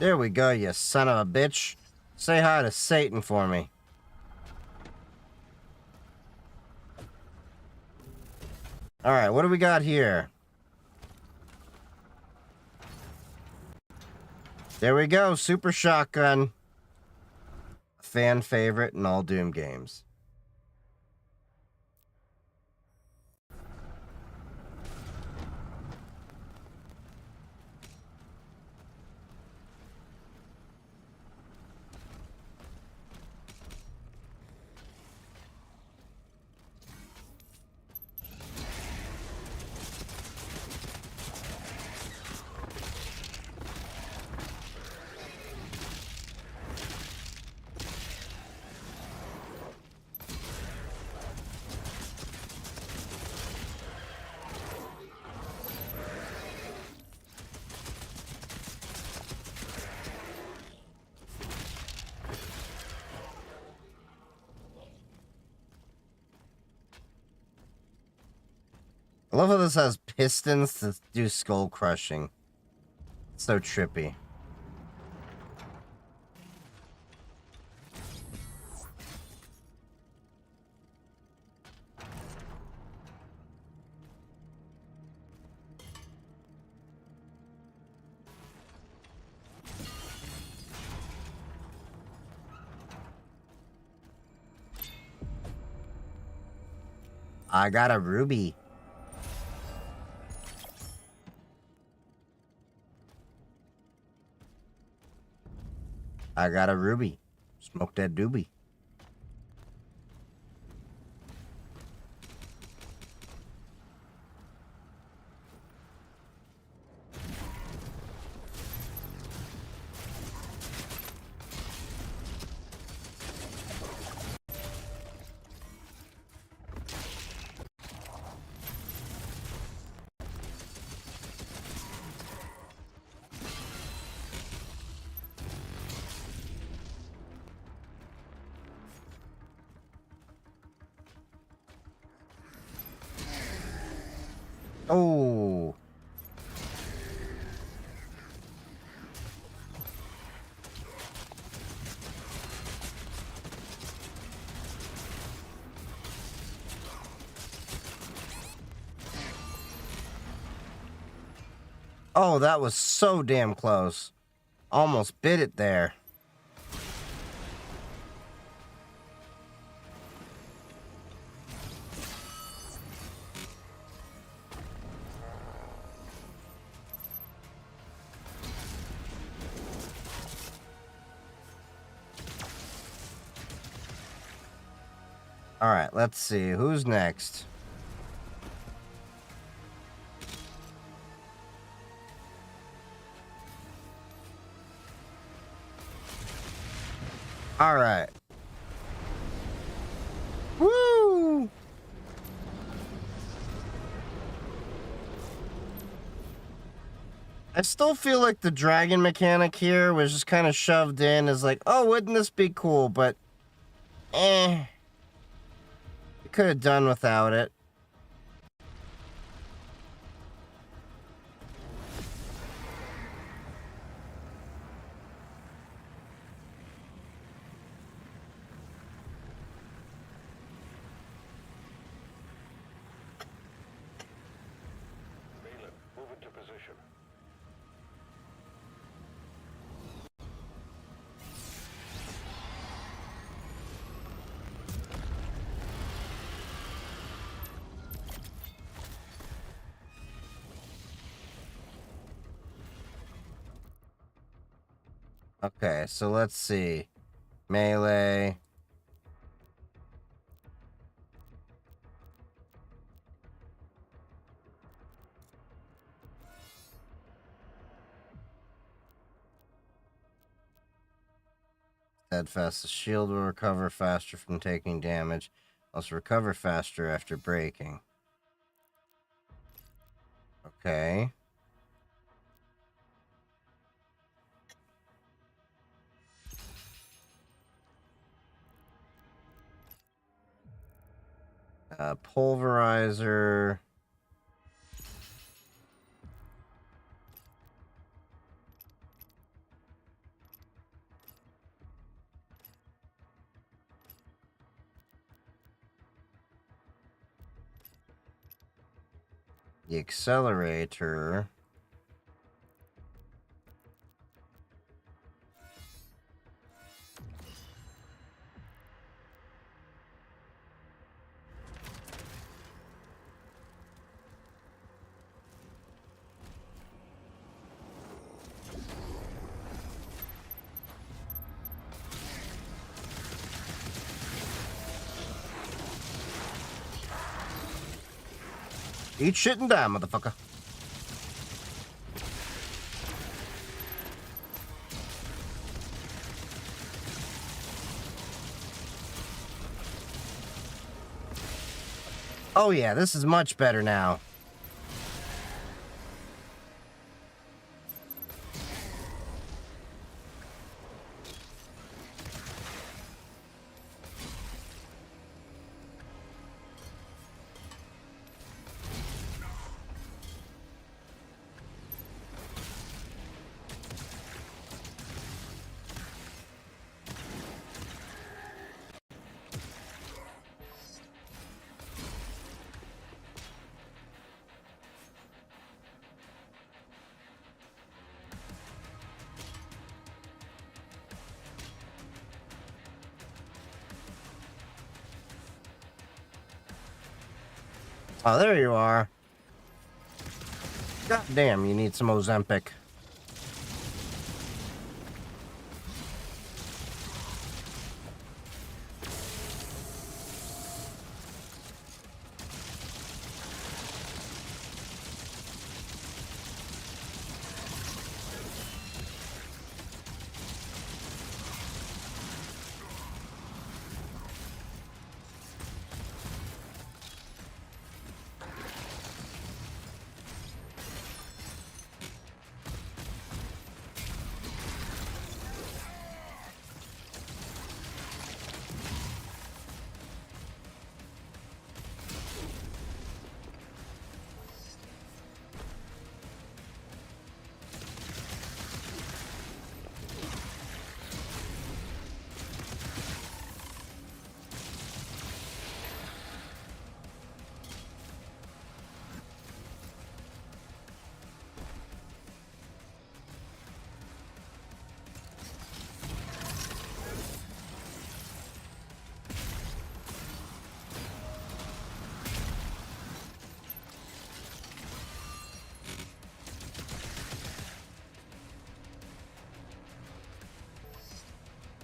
There we go, you son of a bitch. Say hi to Satan for me. Alright, what do we got here? There we go, Super Shotgun. A fan favorite in all Doom games. I love how this has pistons to do skull crushing. It's so trippy. I got a ruby. I got a ruby. Smoke that doobie. Oh. Oh, that was so damn close. Almost bit it there. All right, let's see. Who's next? All right. Woo! I still feel like the dragon mechanic here was just kind of shoved in as like, oh, wouldn't this be cool? But, we could have done without it. Malin, move into position. Okay, so let's see. Melee. Steadfast. The shield will recover faster from taking damage. Must recover faster after breaking. Okay. Pulverizer. The accelerator. Eat shit and die, motherfucker. Oh yeah, this is much better now. Oh, there you are. God damn, you need some Ozempic.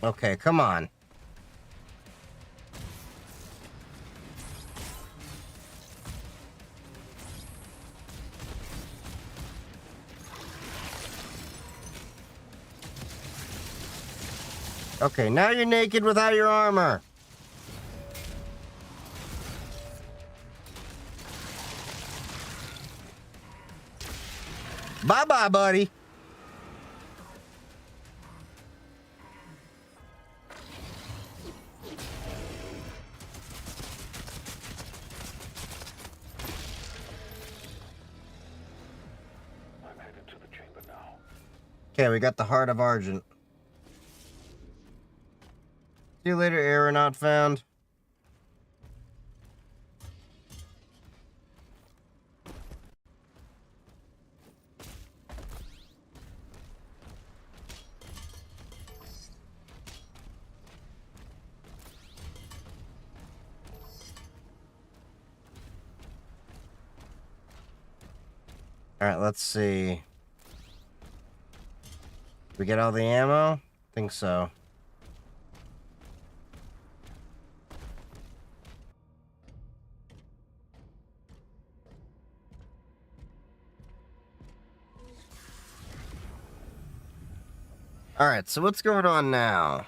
Okay, come on. Okay, now you're naked without your armor. Bye-bye, buddy. I'm headed to the chamber now. Okay, we got the Heart of Argent. See you later, error not found. Alright, let's see. We get all the ammo? Think so. Alright, so what's going on now?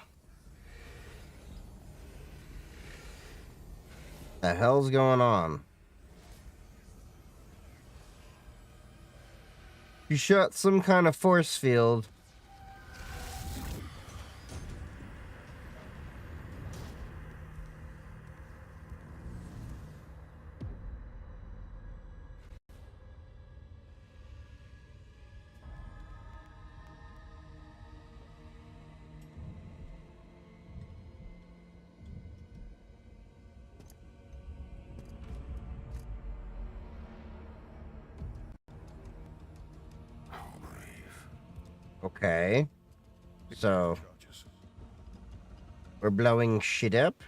The hell's going on? You shot some kind of force field. Okay. So, we're blowing shit up.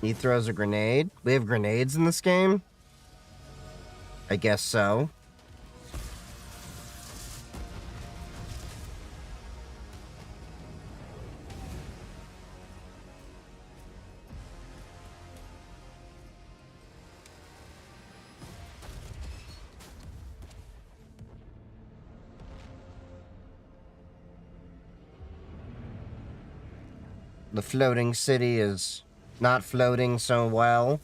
He throws a grenade. We have grenades in this game? I guess so. The floating city is not floating so well.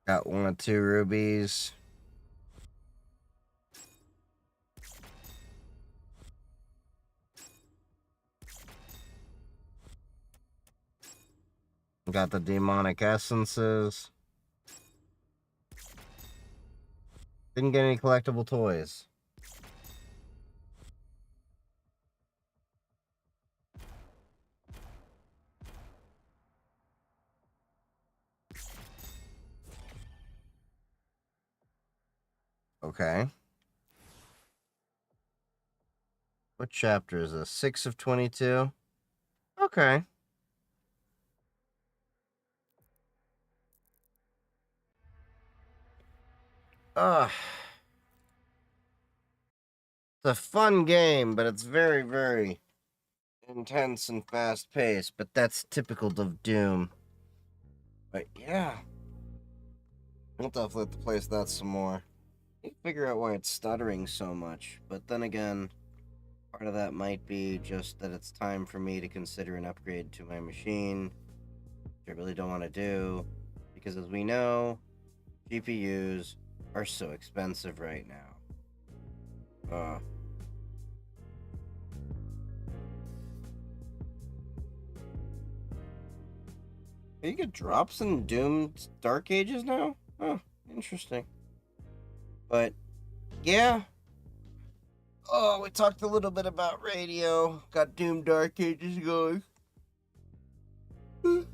Got 1 or 2 rubies. Got the demonic essences. Didn't get any collectible toys. Okay. What chapter is this? 6 of 22? Okay. Ugh. It's a fun game, but it's very, very intense and fast paced. But that's typical of Doom. But yeah. I'll definitely have to play that some more. I can't figure out why it's stuttering so much. But then again, part of that might be just that it's time for me to consider an upgrade to my machine, which I really don't want to do. Because as we know, GPUs are so expensive right now. You get drops in Doom Dark Ages now? Oh, interesting. But, yeah. Oh, we talked a little bit about radio. Got Doom Dark Ages going. Oh,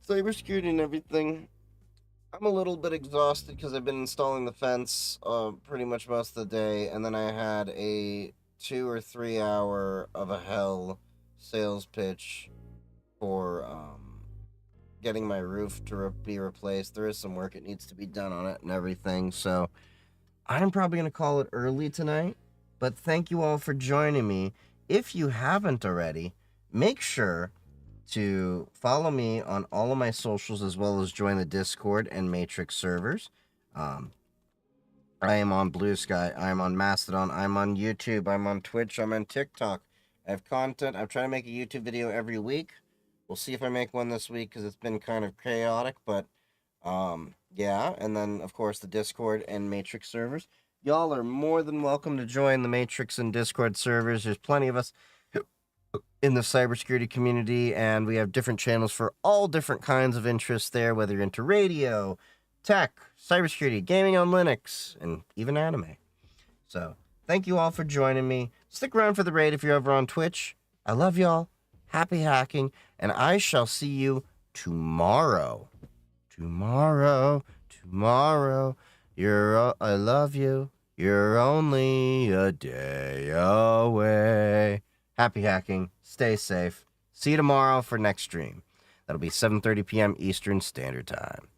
cybersecurity and everything. I'm a little bit exhausted because I've been installing the fence pretty much most of the day. And then I had a 2 or 3 hour of a hell sales pitch for getting my roof to be replaced. There is some work that needs to be done on it and everything. So I'm probably going to call it early tonight. But thank you all for joining me. If you haven't already, make sure to follow me on all of my socials as well as join the Discord and Matrix servers. I am on Blue Sky. I'm on Mastodon. I'm on YouTube. I'm on Twitch. I'm on TikTok. I have content. I'm trying to make a YouTube video every week. We'll see if I make one this week because it's been kind of chaotic, but yeah. And then, of course, the Discord and Matrix servers. Y'all are more than welcome to join the Matrix and Discord servers. There's plenty of us in the cybersecurity community, and we have different channels for all different kinds of interests there, whether you're into radio, tech, cybersecurity, gaming on Linux, and even anime. So, thank you all for joining me. Stick around for the raid if you're over on Twitch. I love y'all. Happy hacking, and I shall see you tomorrow. Tomorrow. I love you. You're only a day away. Happy hacking. Stay safe. See you tomorrow for next stream. That'll be 7:30 p.m. Eastern Standard Time.